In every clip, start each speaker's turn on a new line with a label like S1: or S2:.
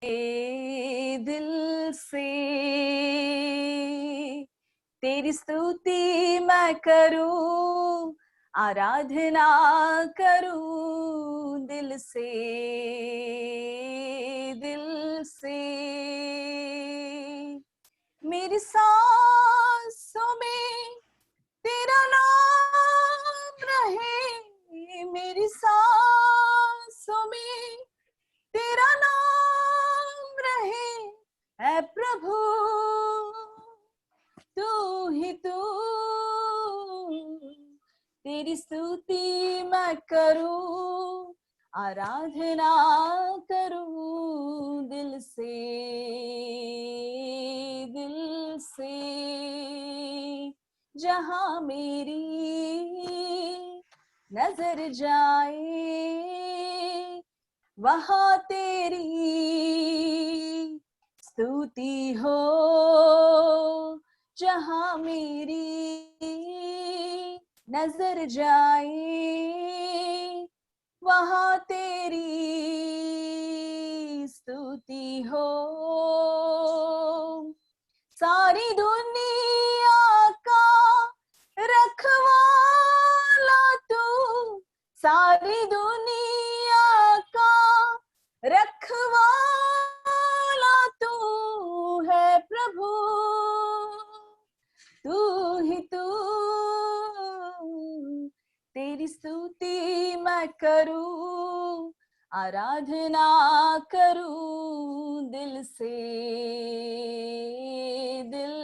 S1: दिल से तेरी स्तुति मैं करूं, आराधना करूं दिल से, दिल से। मेरी सांसों में तेरा नाम रहे, मेरी सांसों में तेरा नाम रहे, ऐ प्रभु तू ही तू। तेरी स्तुति मैं करूं, आराधना करूं दिल से, दिल से। जहां मेरी नजर जाए वहां तेरी स्तुति हो, जहां मेरी नजर जाए वहां तेरी स्तुति हो। सारी दुनिया का रखवाला तू, सारी दुनिया का रखवाला तू है प्रभु, तू ही तू। तेरी स्तुति मैं करूं, आराधना करूं दिल से, दिल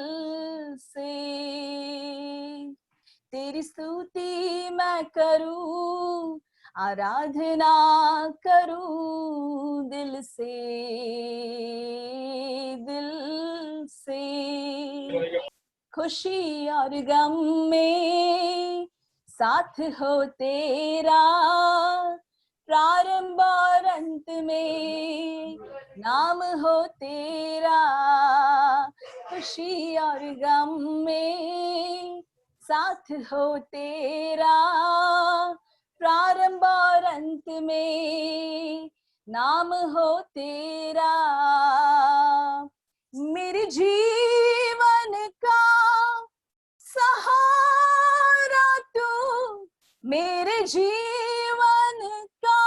S1: से। तेरी स्तुति मैं करूं, आराधना करूं दिल से, दिल से। खुशी और गम में साथ हो तेरा, प्रारंभ और अंत में नाम हो तेरा। खुशी और गम में साथ हो तेरा, प्रारंभ और अंत में नाम हो तेरा। मेरे जीवन का सहारा तू, मेरे जीवन का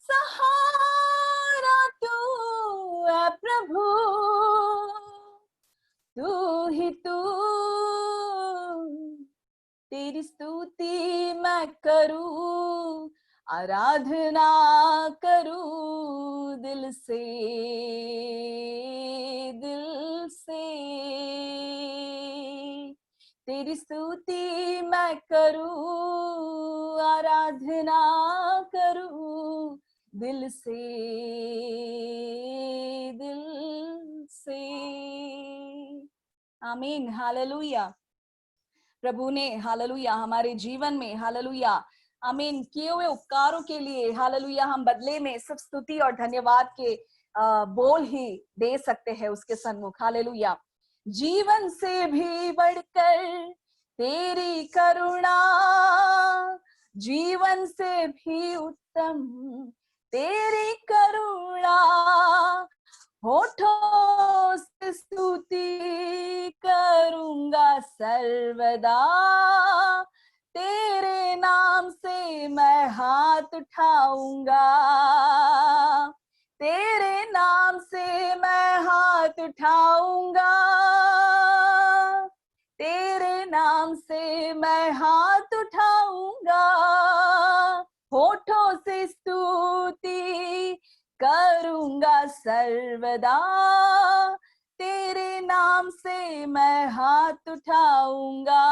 S1: सहारा तू है प्रभु, तू ही तू। तेरी स्तुति मैं करूं, आराधना करूं दिल से, दिल से। तेरी स्तुति मैं करूं, आराधना करूं दिल से, दिल से। आमीन, हालेलुया। प्रभु ने हालेलुया हमारे जीवन में हालेलुया आमीन किए हुए उपकारों के लिए हालेलुया हम बदले में सिर्फ स्तुति और धन्यवाद के बोल ही दे सकते हैं उसके सन्मुख। हालेलुया। जीवन से भी बढ़कर तेरी करुणा, जीवन से भी उत्तम तेरी करुणा, होठों से स्तुति करूंगा सर्वदा, तेरे नाम से मैं हाथ उठाऊंगा, तेरे नाम से मैं हाथ उठाऊंगा, तेरे नाम से मैं हाथ उठाऊंगा। होठों से स्तुति करूंगा सर्वदा, तेरे नाम से मैं हाथ उठाऊंगा।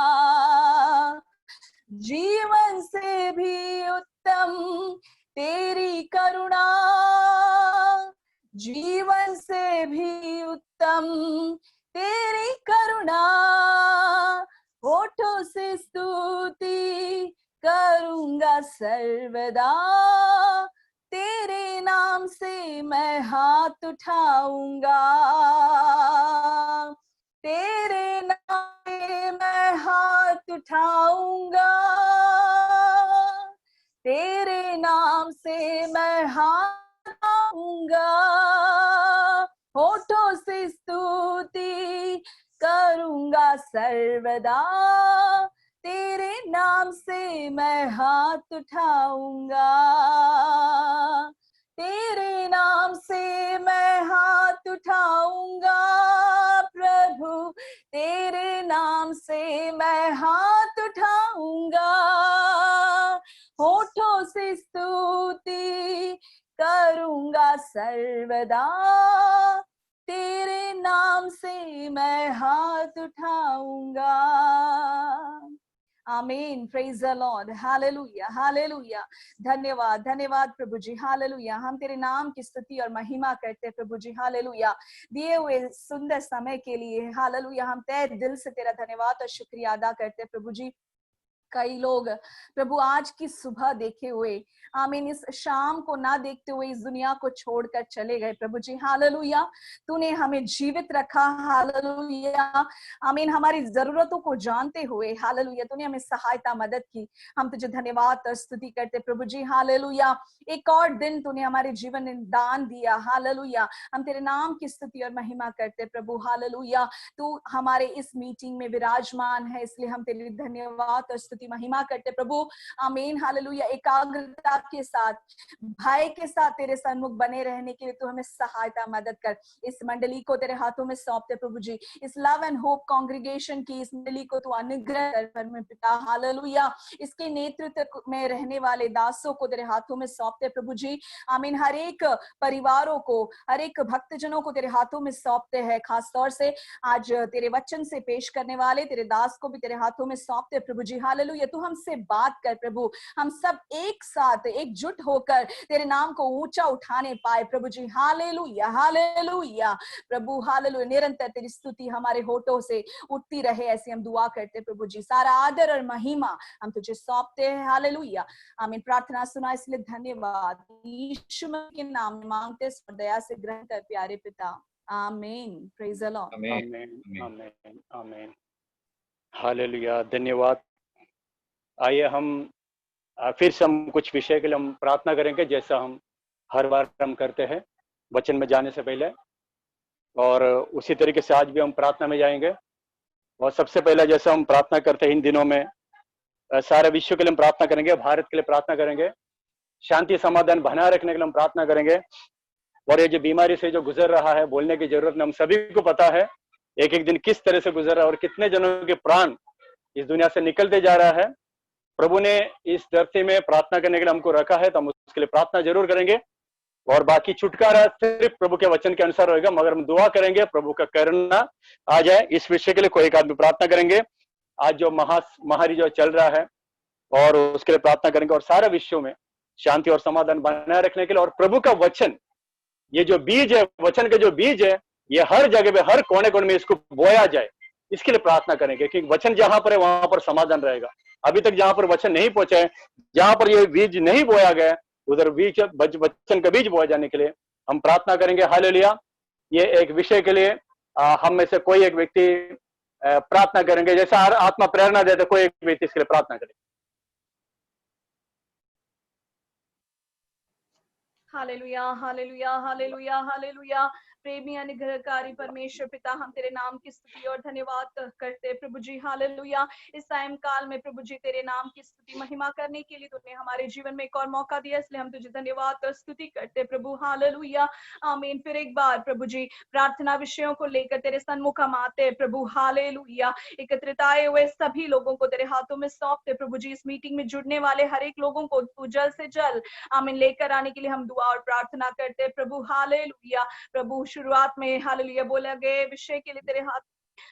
S1: जीवन से भी उत्तम तेरी करुणा, जीवन से भी उत्तम तेरी करुणा, होठों से स्तुति करूंगा सर्वदा, तेरे नाम से मैं हाथ उठाऊंगा, तेरे नाम से मैं हाथ उठाऊंगा, तेरे नाम से मैं हाथ होठों से स्तुति करूंगा सर्वदा, तेरे नाम से मैं हाथ उठाऊंगा, तेरे नाम से मैं हाथ उठाऊंगा प्रभु, तेरे नाम से मैं हाथ उठाऊंगा, होठों से स्तुति करूंगा सर्वदा, तेरे नाम से मैं हाथ उठाऊंगा। आमीन, praise the Lord, hallelujah hallelujah. धन्यवाद धन्यवाद प्रभु जी, हालेलुया। हम तेरे नाम की स्तुति और महिमा करते प्रभु जी, हालेलुया। दिए हुए सुंदर समय के लिए हालेलुया, हम तहे दिल से तेरा धन्यवाद और शुक्रिया अदा करते प्रभु जी। कई लोग प्रभु आज की सुबह देखे हुए, आमीन, इस शाम को ना देखते हुए इस दुनिया को छोड़कर चले गए प्रभु जी, हालेलुया। तूने हमें जीवित रखा, हालेलुया, आमीन, हमारी जरूरतों को जानते हुए, हालेलुया, तूने हमें सहायता मदद की। हम तुझे धन्यवाद और स्तुति करते प्रभु जी, हालेलुया। एक और दिन तूने हमारे जीवन में दान दिया, हालेलुया। हम तेरे नाम की स्तुति और महिमा करते प्रभु, हालेलुया। तू हमारे इस मीटिंग में विराजमान है, इसलिए हम तेरे धन्यवाद और स्तुति महिमा करते प्रभु, आमीन, हालेलुया। एकाग्रता के साथ, भय के साथ तेरे सन्मुख बने रहने के लिए तू हमें सहायता मदद कर। इस मंडली को तेरे हाथों में सौंपते प्रभु जी, इस लव एंड होप कांग्रीगेशन की इस मंडली को तू अनुग्रह कर परम पिता, हालेलुया। इसके नेतृत्व में रहने वाले दासों को तेरे हाथों में सौंपते प्रभु जी, आमीन। हर एक परिवारों को, हर एक भक्तजनों को तेरे हाथों में सौंपते हैं। खास तौर से आज तेरे वचन से पेश करने वाले तेरे दास को भी तेरे हाथों में सौंपते प्रभु जी, हालेलुया। तू हमसे बात कर प्रभु, हम सब एक साथ एकजुट होकर तेरे नाम को ऊंचा उठाने पाए प्रभु जी, हालेलुया हालेलुया प्रभु, हालेलुया। निरंतर तेरी स्तुति हमारे होठों से उठती रहे, ऐसी हम दुआ करते प्रभु जी। सारा आदर और महिमा हम तुझे सौंपते हैं, हालेलुया, आमीन। प्रार्थना सुना इसलिए धन्यवाद, यीशु के नाम में मांगते, दया से ग्रहण कर प्यारे पिता, आमीन। प्रेज द लॉर्ड,
S2: आमीन आमीन आमीन, हालेलुया, धन्यवाद। आइए हम फिर से हम कुछ विषय के लिए हम प्रार्थना करेंगे, जैसा हम हर बार हम करते हैं वचन में जाने से पहले, और उसी तरीके से आज भी हम प्रार्थना में जाएंगे। और सबसे पहले जैसा हम प्रार्थना करते हैं इन दिनों में, सारे विश्व के लिए हम प्रार्थना करेंगे, भारत के लिए प्रार्थना करेंगे, शांति समाधान बनाए रखने के लिए हम प्रार्थना करेंगे। और ये जो बीमारी से जो गुजर रहा है, बोलने की जरूरत नहीं, हम सभी को पता है एक एक दिन किस तरह से गुजर रहा है और कितने जनों के प्राण इस दुनिया से निकलते जा रहा है। प्रभु ने इस धरती में प्रार्थना करने के लिए हमको रखा है, तो हम उसके लिए प्रार्थना जरूर करेंगे। और बाकी छुटकारा सिर्फ प्रभु के वचन के अनुसार होगा, मगर हम दुआ करेंगे प्रभु का करुणा आ जाए। इस विषय के लिए कोई एक आदमी प्रार्थना करेंगे। आज जो महामारी जो चल रहा है, और उसके लिए प्रार्थना करेंगे, और सारे विश्व में शांति और समाधान बनाए रखने के लिए, और प्रभु का वचन, ये जो बीज है, वचन के जो बीज है, ये हर जगह पे, हर कोने कोने में इसको बोया जाए, इसके लिए प्रार्थना करेंगे। क्योंकि वचन जहां पर है वहां पर समाधान रहेगा। अभी तक जहां पर वचन नहीं पहुंचा है, जहां पर ये बीज नहीं बोया गया, उधर बीज वचन का बीज बोया जाने के लिए हम प्रार्थना करेंगे, हालेलुया। ये एक विषय के लिए हम में से कोई एक व्यक्ति प्रार्थना करेंगे, जैसा आत्मा प्रेरणा देते, कोई एक व्यक्ति इसके लिए प्रार्थना करें।
S1: Hallelujah hallelujah hallelujah hallelujah. प्रेमी अनुग्रहकारी परमेश्वर पिता, हम तेरे नाम की स्तुति और धन्यवाद करते प्रभु जी, हालेलुया। इस टाइम काल में प्रभु जी तेरे नाम की स्तुति महिमा करने के लिए तूने हमारे जीवन में एक और मौका दिया, इसलिए हम तुझे धन्यवाद और स्तुति करते प्रभु, हालेलुया, आमीन। फिर एक बार प्रभु जी प्रार्थना विषयों को लेकर तेरे सन्मुख हम आते प्रभु, हालेलुया। एकत्रित आए हुए सभी लोगों को तेरे हाथों में सौंपते प्रभु जी। इस मीटिंग में जुड़ने वाले हर एक लोगों को तू जल्द से जल्द आमीन लेकर आने के लिए हम दुआ और प्रार्थना करते प्रभु, हालेलुया। प्रभु शुरुआत में हालेलुया बोला गए विषय के लिए तेरे हाथ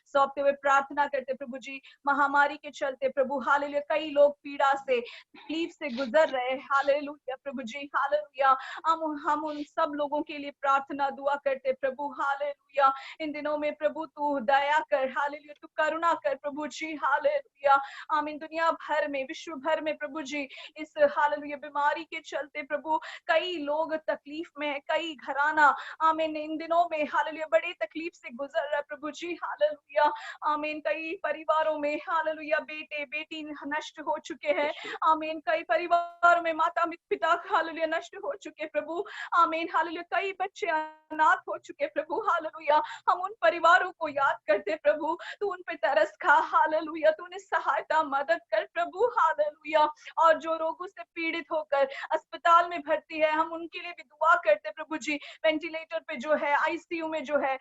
S1: सौंपते हुए प्रार्थना करते प्रभु जी। महामारी के चलते प्रभु, हालेलुया, कई लोग पीड़ा से, तकलीफ से गुजर रहे, हालेलुया प्रभु जी, हालेलुया। हम उन सब लोगों के लिए प्रार्थना दुआ करते प्रभु, हालेलुया। इन दिनों में प्रभु तू दया कर, हालेलुया, तू करुणा कर प्रभु जी, हालेलुया, आमीन। दुनिया भर में, विश्व भर में प्रभु जी इस हालेलुया बीमारी के चलते प्रभु कई लोग तकलीफ में, कई घराना आमीन इन दिनों में हालेलुया बड़ी तकलीफ से गुजर रहा है प्रभु जी, हालेलुया। हालेलुया। आमीन। कई परिवारों में हालेलुया बेटे बेटी नष्ट हो चुके हैं। आमीन। कई परिवारों में माता पिता हालेलुया नष्ट हो चुके प्रभु। आमीन। हालेलुया। कई बच्चे अनाथ हो चुके प्रभु। हालेलुया। हम उन परिवारों को याद करते प्रभु, तू उन पे तरस खा। हालेलुया। तू उन्हें सहायता मदद कर प्रभु। हालेलुया। और जो रोगों से पीड़ित होकर अस्पताल में भर्ती है, हम उनके लिए भी दुआ करते प्रभु जी। वेंटिलेटर पे जो है, आईसीयू में जो है,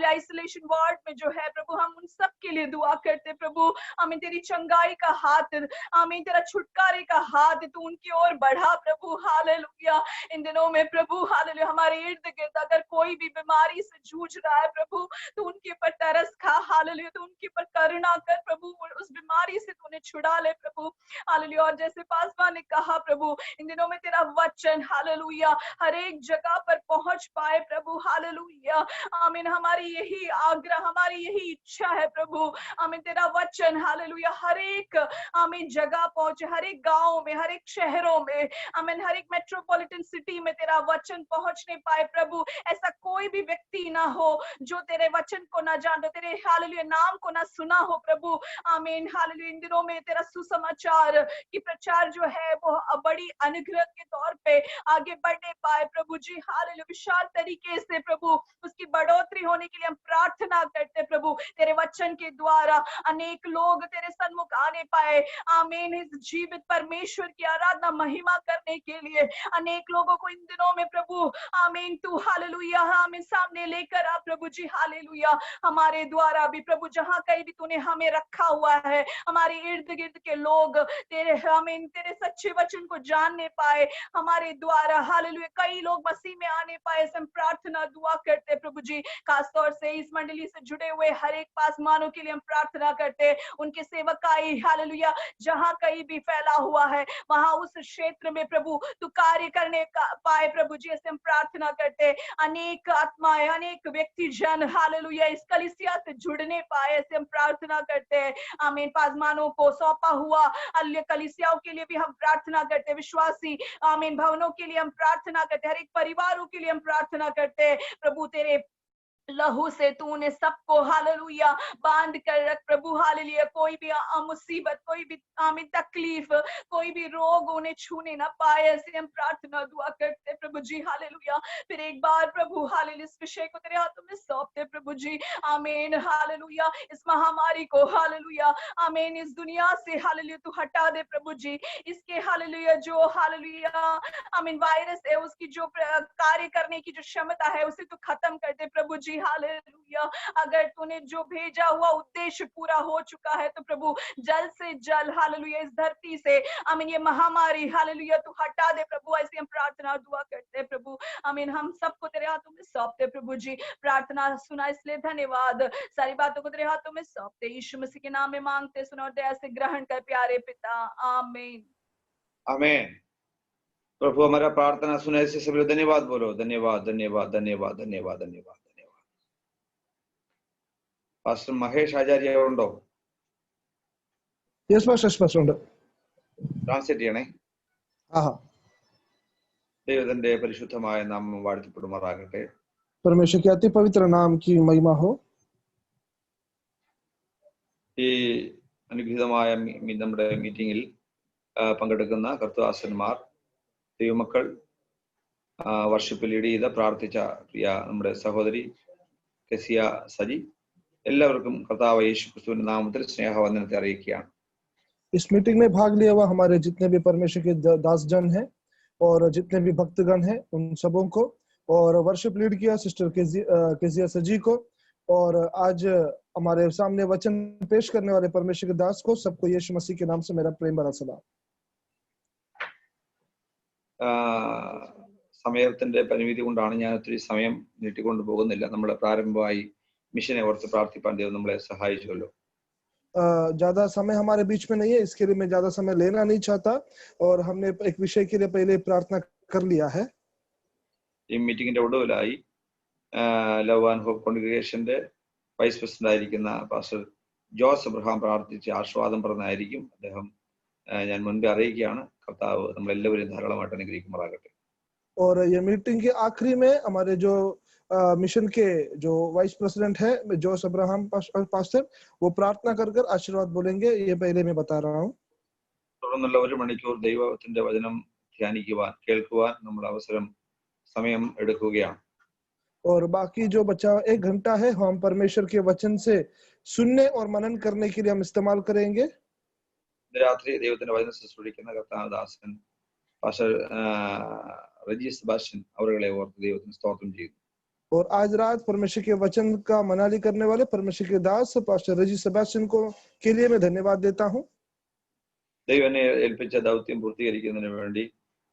S1: आइसोलेशन वार्ड में जो है प्रभु, हम उन सब के लिए दुआ करते प्रभु। हमें तेरी चंगाई का हाथ, आमीन, तेरा छुटकारे का हाथ तू उनकी ओर बढ़ा प्रभु। हालेलुया। इन दिनों में प्रभु हालेलुया हमारे इर्द गिर्द अगर कोई भी बीमारी से जूझ रहा है प्रभु, तू उनके पर तरस खा। हालेलुया। तू उनके पर करुणा कर प्रभु, उस बीमारी से तूने छुड़ा ले प्रभु। हालेलुया। और जैसे पासवा ने कहा प्रभु, इन दिनों में तेरा वचन हालेलुया हर एक जगह पर पहुंच पाए प्रभु। हालेलुया। आमीन। हमारी यही आग्रह, हमारी यही इच्छा है प्रभु। आमीन। तेरा वचन हालेलुया हर एक आमीन जगह पहुंचे, हर एक गांव में, हर एक शहरों में, आमीन, हर एक मेट्रोपॉलिटन सिटी में तेरा वचन पहुंचने पाए प्रभु। ऐसा कोई भी व्यक्ति ना हो जो तेरे वचन को ना जाने, तेरे हालेलुया नाम को ना सुना हो प्रभु। आमीन। हालेलुया। इन दिनों में तेरा सुसमाचार की प्रचार जो है वो बड़ी अनुग्रह के तौर पे आगे बढ़ने पाए प्रभु जी। हालेलुया। विशाल तरीके से प्रभु उसकी बढ़ोतरी होने के लिए हम प्रार्थना करते प्रभु। तेरे वचन के द्वारा अनेक लोग तेरे सन्मुख आने पाए। आमीन। इस जीवित परमेश्वर की आराधना महिमा करने के लिए अनेक लोगों को इन दिनों में प्रभु आमीन तू हालेलुया हमें सामने लेकर आ प्रभु जी। हालेलुया। हमारे द्वारा भी प्रभु जहां कहीं भी तूने हमें रखा हुआ है, हमारे इर्द गिर्द के लोग तेरे आमीन तेरे सच्चे वचन को जानने पाए हमारे द्वारा। हालेलुया। कई लोग मसीह में आने पाए, हम प्रार्थना दुआ करते प्रभु जी। खासतौर से इस मंडली से जुड़े हुए हर एक पासवानों के लिए हम प्रार्थना करते, उनके सेवकाई हालेलुया जहां कहीं भी फैला हुआ है वहां उस क्षेत्र में प्रभु तू कार्य करने का पाए प्रभु जी। ऐसे हम प्रार्थना करते अनेक आत्माएं, अनेक व्यक्ति जन हालेलुया इस कलीसिया से जुड़ने पाए, ऐसे हम प्रार्थना करते हैं। आमीन। पासवानों को सौंपा हुआ अन्य कलीसियाओं के लिए भी हम प्रार्थना करते, विश्वासी आमीन भवनों के लिए हम प्रार्थना करते, हर एक परिवारों के लिए हम प्रार्थना करते प्रभु। तेरे लहू से तूने सबको हालेलुया बांध कर रख प्रभु। हालेलुया। कोई भी मुसीबत, कोई भी आमीन तकलीफ, कोई भी रोग उन्हें छूने ना पाए, ऐसे हम प्रार्थना दुआ करते प्रभु जी। हालेलुया। फिर एक बार प्रभु हालेलुया इस विषय को तेरे हाथों में सौंपते प्रभु जी। आमीन। हालेलुया। इस महामारी को हालेलुया आमीन इस दुनिया से हालेलुया तू हटा दे प्रभु जी। इसके हालेलुया जो हालेलुया आमीन वायरस है उसकी जो कार्य करने की जो क्षमता है उसे तू खत्म कर दे प्रभु जी। हालेलुया। अगर तूने जो भेजा हुआ उद्देश्य पूरा हो चुका है तो प्रभु जल्द से जल्द हालेलुया इस धरती से आमीन ये महामारी हालेलुया तू हटा दे प्रभु। ऐसी हम प्रार्थना दुआ करते हैं प्रभु। आमीन। हम सबको तेरे हाथों में सौंपते प्रभु जी। प्रार्थना सुना इसलिए धन्यवाद। सारी बातों को तेरे हाथों में सौंपते यीशु मसीह के नाम में मांगते, सुनो और दया से ग्रहण कर प्यारे पिता। आमीन।
S3: आमीन। प्रभु हमारा प्रार्थना सुने से सब लोग धन्यवाद बोलो। धन्यवाद धन्यवाद धन्यवाद धन्यवाद धन्यवाद धन्यवाद। पास्टर महेश आचार्य उണ്ടോ?
S4: യെസ് പാസ്റ്റർ ഉണ്ട്.
S3: ട്രാൻസ്ലേറ്റ് ചെയ്യണേ.
S4: ആഹാ.
S3: ദൈവത്തിന്റെ പരിശുദ്ധമായ നാമം വാഴ്ത്തപ്പെടുമാറാകട്ടെ.
S4: परमेश्वर के अति पवित्र नाम की महिमा हो.
S3: ഈ അനുഗ്രഹീതമായ നമ്മുടെ മീറ്റിംഗിൽ പങ്കെടുക്കുന്ന കർത്തൃദാസന്മാർ, ദൈവമക്കൾ, വർഷിപ്പ് ലീഡ് ചെയ്ത് പ്രാർത്ഥിച്ച പ്രിയ നമ്മുടെ സഹോദരി കെസിയ സജി, എല്ലാവർക്കും കർത്താവ് യേശു ക്രിസ്തുവിന്റെ നാമത്തിൽ സ്നേഹവന്ദനത്തെ അറിയിക്കുകയാണ്.
S4: इस मीटिंग में भाग लिया हुआ हमारे जितने भी परमेश्वर के दासजन हैं और जितने भी भक्तगण हैं उन सबों को, और वर्शिप लीड किया सिस्टर केसिया सजी को, और आज हमारे सामने वचन पेश करने वाले परमेश्वर के दास को, सबको यीशु मसीह के नाम से मेरा प्रेम भरा सलाम.
S3: സമയത്തിന്റെ പരിമിതി കൊണ്ടാണ് ഞാൻ ഒത്തിരി സമയം നീട്ടിക്കൊണ്ടു പോകുന്നില്ല. നമ്മൾ പ്രാരംഭമായി മിഷനെ ഓർത്ത് പ്രാർത്ഥിപ്പാൻ ദൈവം നമ്മളെ സഹായിച്ചുവല്ലോ.
S4: ज्यादा समय हमारे बीच में नहीं है, इसके लिए मैं ज्यादा समय लेना नहीं चाहता, और हमने एक विषय के लिए पहले प्रार्थना कर लिया है.
S3: ഈ മീറ്റിംഗിന്റെ ഒടുവിലായി ലവ് ആൻഡ് ഹോപ്പ് കോൺഗ്രിഗേഷന്റെ വൈസ് പ്രസിഡന്റ് ആയിരിക്കുന്ന പാസ്റ്റർ ജോസ് അബ്രഹാം പ്രാർത്ഥിച്ച് ആശീർവാദം പറഞ്ഞായിരിക്കും. അദ്ദേഹം ഞാൻ മുൻപേ അറിയിക്കുകയാണ്. കർത്താവ് നമ്മളെല്ലാവരും ധാരാളമായിട്ട് അനുഗ്രഹിക്കുമാറാകട്ടെ.
S4: और ये मीटिंग के आखिरी में हमारे जो मिशन के जो वाइस प्रेसिडेंट है जोस अब्राहम पास्टर, वो प्रार्थना कर कर आशीर्वाद बोलेंगे। ये पहले मैं बता रहा हूँ।
S3: തുടർന്നുള്ള 1 മണിക്കൂർ ദൈവത്തിന്റെ വചനം ധ്യാനിക്കുവാൻ കേൾക്കുവാൻ നമ്മൾ സമയം എടുക്കുകയാണ്.
S4: और बाकी जो बचा 1 घंटा है हम परमेश्वर के वचन से सुनने और मनन करने के लिए हम इस्तेमाल करेंगे।
S3: രാത്രി ദൈവത്തിന്റെ വചനം ശുശ്രൂഷിക്കുന്ന കർത്താവദാസൻ പാസ്റ്റർ റജി സെബാസ്റ്റ്യൻ അവരെ ഓർത്ത് ദൈവത്തിന് സ്തോത്രം ചെയ്യുന്നു.
S4: और आज रात परमेश्वर के वचन का मनाली करने वाले परमेश्वर के दास पास्टर रजी सेबास्टियन को के लिए मैं धन्यवाद देता हूँ.
S3: ദൈവം എന്നെ ഏൽപ്പിച്ച ദൗത്യം പൂർത്തീകരിക്കുന്നതിന് വേണ്ടി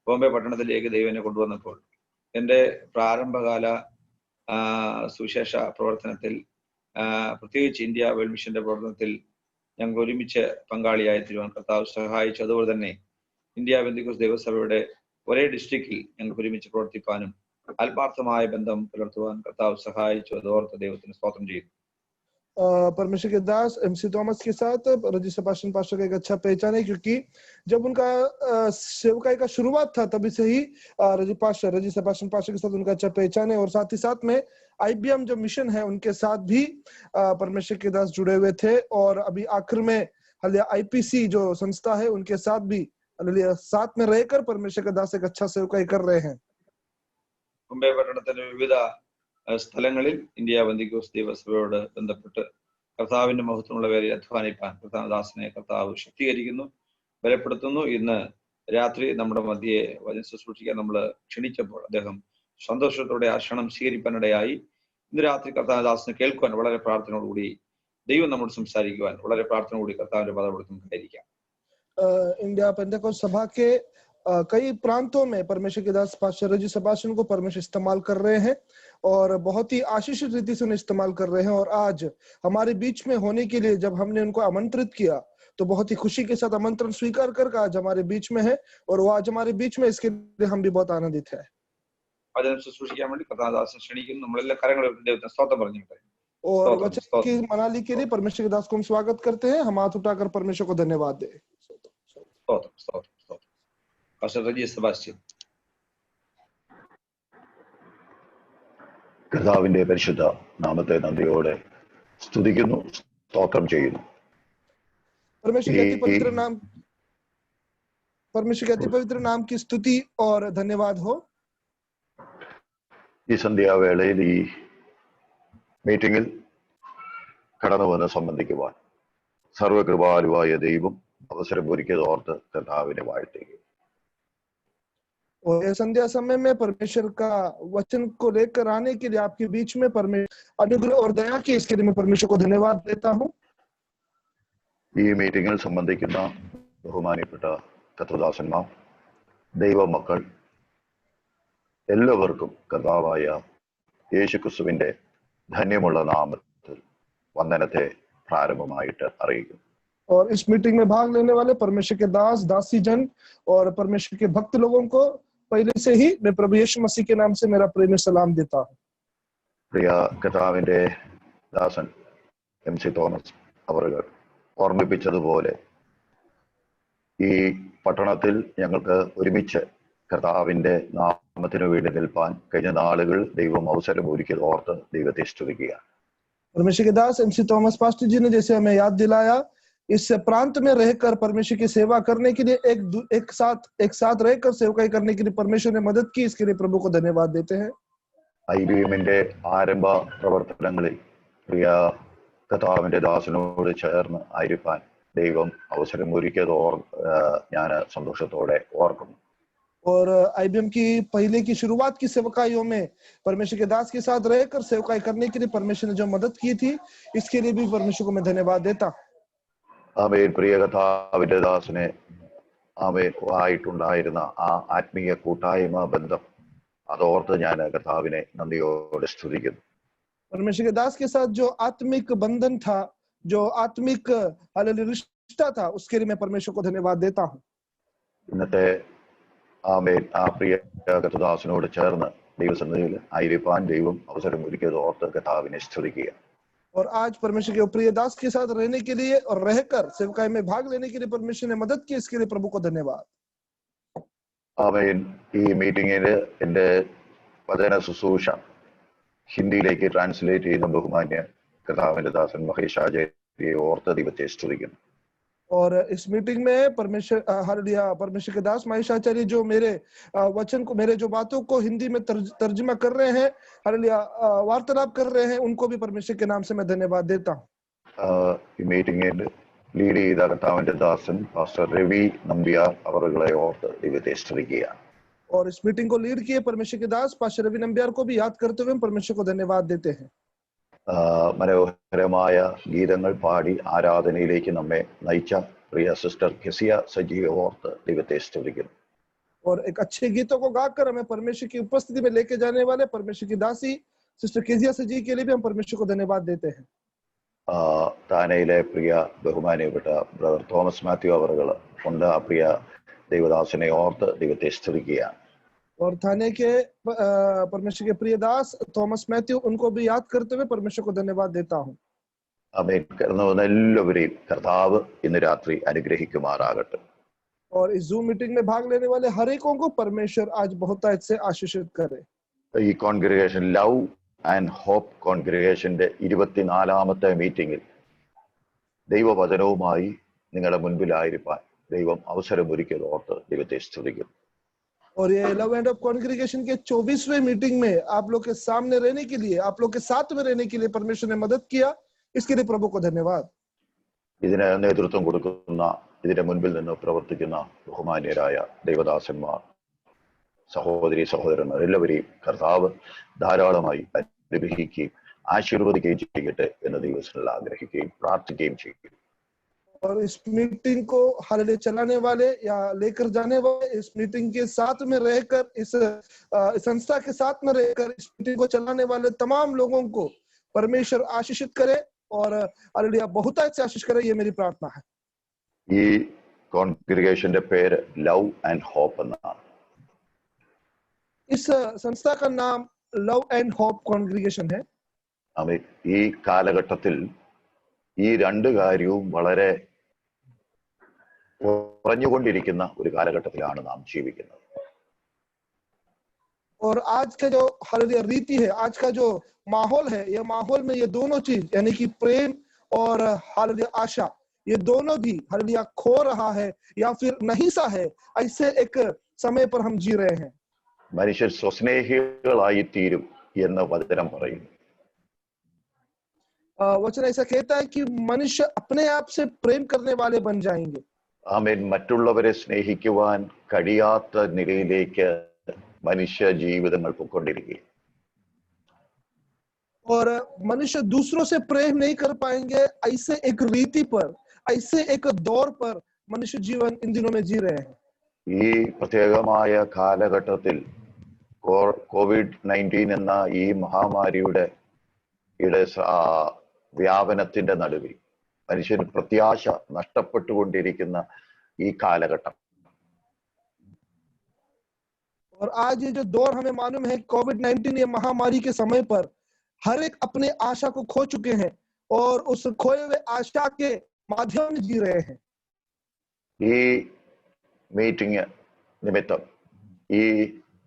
S3: ബോംബെ പട്ടണത്തിലേക്ക് ദൈവം എന്നെ കൊണ്ടുവന്നപ്പോൾ എൻ്റെ പ്രാരംഭകാല സുവിശേഷ പ്രവർത്തനത്തിൽ, പ്രത്യേകിച്ച് ഇന്ത്യ വേൾഡ് മിഷന്റെ പ്രവർത്തനത്തിൽ ഞങ്ങൾ ഒരുമിച്ച് പങ്കാളിയായി തീരുവാൻ കർത്താവ് സഹായിച്ചു. അതുപോലെ തന്നെ ഇന്ത്യ പെന്തക്കോസ്ത് ദൈവസഭയുടെ ഒരേ ഡിസ്ട്രിക്റ്റിൽ ഞങ്ങൾക്ക് ഒരുമിച്ച് പ്രവർത്തിക്കാനും ആത്മാർത്ഥമായ ബന്ധം പുലർത്തുവാൻ കർത്താവ് സഹായിച്ചു. അതോർത്ത് ദൈവത്തിന് സ്തോത്രം ചെയ്യുന്നു.
S4: परमेश्वर के दास एमसी थॉमस के साथ रजी सेबास्टियन पास्टर का एक अच्छा पहचान है, क्योंकि जब उनका सेवकाई का शुरुआत था तभी से ही रजी सेबास्टियन पास्टर के साथ उनका अच्छा पहचान है। और साथ ही साथ में आईबीएम जो मिशन है उनके साथ भी परमेश्वर के दास जुड़े हुए थे। और अभी आखिर में आईपीसी जो संस्था है उनके साथ भी साथ में रहकर परमेश्वर के दास एक अच्छा सेवकाई कर रहे हैं.
S3: മുംബൈ പട്ടണത്തിന്റെ വിവിധ സ്ഥലങ്ങളിൽ ഇന്ത്യ പെന്തക്കോസ്ത് ദൈവസഭയോട് ബന്ധപ്പെട്ട് കർത്താവിന്റെ മഹത്വമുള്ള പേരിൽ അധ്വാനിപ്പാൻ കർത്താവദാസനെ കർത്താവ് ശക്തീകരിക്കുന്നു, ബലപ്പെടുത്തുന്നു. ഇന്ന് രാത്രി നമ്മുടെ മധ്യയെ വചനം ശുശ്രൂഷിക്കാൻ നമ്മൾ ക്ഷണിച്ചപ്പോൾ അദ്ദേഹം സന്തോഷത്തോടെ ആ ക്ഷണം സ്വീകരിക്കാനിടയായി. ഇന്ന് രാത്രി കർത്താവദാസനെ കേൾക്കുവാൻ വളരെ പ്രാർത്ഥനയോടുകൂടി ദൈവം നമ്മോട് സംസാരിക്കുവാൻ വളരെ പ്രാർത്ഥനയോടുകൂടി കർത്താവിന്റെ പദപ്പെടുത്തും കയറിക്കാം.
S4: इंडिया पेंटेकोस्ट सभा के कई प्रांतों में परमेश्वर के दास पास्टर रजी सेबास्टियन को परमेश्वर इस्तेमाल कर रहे हैं और बहुत ही आशीषित रीति से उन्हें इस्तेमाल कर रहे हैं. और आज हमारे बीच में होने के लिए जब हमने उनको आमंत्रित किया तो बहुत ही खुशी के साथ आमंत्रण स्वीकार कर आज हमारे बीच में है और वो आज हमारे बीच में, इसके लिए हम भी बहुत आनंदित है.
S3: വചനം ശുശ്രൂഷിക്കാൻ വേണ്ടി കർത്താവദാസൻ ക്ഷണിക്കുന്നു. നമ്മളെല്ലാം കരങ്ങളെ ദൈവത്തിന് സ്തോത്രം പറഞ്ഞിട്ട്
S4: और वचन की मनाली के लिए परमेश्वर के दास को हम स्वागत करते हैं. हम हाथ उठाकर परमेश्वर को धन्यवाद दें.
S3: Pastor Reji Sebastian.
S5: കർത്താവിന്റെ പരിശുദ്ധ നാമത്തെ നന്ദിയോടെ സ്തുതിക്കുന്നു, സ്തോത്രം ചെയ്യുന്നു.
S4: परमेश्वर के अति पवित्र नाम की स्तुति और धन्यवाद हो.
S5: ഈ സന്ധ്യാവേളയിൽ ഈ മീറ്റിംഗിൽ കടന്നു വന്ന് സംബന്ധിക്കുവാൻ സർവകൃപാലുവായ ദൈവം അവസരം ഒരുക്കിയത് ഓർത്ത് കർത്താവിനെ വാഴ്ത്തുകയും.
S4: और संध्या समय में परमेश्वर का वचन को लेकर आने के लिए आपके बीच में परमेश्वर अनुग्रह और दया की, इसके लिए मैं परमेश्वर को धन्यवाद देता हूँ.
S5: ഈ മീറ്റിംഗിൽ സംബന്ധിക്കുന്ന ബഹുമാനപ്പെട്ട കർത്തദാസന്മാർ, ദൈവമക്കൾ എല്ലാവർക്കും കർത്താവായ യേശുക്രിസ്തുവിന്റെ ധന്യമുള്ള നാമത്തിൽ വന്ദനത്തെ പ്രാരംഭമായിട്ട് അറിയിക്കുന്നു.
S4: और इस मीटिंग में भाग लेने वाले परमेश्वर के दास दासी जन और परमेश्वर के भक्त लोगों को पहले से ही मैं प्रभु यीशु मसीह के नाम से मेरा प्रेमी सलाम देता हूँ.
S5: പ്രിയ കർത്താവിന്റെ ദാസൻ എംസി തോമസ് അവർ ഓർമ്മിപ്പിച്ചതുപോലെ ഈ പട്ടണത്തിൽ ഞങ്ങൾക്ക് ഒരുമിച്ച് കർത്താവിന്റെ നാമത്തിനു വേണ്ടി നിൽപ്പാൻ കഴിഞ്ഞ നാളുകൾ ദൈവം അവസരം ഒരുക്കിയത് ഓർത്ത് ദൈവത്തെ സ്തുതിക്കുക.
S4: परमेश्वर के दास एमसी थॉमस पास्टर जी ने जैसे हमें याद दिलाया, इस प्रांत में रहकर परमेश्वर की सेवा करने के लिए एक साथ रहकर सेवकाई करने के लिए परमेश्वर ने मदद की, इसके लिए प्रभु को धन्यवाद देते हैं.
S5: IBMന്റെ ആരംഭ പ്രവർത്തനങ്ങളിൽ പ്രിയ കർത്താവിന്റെ ദാസനോട് ചേർന്ന് ആയിരിക്കാൻ ദൈവം അവസരം ഒരുക്കിയത് ഞാൻ സന്തോഷത്തോടെ ഓർക്കുന്നു.
S4: और आईबीएम की पहले की शुरुआत की सेवकाइयों में परमेश्वर के दास के साथ रहकर सेवकाई करने के लिए परमेश्वर ने जो मदद की थी, इसके लिए भी परमेश्वर को मैं धन्यवाद देता.
S5: ആമേൻ. പ്രിയ കർത്താവിന്റെ ദാസനെ ആയിട്ടുണ്ടായിരുന്ന ആ ആത്മീയ കൂട്ടായ്മ ബന്ധം അതോർത്ത് ഞാൻ കർത്താവിനെ നന്ദിയോടെ സ്തുതിക്കുന്നു.
S4: परमेश्वर के दास के साथ जो आत्मिक बंधन था, जो आत्मिक रिश्ता था, उसके लिए मैं परमेश्वर को धन्यवाद देता हूँ.
S5: ഇന്നത്തെ ആമേൻ ആ പ്രിയ കർത്തദാസനോട് ചേർന്ന് ദൈവസന്നിധിയിൽ ആയിരിക്കാൻ ദൈവം അവസരം ഒരുക്കിയത് ഓർത്ത് കർത്താവിനെ സ്തുതിക്കുക.
S4: और आज परमेश्वर के प्रिय दास के साथ रहने के लिए और रहकर सेवकाई में भाग लेने के लिए परमेश्वर ने मदद की, इसके लिए प्रभु को धन्यवाद.
S5: ആമേൻ. ഈ മീറ്റിംഗിൽ എൻ്റെ വചന ശുശ്രൂഷ ഹിന്ദിയിലേക്ക് ട്രാൻസ്ലേറ്റ് ചെയ്യുന്ന ബഹുമാന്യ കർത്താവിന്റെ ദാസൻ മഹേഷ് ആചാര്യയെ ഓർത്ത് ദൈവത്തെ സ്തുതിക്കുന്നു.
S4: और इस मीटिंग में परमेश्वर हालेलुया परमेश्वर के दास महेश आचार्य जो मेरे वचन को, मेरे जो बातों को हिंदी में तर्जुमा कर रहे हैं, हालेलुया वार्तालाप कर रहे हैं, उनको भी परमेश्वर के नाम से मैं धन्यवाद देता हूँ.
S5: ഈ മീറ്റിംഗിൽ ലീഡ് ചെയ്ത കർത്താവിന്റെ ദാസൻ പാസ്റ്റർ രവി നമ്പ്യാർ അവരുടെ ഓർത്ത് ദൈവത്തെ സ്തുതിക്കുകയാണ്.
S4: और इस मीटिंग को लीड किए परमेश्वर के दास पास्टर रवि नंबियार को भी याद करते हुए परमेश्वर को धन्यवाद देते हैं.
S5: മനോഹരമായ ഗീതങ്ങൾ പാടി ആരാധനയിലേക്ക് നമ്മെ നയിച്ച പ്രിയ സിസ്റ്റർ കെസിയ സജിയെ ഓർത്ത് ദൈവത്തെ സ്തുതിക്കുന്നു.
S4: और एक अच्छे गीतों को गाकर हमें परमेश्वर की उपस्थिति में लेके जाने वाले परमेश्वर की दासी सिस्टर केजिया सजी के लिए भी हम परमेश्वर को धन्यवाद देते हैं.
S5: താനയിലെ പ്രിയ ബഹുമാനപ്പെട്ട ബ്രദർ തോമസ് മാത്യു അവറുകൾ കൊണ്ട് ആ പ്രിയ ദൈവദാസനെ ഓർത്ത് ദൈവത്തെ സ്തുതിക്കുകയാണ്.
S4: और थाने के परमेश्वर के प्रिय दास थॉमस मैथ्यू, उनको भी याद करते हुए परमेश्वर को धन्यवाद देता हूँ.
S5: ആമേൻ. കടന്നുവന്ന എല്ലാവരെയും കർത്താവ് ഇന്ന് രാത്രി അനുഗ്രഹിക്കുമാറാകട്ടെ.
S4: और इस जूम मीटिंग में भाग लेने वाले हर एक को परमेश्वर आज बहुत से आशीषित करे.
S5: ഈ കോൺഗ്രിഗേഷൻ ലവ് ആൻഡ് ഹോപ്പ് കോൺഗ്രിഗേഷന്റെ 24ാമത്തെ മീറ്റിംഗിൽ ദൈവവചനവുമായി നിങ്ങളുടെ മുൻപിലായിരിക്കാൻ ദൈവം അവസരമൊരുക്കിയത് ഓർത്ത് ദൈവത്തെ സ്തുതിക്കുന്നു.
S4: और ये लव एंड ऑफ कॉन्ग्रीगेशन के 24वें मीटिंग में आप लोग के सामने रहने के लिए, आप लोग के साथ में रहने के लिए परमेश्वर ने मदद किया, इसके लिए प्रभु को धन्यवाद.
S5: ഇതിന് നേതൃത്വം കൊടുക്കുന്ന, ഇതിന്റെ മുൻപിൽ നിന്ന് പ്രവർത്തിക്കുന്ന ബഹുമാന്യരായ ദൈവദാസന്മാർ, സഹോദരി സഹോദരന്മാർ എല്ലാവരെയും കർത്താവ് ധാരാളമായി അനുഗ്രഹിക്കുകയും ആശീർവദിക്കുകയും ചെയ്യട്ടെ എന്ന് ദൈവത്തിൽ ആഗ്രഹിക്കുകയും പ്രാർത്ഥിക്കുകയും ചെയ്യും.
S4: और इस मीटिंग को हालेलुया चलाने वाले या लेकर जाने वाले, इस मीटिंग के साथ में रहकर, इस संस्था के साथ में रहकर इस मीटिंग को चलाने वाले तमाम लोगों को परमेश्वर आशीषित करे और हालेलुया बहुत से आशीष करे, ये मेरी प्रार्थना है.
S5: ഈ കോൺഗ്രിഗേഷന്റെ പേര് ലവ് ആൻഡ് ഹോപ്പ് എന്നാണ്.
S4: इस संस्था का नाम लव एंड होप कॉन्ग्रीगेशन है.
S5: ഈ കാലഘട്ടത്തിൽ ഈ രണ്ട് കാര്യവും വളരെ കുറഞ്ഞുകൊണ്ടിരിക്കുന്ന ഒരു കാലഘട്ടത്തിലാണ് നാം ജീവിക്കുന്നത്.
S4: और आज का जो हालेलुया रीति है, आज का जो माहौल है, ये माहौल में ये दोनों चीज यानी कि प्रेम और हालेलुया आशा, ये दोनों भी हालेलुया खो रहा है या फिर नहीं सा है. ऐसे एक समय पर हम जी रहे हैं.
S5: മനുഷ്യർ സ്വസ്നേഹികളായി തീരും എന്ന് വചനം പറയുന്നു.
S4: वचन ऐसा कहता है कि मनुष्य अपने आप से प्रेम करने वाले बन जाएंगे.
S5: ആമേൻ. മറ്റുള്ളവരെ സ്നേഹിക്കുവാൻ കഴിയാത്ത നിലയിലേക്ക് മനുഷ്യ ജീവിതങ്ങൾ പൊയ്ക്കൊണ്ടിരിക്കുകയും
S4: और मनुष्य दूसरों से प्रेम नहीं कर पाएंगे, ऐसे एक रीति पर, ऐसे एक दौर पर मनुष्य जीवन इन दिनों में जी रहे हैं.
S5: ഈ പ്രത്യേകമായ കാലഘട്ടത്തിൽ COVID-19 എന്ന ഈ മഹാമാരിയുടെ വ്യാപനത്തിന്റെ നടുവിൽ മനുഷ്യന് പ്രത്യാശ നഷ്ടപ്പെട്ടുകൊണ്ടിരിക്കുന്ന ഈ കാലഘട്ടം.
S4: और आज ये जो दौर हमें मालूम है, कोविड-19 ये महामारी के समय पर हर एक अपने आशा को खो चुके हैं और उस खोए हुए आशा के माध्यम में जी रहे हैं.
S5: ഈ മീറ്റിംഗ് നിമിത്തം, ഈ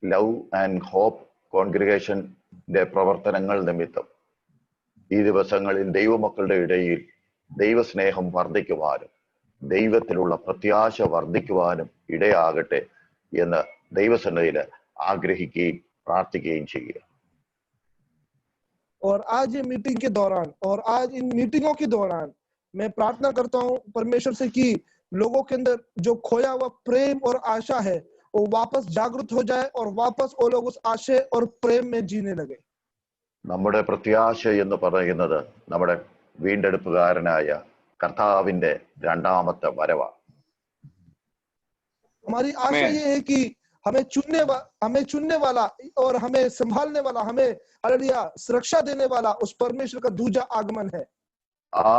S5: ലവ് ആൻഡ് ഹോപ്പ് കോൺഗ്രിഗേഷന്റെ പ്രവർത്തനങ്ങൾ നിമിത്തം ഈ ദിവസങ്ങളിൽ ദൈവമക്കളുടെ ഇടയിൽ ദൈവസ്നേഹം വർദ്ധിക്കുവാനും ദൈവത്തിലുള്ള പ്രത്യാശ വർദ്ധിക്കുവാനും ഇടയാകട്ടെ എന്ന് ദൈവസന്നിധിയിൽ ആഗ്രഹിക്കുകയും പ്രാർത്ഥിക്കുകയും ചെയ്യുക.
S4: और आज ये मीटिंग के दौरान और आज इन मीटिंगों के दौरान मैं प्रार्थना करता हूँ परमेश्वर से कि लोगों के अंदर जो खोया हुआ प्रेम और आशा है वो वापस जागृत हो जाए और वापस वो लोग उस आशा और प्रेम में जीने लगे.
S5: നമ്മുടെ പ്രത്യാശ എന്ന് പറയുന്നത് നമ്മുടെ വീണ്ടെടുപ്പുകാരനായ കർത്താവിന്റെ രണ്ടാമത്തെ വരവാണ്.
S4: हमारी आशा ये है कि हमें चुनने वाला और हमें संभालने वाला, हमें हालेलुया सुरक्षा देने वाला उस परमेश्वर का दूजा आगमन है.
S5: ആ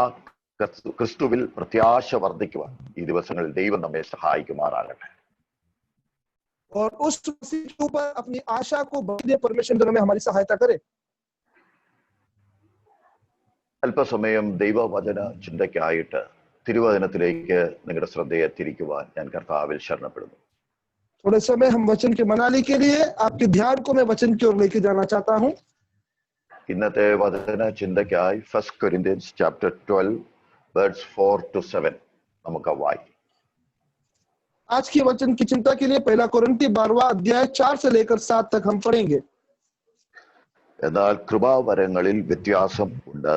S5: ക്രിസ്തുവിൽ പ്രത്യാശ വർദ്ധിക്കുവാൻ ഈ ദിവസങ്ങളിൽ ദൈവം നമ്മെ സഹായിക്കുമാറാകട്ടെ.
S4: और उस मसीह के ऊपर अपनी आशा को बढ़ाने परमेश्वर हमें हमारी सहायता करे.
S5: അല്പസമയം ദൈവവചന ചിന്തയ്ക്കായിട്ട് തിരുവചനത്തിലേക്ക് നിങ്ങളുടെ ശ്രദ്ധയെ തിരിക്കുവാൻ ഞാൻ കർത്താവിൽ ശരണപ്പെടുന്നു.
S4: थोड़े समय हम वचन के मनाली के लिए आपके ध्यान को मैं वचन की ओर लेके जाना चाहता हूँ.
S5: ഇന്നത്തെ വചന ചിന്തയ്ക്കായി 1 Corinthians chapter 12 verse 4 to 7 നമുക്ക് വായിക്കാം.
S4: आज की वचन की चिंता के लिए 1 कोरिन्थी 12वां अध्याय 4 से लेकर 7 तक हम पढ़ेंगे.
S5: എന്നാൽ കൃപാവരങ്ങളിൽ വ്യത്യാസം ഉണ്ട്,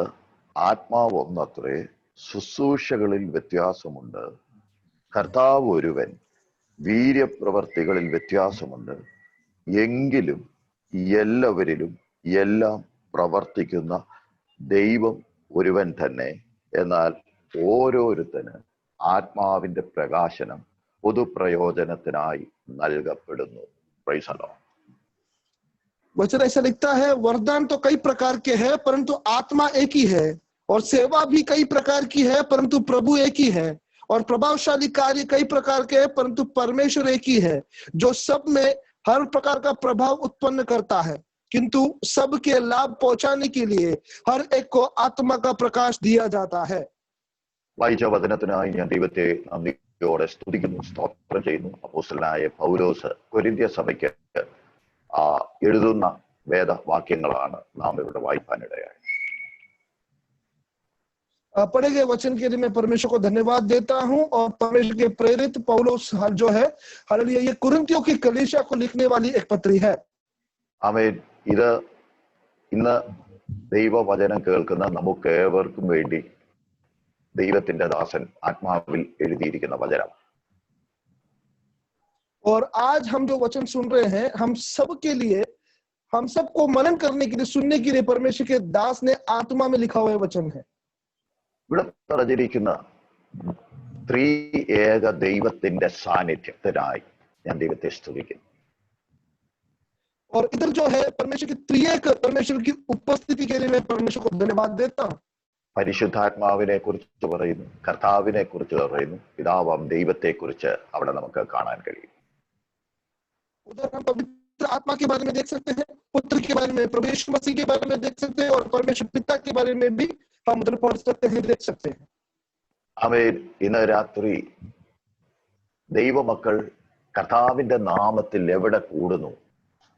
S5: ആത്മാവ് ഒന്നത്രേ, ശുശ്രൂഷകളിൽ വ്യത്യാസമുണ്ട്, കർത്താവ് ഒരുവൻ, വീര്യപ്രവർത്തികളിൽ വ്യത്യാസമുണ്ട്, എങ്കിലും എല്ലാവരിലും എല്ലാം പ്രവർത്തിക്കുന്ന ദൈവം ഒരുവൻ തന്നെ. എന്നാൽ ഓരോരുത്തന് ആത്മാവിന്റെ പ്രകാശനം പൊതുപ്രയോജനത്തിനായി നൽകപ്പെടുന്നു. Praise the Lord.
S4: वचन ऐसा लिखता है, वरदान तो कई प्रकार के हैं परंतु आत्मा एक ही है, और सेवा भी कई प्रकार की है परंतु प्रभु एक ही है, और प्रभावशाली कार्य कई प्रकार के हैं परंतु परमेश्वर एक ही है, जो सब में हर प्रकार का प्रभाव उत्पन्न करता है, किंतु सबके लाभ पहुंचाने के लिए हर एक को आत्मा का प्रकाश दिया जाता है.
S5: വായിച്ച വചനത്തിനായി ഞാൻ ദൈവത്തെ നന്ദിയോടെ സ്തുതിക്കുന്നു, സ്തോത്രം ചെയ്യുന്നു. അപ്പോസ്തലനായ പൗലോസ് കൊരിന്ത്യ സഭയ്ക്ക് എഴുതുന്ന വേദവാക്യങ്ങളാണ് നാം ഇവിടെ വായിക്കാനിടയായി.
S4: पढ़े गए वचन के लिए मैं परमेश्वर को धन्यवाद देता हूं, और परमेश्वर के प्रेरित पौलुस जो है, हालेलुया, ये कुरिन्थियों की कलीसिया को लिखने वाली एक पत्री है.
S5: ആമേൻ. ഇത് ഇന്ന് ദൈവവചനം കേൾക്കുന്ന നമുക്ക് ഏവർക്കും വേണ്ടി ദൈവത്തിന്റെ ദാസൻ ആത്മാവിൽ എഴുതിയിരിക്കുന്ന വചനം.
S4: और आज हम जो वचन सुन रहे हैं, हम सब के लिए, हम सबको मनन करने के लिए, सुनने के लिए परमेश्वर के दास ने आत्मा में लिखा हुआ वचन है.
S5: ഇവിടെ പറഞ്ഞിരിക്കുന്ന ത്രിയേക ദൈവത്തിന്റെ സാന്നിധ്യത്തിനായി ഞാൻ ദൈവത്തെ സ്തുതിക്കുന്നു.
S4: और इधर जो है परमेश्वर की त्रिएक परमेश्वर की उपस्थिति के लिए मैं परमेश्वर को धन्यवाद देता हूं.
S5: പരിശുദ്ധാത്മാവിനെ കുറിച്ച് പറയുന്നു, കർത്താവിനെ കുറിച്ച് പറയുന്നു, പിതാവാം ദൈവത്തെ കുറിച്ച് അവിടെ നമുക്ക് കാണാൻ കഴിയും.
S4: उधर हम पवित्र आत्मा के बारे में देख सकते हैं, पुत्र के बारे में, प्रभु यीशु मसीह के बारे में देख सकते हैं, और परमेश्वर पिता के बारे में भी हम उधर पढ़ सकते हैं, देख सकते हैं.
S5: ആമേൻ. ഇന്ന് രാത്രി ദൈവമക്കൾ കർത്താവിന്റെ നാമത്തിൽ എവിടെ കൂടുന്നു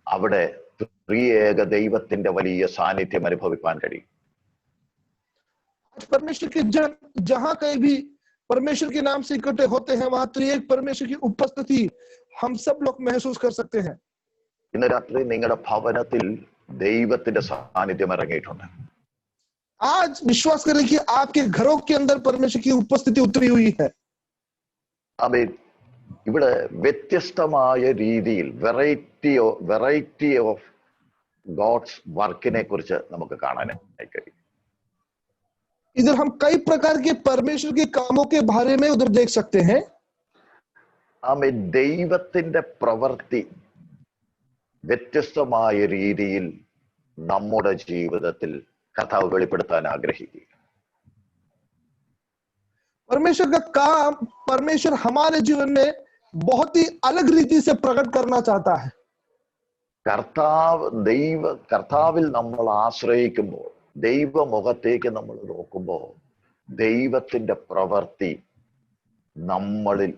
S5: അവിടെ ത്രിയേക ദൈവത്തിന്റെ വലിയ സാന്നിധ്യം അനുഭവിക്കാൻ കഴിയും.
S4: आज परमेश्वर के जन जहां कहीं भी परमेश्वर के नाम से इकट्ठे होते हैं, वहां त्रिएक परमेश्वर की उपस्थिति हम सब लोग महसूस कर सकते हैं.
S5: ഇന്ന് രാത്രി നിങ്ങളുടെ ഭവനത്തിൽ ദൈവത്തിന്റെ സാന്നിധ്യം ഇറങ്ങിയിട്ടുണ്ട്.
S4: आज विश्वास करें कि आपके घरों के अंदर परमेश्वर की उपस्थिति उतरी हुई है.
S5: ആമേൻ. ഇവിടെ വ്യത്യസ്തമായ രീതിയിൽ വെറൈറ്റി ഓഫ് ഗോഡ്സ് വർക്കിനെ കുറിച്ച് നമുക്ക് കാണാനായി കഴിയും.
S4: इधर हम कई प्रकार के परमेश्वर के कामों के बारे में उधर देख सकते हैं.
S5: ആമേൻ. ദൈവത്തിന്റെ പ്രവൃത്തി വ്യത്യസ്തമായ രീതിയിൽ നമ്മുടെ ജീവിതത്തിൽ കർത്താവ് വെളിപ്പെടുത്താൻ ആഗ്രഹിക്കുക.
S4: परमेश्वर का काम परमेश्वर हमारे जीवन में बहुत ही अलग रीति से प्रकट करना चाहता है.
S5: കർത്താവിൽ നമ്മൾ ആശ്രയിക്കുമ്പോൾ, ദൈവമുഖത്തേക്ക് നമ്മൾ നോക്കുമ്പോൾ ദൈവത്തിന്റെ പ്രവൃത്തി നമ്മളിൽ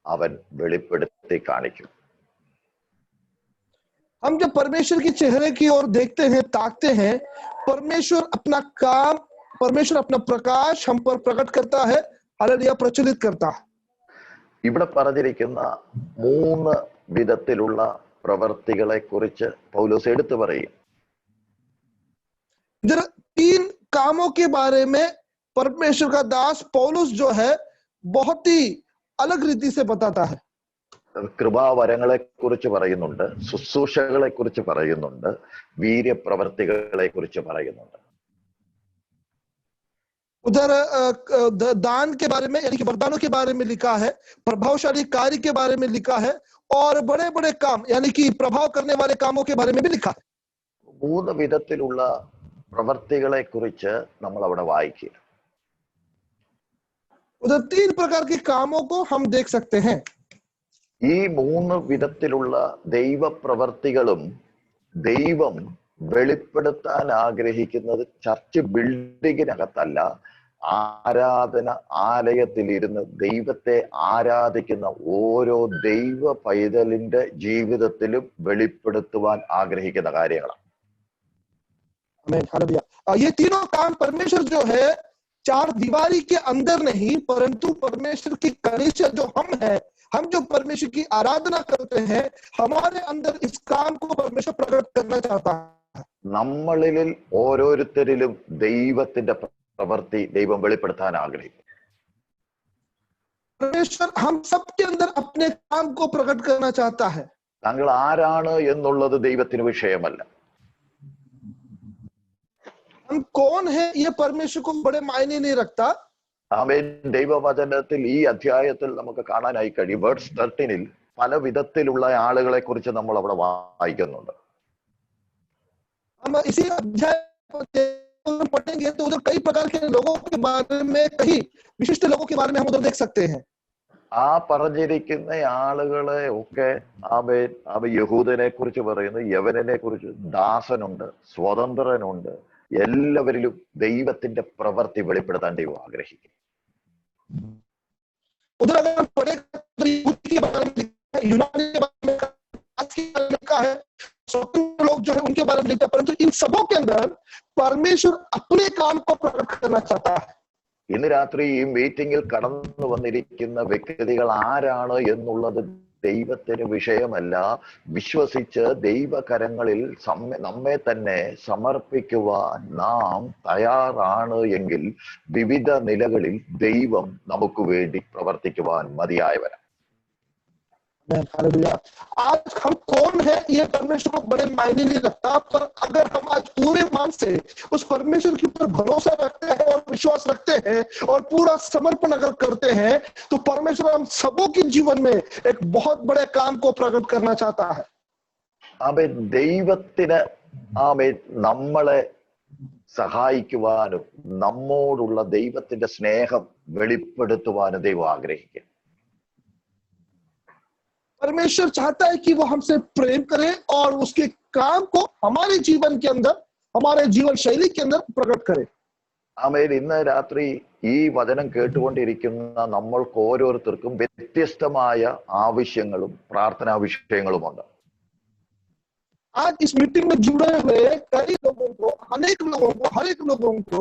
S5: അവൻ വെളിപ്പെടുത്തി കാണിക്കും.
S4: हम जब परमेश्वर के चेहरे की ओर देखते हैं, ताकते हैं, परमेश्वर अपना काम, परमेश्वर अपना प्रकाश हम पर प्रकट करता है, हालेलुया, प्रचलित करता है.
S5: ഇവിടെ പറഞ്ഞിരിക്കുന്ന 3 വിധത്തിലുള്ള പ്രവൃത്തികളെ കുറിച്ച് പൗലോസ് എടുത്തു പറയും.
S4: इधर 3 कामों के बारे में परमेश्वर का दास पौलुस जो है बहुत ही अलग रीति से बताता है.
S5: കൃപാവരങ്ങളെ കുറിച്ച് പറയുന്നുണ്ട്, ശുശ്രൂഷകളെ കുറിച്ച് പറയുന്നുണ്ട്, വീര്യപ്രവർത്തികളെ കുറിച്ച് പറയുന്നുണ്ട്.
S4: उधर दान के बारे में, यानी कि वरदानों के बारे में लिखा है, प्रभावशाली कार्य के बारे में लिखा है, और बड़े बड़े काम यानी कि प्रभाव करने वाले कामों के बारे में भी लिखा है.
S5: 3 വിധത്തിലുള്ള പ്രവൃത്തികളെ കുറിച്ച് നമ്മൾ അവിടെ വായിക്കുക.
S4: उधर 3 प्रकार के कामों को हम देख सकते हैं.
S5: ഈ 3 വിധത്തിലുള്ള ദൈവപ്രവർത്തികളും ദൈവം വെളിപ്പെടുത്താൻ ആഗ്രഹിക്കുന്നത് ചർച്ച് ബിൽഡിങ്ങിനകത്തല്ല, ആരാധന ആലയത്തിൽ ഇരുന്ന് ദൈവത്തെ ആരാധിക്കുന്ന ഓരോ ദൈവ പൈതലിന്റെ ജീവിതത്തിലും വെളിപ്പെടുത്തുവാൻ ആഗ്രഹിക്കുന്ന കാര്യങ്ങളാണ്.
S4: हालेलुया। ये तीनों काम परमेश्वर जो है चार दीवारी के अंदर नहीं, परंतु परमेश्वर की कलीसिया जो हम है, हम जो परमेश्वर की आराधना करते हैं, हमारे अंदर इस काम को परमेश्वर प्रकट करना चाहता है।
S5: നമ്മളിൽ ഓരോരുത്തരിലും ദൈവത്തിന്റെ പ്രവൃത്തി ദൈവം വെളിപ്പെടുത്താൻ ആഗ്രഹിക്കുന്നു.
S4: परमेश्वर हम सबके अंदर अपने काम को प्रकट करना चाहता है।
S5: താങ്കൾ ആരാണ് എന്നുള്ളത് ദൈവത്തിന് വിഷയമല്ല.
S4: हम कौन है ये परमेश्वर को बड़े मायने नहीं रखता।
S5: ആമേൻ. ദൈവവചനത്തിൽ ഈ അധ്യായത്തിൽ നമുക്ക് കാണാനായി കഴിയും. വേഴ്സ് 13 പല വിധത്തിലുള്ള ആളുകളെ കുറിച്ച് നമ്മൾ അവിടെ വായിക്കുന്നുണ്ട്.
S4: हम इसी अध्याय पढ़ेंगे तो उधर कई प्रकार के लोगों के बारे में, कई विशिष्ट लोगों के बारे में हम उधर देख सकते हैं।
S5: ആ പറഞ്ഞിരിക്കുന്ന ആളുകളെ ഒക്കെ അവ യഹൂദനെ കുറിച്ച് പറയുന്നു, യവനനെ കുറിച്ച്, ദാസനുണ്ട്, സ്വതന്ത്രനുണ്ട്, എല്ലാവരിലും ദൈവത്തിന്റെ പ്രവൃത്തി വെളിപ്പെടുത്താൻ ദൈവം ആഗ്രഹിക്കും.
S4: उधर अगर हम पढ़े तो यहूदी के बारे में लिखा है, यूनानी के बारे में लिखा है, स्वतंत्र लोग जो है उनके बारे में लिखा है, परंतु इन सबों के अंदर परमेश्वर अपने काम को प्रकट करना चाहता है।
S5: ഇന്ന് രാത്രി ഈ മീറ്റിംഗിൽ കടന്നു വന്നിരിക്കുന്ന വ്യക്തികൾ ആരാണ് എന്നുള്ളത് ദൈവത്തിന് വിഷയമല്ല. വിശ്വസിച്ച് ദൈവകരങ്ങളിൽ നമ്മെ തന്നെ സമർപ്പിക്കുവാൻ നാം തയ്യാറാണ് എങ്കിൽ വിവിധ നിലകളിൽ ദൈവം നമുക്ക് വേണ്ടി പ്രവർത്തിക്കുവാൻ മതിയായവരാണ്.
S4: आज हम कौन है ये परमेश्वर को बड़े मायने नहीं रखता, पर अगर हम आज पूरे मन से उस परमेश्वर के ऊपर भरोसा रखते हैं और विश्वास रखते हैं और पूरा समर्पण अगर करते हैं, तो परमेश्वर हम सबों के जीवन में एक बहुत बड़े काम को प्रकट करना चाहता है।
S5: ആമേൻ. ദൈവത്തിന് ആമേൻ നമ്മളെ സഹായിക്കുവാനും നമ്മോടുള്ള ദൈവത്തിന്റെ സ്നേഹം വെളിപ്പെടുത്തുവാനും ദൈവം ആഗ്രഹിക്കുന്നു.
S4: परमेश्वर चाहता है कि वो हमसे प्रेम करे और उसके काम को हमारे जीवन के अंदर, हमारे जीवन शैली के अंदर प्रकट करे।
S5: ആമേൻ. ഇന്ന് രാത്രി ഈ വചനം കേട്ടുകൊണ്ടിരിക്കുന്ന നമ്മൾക്ക് ഓരോരുത്തർക്കും വ്യത്യസ്തമായ ആവശ്യങ്ങളും പ്രാർത്ഥനാ വിഷയങ്ങളുമുണ്ട്.
S4: आज इस मीटिंग में जुड़े हुए कई लोगों को, अनेक लोगों को, हर एक लोगों को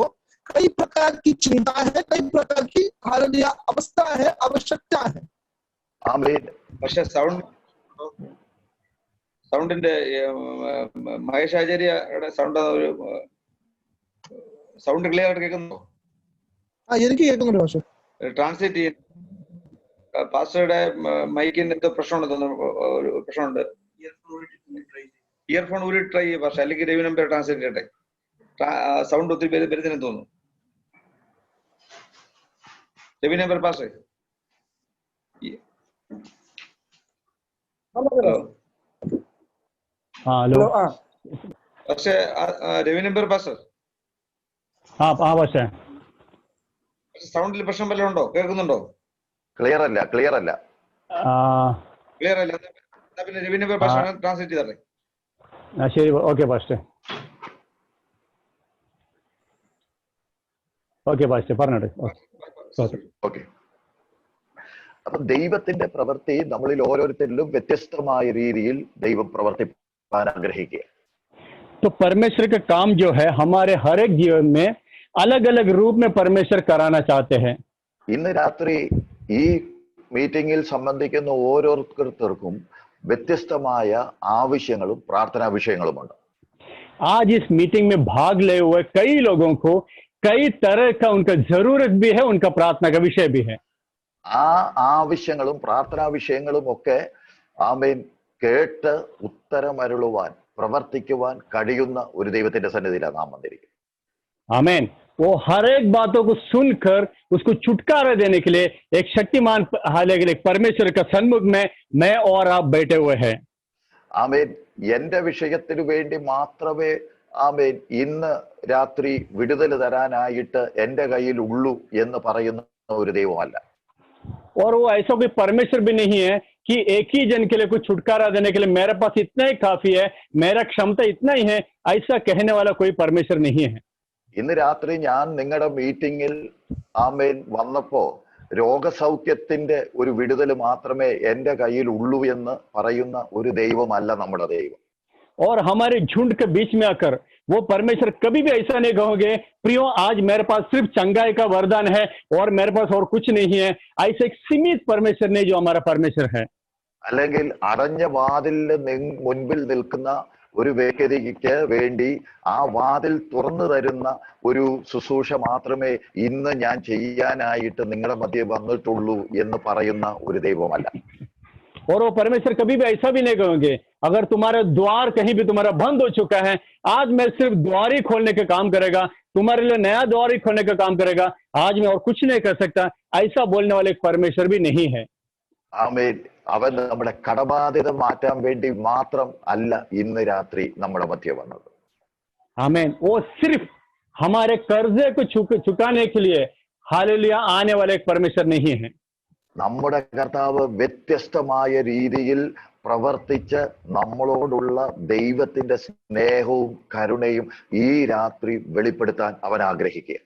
S4: कई प्रकार की चिंता है, कई प्रकार की हालत अवस्था है, आवश्यकता है।
S5: ആമേൻ.
S3: പക്ഷെ സൗണ്ടിന്റെ മഹേഷ് ആചാര്യയുടെ ഒരു സൗണ്ട് ക്ലിയർ ആയിട്ട് കേൾക്കുന്നുണ്ടോ?
S4: എനിക്ക് കേൾക്കുന്നുണ്ട് പക്ഷേ
S3: ട്രാൻസ്ലേറ്റ് ചെയ്യാൻ പാസ്റ്ററുടെ മൈക്കിന് എന്തോ പ്രശ്നമുണ്ട് തോന്നുന്നു. ഒരു പ്രശ്നമുണ്ട്. ഇയർഫോൺ ഊരി ട്രൈ ചെയ്യും പക്ഷെ, അല്ലെങ്കിൽ രവി നമ്പർ ട്രാൻസ്ലേറ്റ് ചെയ്യട്ടെ. സൗണ്ട് ഒത്തിരി പേര് വരുന്നതിന് തോന്നുന്നു. Ravi number pastor.
S2: हेलो.
S3: പക്ഷേ രവി നമ്പർ പാസ്റ്റർ, സൗണ്ടിൽ പ്രശ്നം വല്ലതും ഉണ്ടോ? കേൾക്കുന്നുണ്ടോ?
S5: ക്ലിയർ അല്ല.
S3: ക്ലിയർ അല്ല. പിന്നെ രവി നമ്പർ പാസ്റ്റർ ട്രാൻസ്ലേറ്റ് ചെയ്തേ.
S2: ശരി, ഓക്കെ പാസ്റ്റർ. ഓക്കെ പാസ്റ്റർ പറഞ്ഞോട്ടെ.
S5: ഓക്കെ. അപ്പൊ ദൈവത്തിന്റെ പ്രവൃത്തി നമ്മളിൽ ഓരോരുത്തരിലും വ്യത്യസ്തമായ രീതിയിൽ ദൈവം പ്രവർത്തിപ്പാൻ ആഗ്രഹിക്കുക.
S2: तो परमेश्वर का काम जो है हमारे हर एक जीवन में अलग अलग रूप में परमेश्वर कराना चाहते हैं.
S5: ഇന്ന് രാത്രി ഈ മീറ്റിംഗിൽ സംബന്ധിക്കുന്ന ഓരോരുത്തർക്കും വ്യത്യസ്തമായ ആവശ്യങ്ങളും പ്രാർത്ഥനാ വിഷയങ്ങളുമുണ്ട്.
S2: आज इस मीटिंग में भाग ले हुए कई लोगों को कई तरह का उनका जरूरत भी है, उनका प्रार्थना का विषय भी है.
S5: ആ ആവശ്യങ്ങളും പ്രാർത്ഥനാ വിഷയങ്ങളും ഒക്കെ ആമേൻ കേട്ട് ഉത്തരമരുളുവാൻ പ്രവർത്തിക്കുവാൻ കഴിയുന്ന ഒരു ദൈവത്തിന്റെ സന്നിധിയിലാണ് നാം വന്നിരിക്കുന്നത്.
S2: आमीन. वो हर एक बातों को सुनकर उसको छुटकारा देने के लिए एक शक्तिमान परमेश्वर का सन्मुख में मैं और आप बैठे हुए हैं.
S5: ആമേൻ. എന്റെ വിഷയത്തിന് വേണ്ടി മാത്രമേ ആമേൻ ഇന്ന് രാത്രി വിടുതൽ തരാനായിട്ട് എന്റെ കയ്യിൽ ഉള്ളൂ എന്ന് പറയുന്ന ഒരു ദൈവമല്ല.
S2: और वो ऐसा कोई परमेश्वर भी नहीं है कि एक ही जन के लिए कुछ छुटकारा देने के लिए मेरे पास इतना ही काफी है, मेरा क्षमता इतना ही है, ऐसा कहने वाला कोई परमेश्वर नहीं है.
S5: ഇന്ന് രാത്രി ഞാൻ നിങ്ങളുടെ മീറ്റിംഗിൽ ആമേൻ വന്നപ്പോ രോഗസൗഖ്യത്തിന്റെ ഒരു വിടുതൽ മാത്രമേ എന്റെ കയ്യിൽ ഉള്ളൂ എന്ന് പറയുന്ന ഒരു ദൈവമല്ല നമ്മുടെ ദൈവം.
S2: और हमारे झुंड के बीच में आकर वो परमेश्वर कभी भी ऐसा नहीं कहोगे प्रियो आज मेरे पास सिर्फ चंगाई का वरदान है और मेरे पास और कुछ नहीं है। ऐसे एक सीमित परमेश्वर नहीं जो हमारा परमेश्वर है।
S5: അല്ലെങ്കിൽ അടഞ്ഞ വാതിലിന് മുൻപിൽ നിൽക്കുന്ന ഒരു വ്യക്തിക്ക് വേണ്ടി ആ വാതിൽ തുറന്നു തരുന്ന ഒരു ശുശ്രൂഷ മാത്രമേ ഇന്ന് ഞാൻ ചെയ്യാനായിട്ട് നിങ്ങളുടെ മധ്യേ വന്നിട്ടുള്ളൂ എന്ന് പറയുന്ന ഒരു ദൈവമല്ല.
S2: और वो परमेश्वर कभी भी ऐसा भी नहीं कहोगे अगर तुम्हारा द्वार कहीं भी तुम्हारा बंद हो चुका है आज मैं सिर्फ द्वार ही खोलने का काम करेगा, तुम्हारे लिए नया द्वार ही खोलने का काम करेगा, आज मैं और कुछ नहीं कर सकता, ऐसा बोलने वाले एक परमेश्वर भी नहीं है।
S5: ആമേൻ. അവൻ നമ്മുടെ കടബാധ്യത മാറ്റാൻ വേണ്ടി മാത്രം അല്ല ഇന്ന് രാത്രി നമ്മുടെ മധ്യേ വന്നത്.
S2: आमीन। वो सिर्फ हमारे कर्जे को चुकाने के लिए हालेलुया आने वाला एक परमेश्वर नहीं है।
S5: നമ്മുടെ കർത്താവ് വ്യത്യസ്തമായ രീതിയിൽ പ്രവർത്തിച്ച് നമ്മളോടുള്ള ദൈവത്തിന്റെ സ്നേഹവും കരുണയും ഈ രാത്രി വെളിപ്പെടുത്താൻ അവൻ ആഗ്രഹിക്കുക.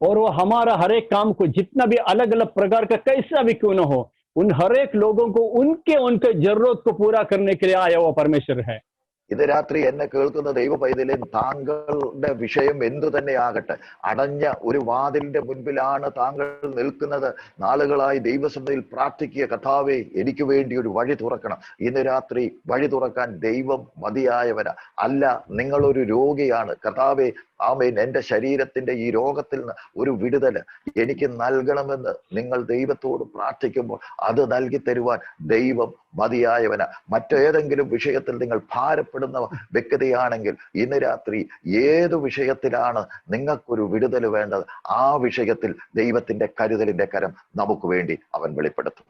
S2: और वो हमारा हर एक काम को जितना भी अलग अलग प्रकार का कैसा भी क्यों न हो उन हर एक लोगों को उनके जरूरत को पूरा करने के लिए आया हुआ परमेश्वर है।
S5: ഇത് രാത്രി എന്നെ കേൾക്കുന്ന ദൈവ പൈതലേ, താങ്കളുടെ വിഷയം എന്തു തന്നെ ആകട്ടെ, അടഞ്ഞ ഒരു വാതിലിന്റെ മുൻപിലാണ് താങ്കൾ നിൽക്കുന്നത്. നാളുകളായി ദൈവസന്നിധിയിൽ പ്രാർത്ഥിക്കുക, കർത്താവേ എനിക്ക് വേണ്ടി ഒരു വഴി തുറക്കണം. ഇന്ന് രാത്രി വഴി തുറക്കാൻ ദൈവം മതിയായവനാ. അല്ല, നിങ്ങളൊരു രോഗിയാണ്, കർത്താവേ ആമേൻ എന്റെ ശരീരത്തിന്റെ ഈ രോഗത്തിൽ നിന്ന് ഒരു വിടുതല് എനിക്ക് നൽകണമെന്ന് നിങ്ങൾ ദൈവത്തോട് പ്രാർത്ഥിക്കുമ്പോൾ അത് നൽകി തരുവാൻ ദൈവം മതിയായവനാ. മറ്റേതെങ്കിലും വിഷയത്തിൽ നിങ്ങൾ ഭാരപ്പെടുന്ന വ്യക്തിയാണെങ്കിൽ ഇന്ന് രാത്രി ഏതു വിഷയത്തിലാണ് നിങ്ങൾക്കൊരു വിടുതൽ വേണ്ടത്, ആ വിഷയത്തിൽ ദൈവത്തിന്റെ കരുതലിന്റെ കരം നമുക്ക് വേണ്ടി അവൻ വെളിപ്പെടുത്തും.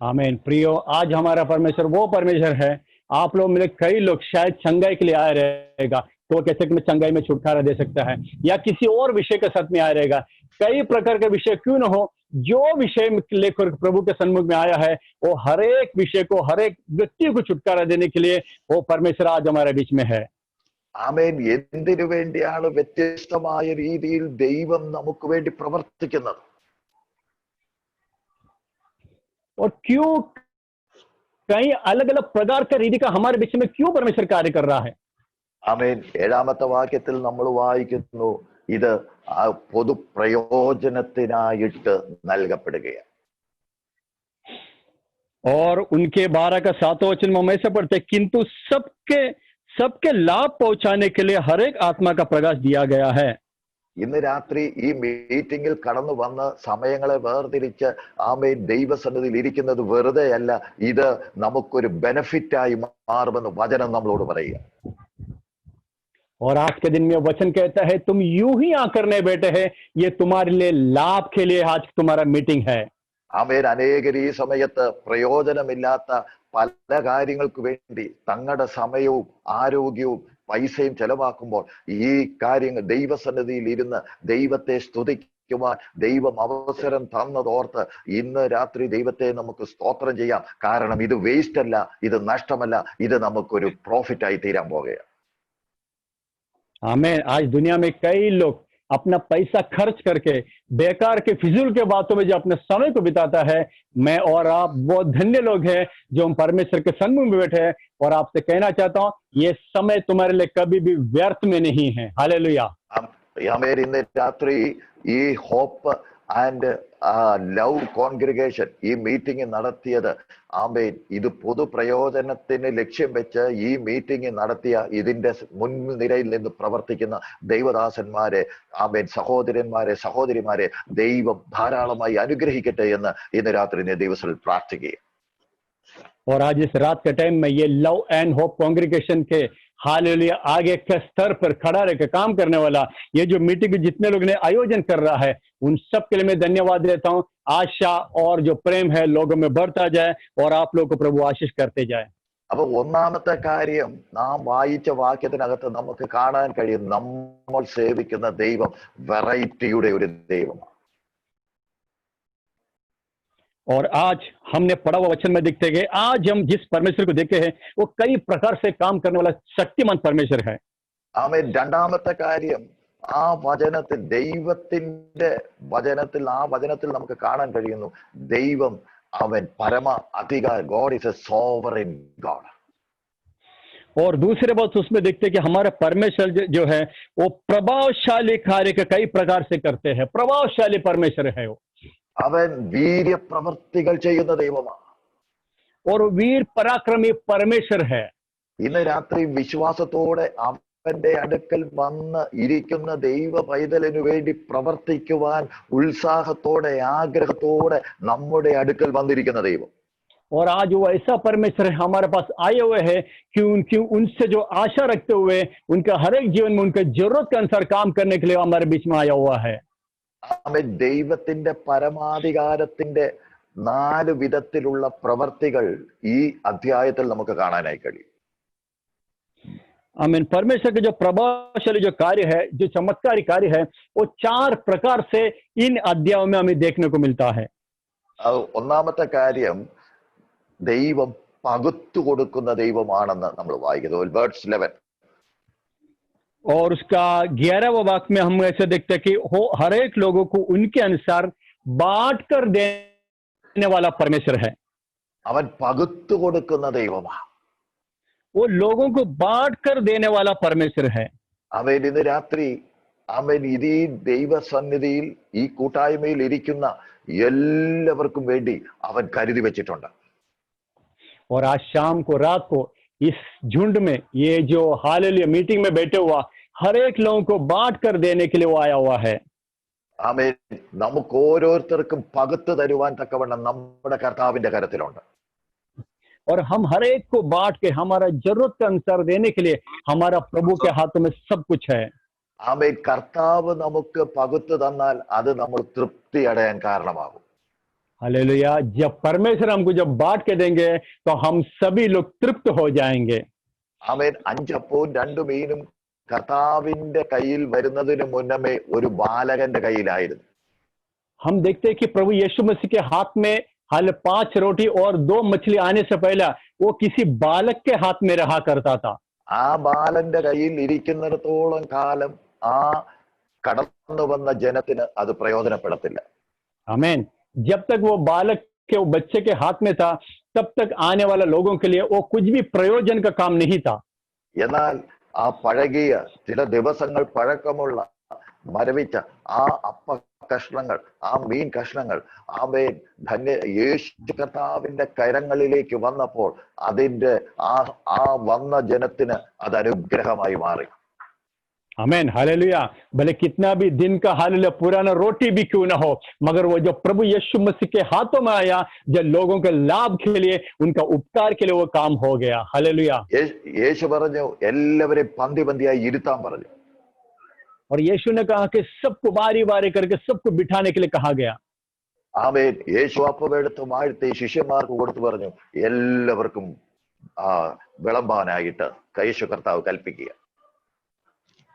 S2: आमीन। प्रियो, आज हमारा परमेश्वर वो परमेश्वर है, आप लोग मिले कई लोग शायद चंगाई के लिए आया रहेगा तो वो कैसे में चंगाई में छुटकारा दे सकता है, या किसी और विषय के साथ में आया रहेगा। कई प्रकार के विषय क्यों न हो, जो विषय लेकर प्रभु के सन्मुख में आया है वो हर एक विषय को हर एक व्यक्ति को छुटकारा देने के लिए वो परमेश्वर आज हमारे बीच में है।
S5: ആമേൻ. എന്തിനു വേണ്ടിയാണ് വ്യത്യസ്തമായ രീതിയിൽ ദൈവം നമുക്ക് വേണ്ടി പ്രവർത്തിക്കുന്നത്?
S2: और क्यों कई अलग अलग प्रकार का रीति का हमारे बीच में क्यों परमेश्वर कार्य कर रहा है?
S5: ആമേൻ. 7ാമത്തെ വാക്യത്തിൽ നമ്മൾ വായിക്കുന്നു, ഇത് പൊതു പ്രയോജനത്തിനായിട്ട് നൽകപ്പെടുകയാണ്.
S2: और उनके 12 का 7वां वचन में हम ऐसे पढ़ते, किंतु सबके लाभ पहुंचाने के लिए हर एक आत्मा का प्रकाश दिया गया है।
S5: ഇന്ന് രാത്രി ഈ മീറ്റിംഗിൽ കടന്നു വന്ന് സമയങ്ങളെ വേർതിരിച്ച് ആമേൻ ദൈവസന്നിധിയിൽ ഇരിക്കുന്നത് വെറുതെ അല്ല, ഇത് നമുക്കൊരു ബെനിഫിറ്റായി മാറുമെന്ന് വചനം നമ്മളോട് പറയുക.
S2: और आज के दिन में वचन कहता है तुम यूं ही आकर नहीं बैठे हैं, ये तुम्हारे लिए लाभ के लिए आज तुम्हारा मीटिंग है।
S5: ആമേൻ. അനേകർ ഈ സമയത്ത് പ്രയോജനമില്ലാത്ത പല കാര്യങ്ങൾക്ക് വേണ്ടി തങ്ങളുടെ സമയവും ആരോഗ്യവും പൈസയും ചെലവാക്കുമ്പോൾ ഈ കാര്യങ്ങൾ ദൈവസന്നിധിയിൽ ഇരുന്ന് ദൈവത്തെ സ്തുതിക്കുവാൻ ദൈവം അവസരം തന്നതോർത്ത് ഇന്ന് രാത്രി ദൈവത്തെ നമുക്ക് സ്തോത്രം ചെയ്യാം. കാരണം ഇത് വേസ്റ്റ് അല്ല, ഇത് നഷ്ടമല്ല, ഇത് നമുക്കൊരു പ്രോഫിറ്റായി തീരാൻ പോകുകയാണ്.
S2: आमीन। आज दुनिया में कई लोग अपना पैसा खर्च करके बेकार के फिजूल के बातों में जो अपने समय को बिताता है, मैं और आप वो धन्य लोग हैं जो हम परमेश्वर के सन्मुख में बैठे हैं। और आपसे कहना चाहता हूं ये समय तुम्हारे लिए कभी भी व्यर्थ में नहीं है। हालेलुया।
S5: ആമേൻ. ഇന്ന് രാത്രി ഈ ഹോപ്പ് ആൻഡ് ലവ് കോൺഗ്രിഗേഷൻ ഈ മീറ്റിംഗ് നടത്തിയത് ആമേൻ ഇത് പൊതുപ്രയോജനത്തിന് ലക്ഷ്യം വെച്ച് ഈ മീറ്റിംഗ് നടത്തിയ ഇതിന്റെ മുൻനിരയിൽ നിന്ന് പ്രവർത്തിക്കുന്ന ദൈവദാസന്മാരെ ആമേൻ സഹോദരന്മാരെ സഹോദരിമാരെ ദൈവം ധാരാളമായി അനുഗ്രഹിക്കട്ടെ എന്ന് ഇന്ന് രാത്രി ദൈവത്തിൽ പ്രാർത്ഥിക്കുക.
S2: और आज इस रात के टाइम में ये लव एंड होप कांग्रीगेशन के हालेलुया आगे के स्तर पर खड़ा रहकर काम करने वाला ये जो मीटिंग जितने लोग ने आयोजन कर रहा है उन सब के लिए मैं धन्यवाद देता हूं। आशा और जो प्रेम है लोगों में बढ़ता जाए और आप लोगों को प्रभु आशीष करते जाए।
S5: അപ്പൊ ഒന്നാമത്തെ കാര്യം നാം വായിച്ച വാക്യത്തിനകത്ത് നമുക്ക് കാണാൻ കഴിയും, നമ്മൾ സേവിക്കുന്ന ദൈവം വെറൈറ്റിയുടെ ഒരു ദൈവമാണ്.
S2: और आज हमने पढ़ा हुआ वचन में देखते गए, आज हम जिस परमेश्वर को देखते हैं वो कई प्रकार से काम करने वाला शक्तिमान परमेश्वर है।
S5: ആമേൻ. രണ്ടാമത്തെ കാര്യം ആ വചനത്തിൽ ദൈവത്തിന്റെ വചനത്തിൽ ആ വചനത്തിൽ നമുക്ക് കാണാൻ കഴിയുന്നു ദൈവം അവൻ പരമ അധികാരി. God is A sovereign God.
S6: और दूसरे बात उसमें देखते हैं कि हमारा परमेश्वर जो है वो प्रभावशाली कार्य के कई प्रकार से करते हैं। प्रभावशाली परमेश्वर है वो,
S5: അവൻ വീര്യപ്രവർത്തികൾ ചെയ്യുന്ന ദൈവമാണ്.
S6: और वीर पराक्रमी परमेश्वर है.
S5: ഇന്ന് രാത്രി വിശ്വാസത്തോടെ അവന്റെ അടുക്കൽ വന്ന് ഇരിക്കുന്ന ദൈവ പൈതലിനു വേണ്ടി പ്രവർത്തിക്കുവാൻ ഉത്സാഹത്തോടെ ആഗ്രഹത്തോടെ നമ്മുടെ അടുക്കൽ വന്നിരിക്കുന്ന ദൈവം.
S6: और आज वो ऐसा परमेश्वर है हमारे पास आए हुए हैं कि उनसे जो आशा रखते हुए उनका हर एक जीवन में उनके जरूरत के अनुसार काम करने के लिए हमारे बीच में आया हुआ है.
S5: അവൻ ദൈവത്തിന്റെ പരമാധികാരത്തിന്റെ 4 വിധത്തിലുള്ള പ്രവർത്തികൾ ഈ അധ്യായത്തിൽ നമുക്ക് കാണാനായി കഴിയും.
S6: आमीन. परमेश्वर के जो प्रभावशाली जो कार्य है, जो चमत्कारी कार्य है, वो 4 प्रकार से इन अध्यायों में हमें देखने को मिलता है.
S5: ഒന്നാമത്തെ കാര്യം, ദൈവം പകുത്തു കൊടുക്കുന്ന ദൈവമാണെന്ന് നമ്മൾ വായിക്കുന്നത്. വേർഡ്സ് 11.
S6: और उसका 11वां वाक्य में हम ऐसे देखते हैं कि वो हर एक लोगों को उनके अनुसार बांट कर देने वाला परमेश्वर है.
S5: അവൻ പകുത്തു കൊടുക്കുന്ന ദൈവമാണ്.
S6: वो लोगों को बांट कर देने वाला परमेश्वर है.
S5: അവൻ ഇന്ന് രാത്രി അവൻ ഈ ദൈവസന്നിധിയിൽ ഈ കൂട്ടായ്മയിൽ ഇരിക്കുന്ന എല്ലാവർക്കും വേണ്ടി അവൻ കരുതി വെച്ചിട്ടുണ്ട്.
S6: और आज शाम को, रात को इस झुंड में, ये जो हालेलुया मीटिंग में बैठे हुआ हर एक लोगों को बांट कर देने के लिए वो आया हुआ है.
S5: ആമേൻ. നമുക്ക് ഓരോരുത്തർക്കും പകുത്തു തരുവാൻ തക്കവണ്ണം നമ്മുടെ കർത്താവിന്റെ കരത്തിലുണ്ട്.
S6: और हम हर एक को बांट के हमारा जरूरत के अनुसार देने के लिए हमारा प्रभु के हाथों में सब कुछ है.
S5: ആമേൻ. കർത്താവ് നമുക്ക് പകുത്തു തന്നാൽ അത് നമ്മൾ തൃപ്തി അടയാൻ കാരണമാകും.
S6: हालेलुया. जब परमेश्वर हमको जब बांट के देंगे तो हम सभी लोग तृप्त हो जाएंगे.
S5: ആമേൻ. 5 അപ്പവും 2 മീനും കർത്താവിന്റെ കയ്യിൽ വരുന്നതിന് മുന്നമേ ഒരു ബാലകന്റെ കയ്യിലായിരുന്നു.
S6: हम देखते हैं कि प्रभु यीशु मसीह के हाथ में 5 रोटी और 2 मछली आने से पहले वो किसी बालक के हाथ में रहा करता था.
S5: ആ ബാലന്റെ കയ്യിൽ ഇരിക്കുന്നിടത്തോളം കാലം ആ കടന്നു വന്ന ജനത്തിന് അത് പ്രയോജനപ്പെടത്തില്ല.
S6: आमीन. जब तक वो बालक के, वो बच्चे के हाथ में था, तब तक आने वाला लोगों के लिए वो कुछ भी प्रयोजन का काम नहीं था.
S5: എന്നാൽ ആ പഴകിയ ചില ദിവസങ്ങൾ പഴക്കമുള്ള മരവിച്ച ആ അപ്പ കഷ്ണങ്ങൾ, ആ മീൻ കഷ്ണങ്ങൾ ആമേൻ യേശു കർത്താവിന്റെ കരങ്ങളിലേക്ക് വന്നപ്പോൾ അതിന്റെ ആ വന്ന ജനത്തിന് അത് അനുഗ്രഹമായി മാറി.
S6: आमीन. हालेलुया. भले कितना भी दिन का हालेलुया पुराना रोटी भी क्यों ना हो, मगर वो जो प्रभु यीशु मसीह के हाथों में आया, जो लोगों के लाभ के लिए, उनका उपकार के लिए वो काम हो गया. हालेलुया.
S5: യേശു പറഞ്ഞു എല്ലാവരെയും പന്തി പന്തിയായി ഇരുത്താൻ പറഞ്ഞു.
S6: और यीशु ने कहा कि सबको बारी बारी करके सबको बिठाने के लिए कहा गया.
S5: ആമേൻ. യേശു അപ്പമെടുത്ത് വാഴ്ത്തി ശിഷ്യന്മാർക്ക് കൊടുത്തു പറഞ്ഞു എല്ലാവർക്കും വിളമ്പാനായിട്ട് യേശു കർത്താവ് കൽപ്പിക്കുക.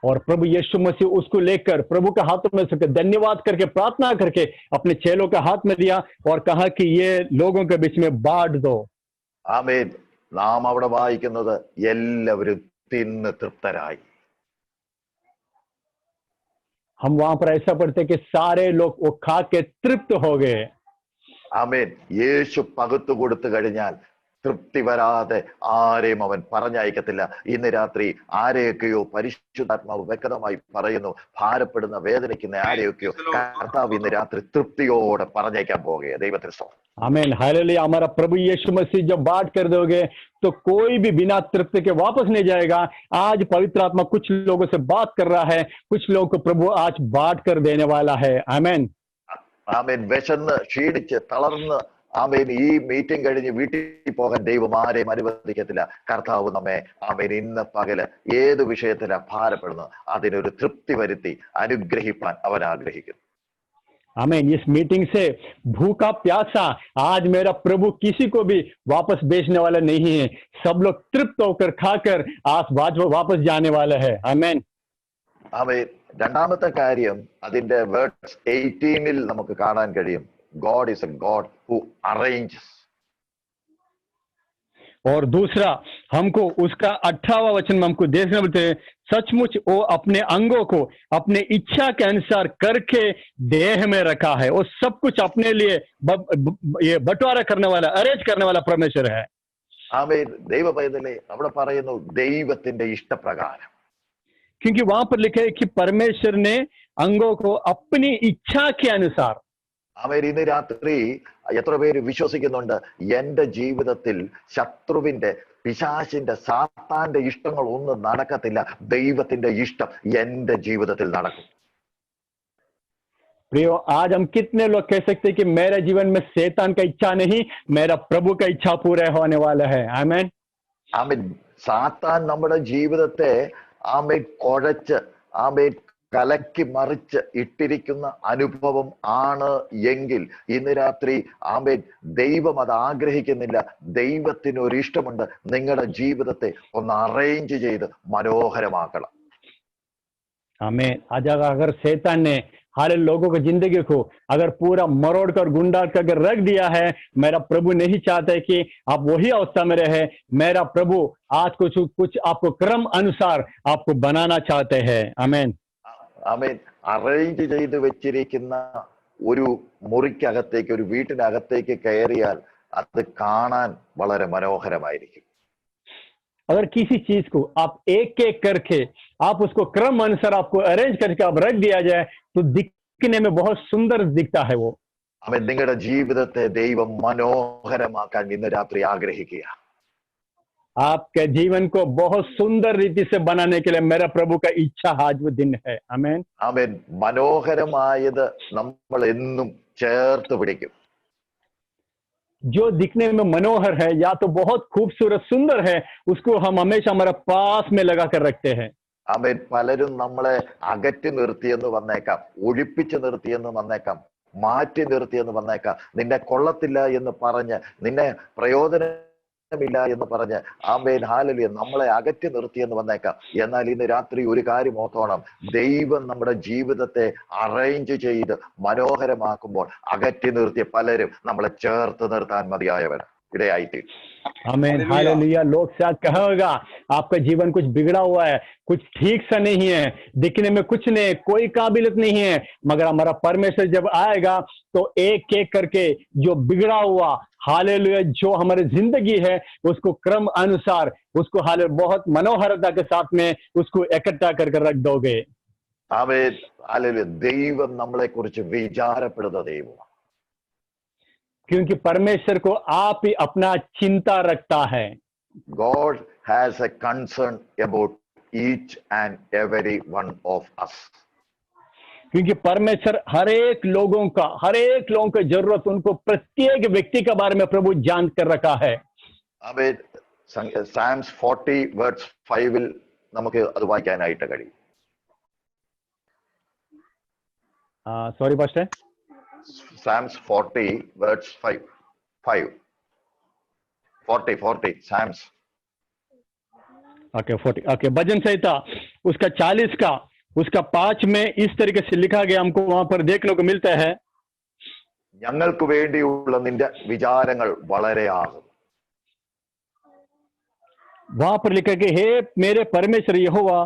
S6: और प्रभु यीशु मसीह उसको लेकर प्रभु के हाथों में से धन्यवाद करके प्रार्थना करके अपने चेलों के हाथ में दिया और कहा कि ये लोगों के बीच में बांट दो.
S5: ആമേൻ. നാം അവിടെ വായിക്കുന്നത് എല്ലാവരും തിന്ന് തൃപ്തരായി.
S6: हम वहां पर ऐसा पढ़ते कि सारे लोग वो खा के तृप्त हो गए.
S5: ആമേൻ. യേശു പകുത്തു കൊടുത്തു കഴിഞ്ഞാൽ തൃപ്തി വരാതെ ആരെയും അവൻ പറഞ്ഞയക്കത്തില്ല. ഇന്ന് രാത്രി ആരെയൊക്കെയോ പരിശുദ്ധാത്മാവ് വ്യക്തമായി പറയുന്നു, ഭാരപ്പെടുന്ന വേദനിക്കുന്ന ആരെയൊക്കെയോ കർത്താവ് ഇന്ന് രാത്രി തൃപ്തിയോടെ പറഞ്ഞയക്കാൻ പോവുകയാണ്. ദൈവത്തിന് സ്തോത്രം.
S6: आमीन. हालेलुया. हमारा प्रभु यीशु मसीह जब बांट कर दोगे तो कोई भी बिना तृप्ति के वापस नहीं जाएगा. आज पवित्र आत्मा कुछ लोगों से बात कर रहा है, कुछ लोगों को प्रभु आज बांट कर देने वाला है. आमीन.
S5: ആമേൻ. വിശന്ന് ക്ഷീണിച്ച് തളർന്ന് ആമേൻ ഈ മീറ്റിംഗ് കഴിഞ്ഞ് വീട്ടിൽ പോകാൻ ദൈവം ആരെയും അനുവദിക്കത്തില്ല. കർത്താവ് നമ്മെ ആമേൻ ഇന്ന് പകല് ഏത് വിഷയത്തിലാണ് ഭാരപ്പെടുന്നത് അതിനൊരു തൃപ്തി വരുത്തി അനുഗ്രഹിപ്പാൻ അവൻ ആഗ്രഹിക്കുന്നു.
S6: आमीन. इस मीटिंग से भूखा प्यासा आज मेरा प्रभु किसी को भी वापस भेजने वाला नहीं है. सब लोग तृप्त होकर खाकर आज वापस जाने वाला है. आमीन.
S5: ആമേൻ. രണ്ടാമത്തെ കാര്യം അതിന്റെ വേർഡ്സ് 18 നമുക്ക് കാണാൻ കഴിയും. God is a God who arranges.
S6: और दूसरा हमको उसका 18वां वचन में हमको देखने मिलते हैं, सचमुच वो अपने अंगों को अपने इच्छा के अनुसार करके देह में रखा है. वो सब कुछ अपने लिए ये बंटवारा करने वाला, अरेंज करने वाला परमेश्वर है.
S5: ആമേൻ. ദൈവ പൈതലേ, അവിടെ പറയുന്നു ദൈവത്തിന്റെ ഇഷ്ടപ്രകാരം.
S6: क्योंकि वहां पर लिखा है कि परमेश्वर ने अंगों को अपनी इच्छा के अनुसार.
S5: ആമേൻ. ഇന്ന് രാത്രി എത്ര പേര് വിശ്വസിക്കുന്നുണ്ട് എന്റെ ജീവിതത്തിൽ ശത്രുവിന്റെ, പിശാചിന്റെ, സാത്താന്റെ ഇഷ്ടങ്ങൾ ഒന്നും നടക്കത്തില്ല, ദൈവത്തിന്റെ ഇഷ്ടം എന്റെ ജീവിതത്തിൽ നടക്കും?
S6: प्रियो, आज हम कितने लोग कह सकते हैं कि मेरे जीवन में शैतान का इच्छा नहीं, मेरा प्रभु का इच्छा पूरा होने वाला है. आमेन.
S5: ആമേൻ. സാത്താൻ നമ്മുടെ ജീവിതത്തെ ആമേൻ കുഴച്ച്, ആമേൻ കലക്കി മറിച്ച് ഇട്ടിരിക്കുന്ന അനുഭവം ആണ് എങ്കിൽ ഇന്ന് രാത്രി ആമേൻ ദൈവം അത് ആഗ്രഹിക്കുന്നില്ല. ദൈവത്തിന് ഒരു ഇഷ്ടമുണ്ട്, നിങ്ങളുടെ ജീവിതത്തെ ഒന്ന് അറേഞ്ച് ചെയ്ത് മനോഹരമാക്കണം.
S6: आमेन. आज अगर शैतान ने हर लोगों की जिंदगी को अगर पूरा मरोड़ कर गुंडा कर रख दिया है, मेरा प्रभु नहीं चाहते कि आप वही अवस्था में रहे. मेरा प्रभु आज कुछ आपको क्रम अनुसार आपको बनाना चाहते हैं. आमेन.
S5: ആമേൻ. അറേഞ്ച് ചെയ്ത് വെച്ചിരിക്കുന്ന ഒരു മുറിക്കകത്തേക്ക്, ഒരു വീട്ടിനകത്തേക്ക് കയറിയാൽ അത് കാണാൻ വളരെ മനോഹരമായിരിക്കും.
S6: अगर किसी चीज को आप एक एक करके आप उसको क्रम अनुसार आपको अरेंज करके आप रख दिया जाए तो दिखने में बहुत सुंदर दिखता है वो.
S5: ആമേൻ. നിങ്ങളുടെ ജീവിതത്തെ ദൈവം മനോഹരമാക്കാൻ ഇന്ന് രാത്രി ആഗ്രഹിക്കുക.
S6: आपके जीवन को बहुत सुंदर रीति से बनाने के लिए मेरा प्रभु का इच्छा आज वो दिन है. आमेन.
S5: ആമേൻ. മനോഹരമായത് നമ്മൾ എന്നും ചേർത്ത് പിടിക്കും.
S6: जो दिखने में मनोहर है या तो बहुत खूबसूरत सुंदर है, उसको हम हमेशा हमारे पास में लगा कर रखते हैं.
S5: ആമേൻ. പലരും നമ്മളെ അകറ്റി നിർത്തിയെന്ന് വന്നേക്കാം, ഒഴിപ്പിച്ച് നിർത്തിയെന്ന് വന്നേക്കാം, മാറ്റി നിർത്തിയെന്ന് വന്നേക്കാം, നിന്നെ കൊള്ളത്തില്ല എന്ന് പറഞ്ഞ്, നിന്നെ പ്രയോജനമില്ല എന്ന് പറഞ്ഞ് ആമേൻ ഹല്ലേലൂയ നമ്മളെ അകറ്റി നിർത്തിയെന്ന് വന്നേക്കാം. എന്നാൽ ഇന്ന് രാത്രി ഒരു കാര്യം ഓർത്തോണം, ദൈവം നമ്മുടെ ജീവിതത്തെ അറേഞ്ച് ചെയ്ത് മനോഹരമാക്കുമ്പോൾ അകറ്റി നിർത്തിയ പലരും നമ്മളെ ചേർത്ത് നിർത്താൻ മതിയായവർ ഇടയായിത്തീരും.
S6: आमेन. हालेलुया. लोग शायद कहेगा आपका जीवन कुछ बिगड़ा हुआ है, कुछ ठीक सा नहीं है, दिखने में कुछ नहीं, कोई काबिलियत नहीं है, मगर हमारा परमेश्वर जब आएगा तो एक एक करके जो बिगड़ा हुआ, हालेलुया, जो हमारी जिंदगी है उसको क्रम अनुसार उसको बहुत मनोहरता के साथ में उसको इकट्ठा कर रख दोगे.
S5: ആമേൻ. ഹല്ലേലൂയ. ദൈവം നമ്മളെ കുറിച്ച് വിചാരപ്പെടുന്ന ദൈവം.
S6: क्योंकि परमेश्वर को आप ही अपना चिंता रखता है.
S5: God has a concern about each and every one of us.
S6: क्योंकि परमेश्वर हर एक लोगों का जरूरत, उनको प्रत्येक व्यक्ति के बारे में प्रभु जान कर रखा है.
S5: ആമേൻ. Psalms 40 verse 5 നമുക്ക് അത് വായിക്കാനായിട്ട് കഴിയും.
S6: Sorry pastor.
S5: Psalms 40 verse 5 40 Psalms.
S6: Okay 40. Okay. भजन संहिता उसका 40 का उसका 5 में इस तरीके से लिखा गया, हमको वहां पर देखने को मिलता है.
S5: ഞങ്ങൾക്ക് വേണ്ടിയുള്ള നിന്റെ വിചാരങ്ങൾ വളരെയാകും.
S6: वहां पर लिखा कि हे मेरे परमेश्वर यहोवा,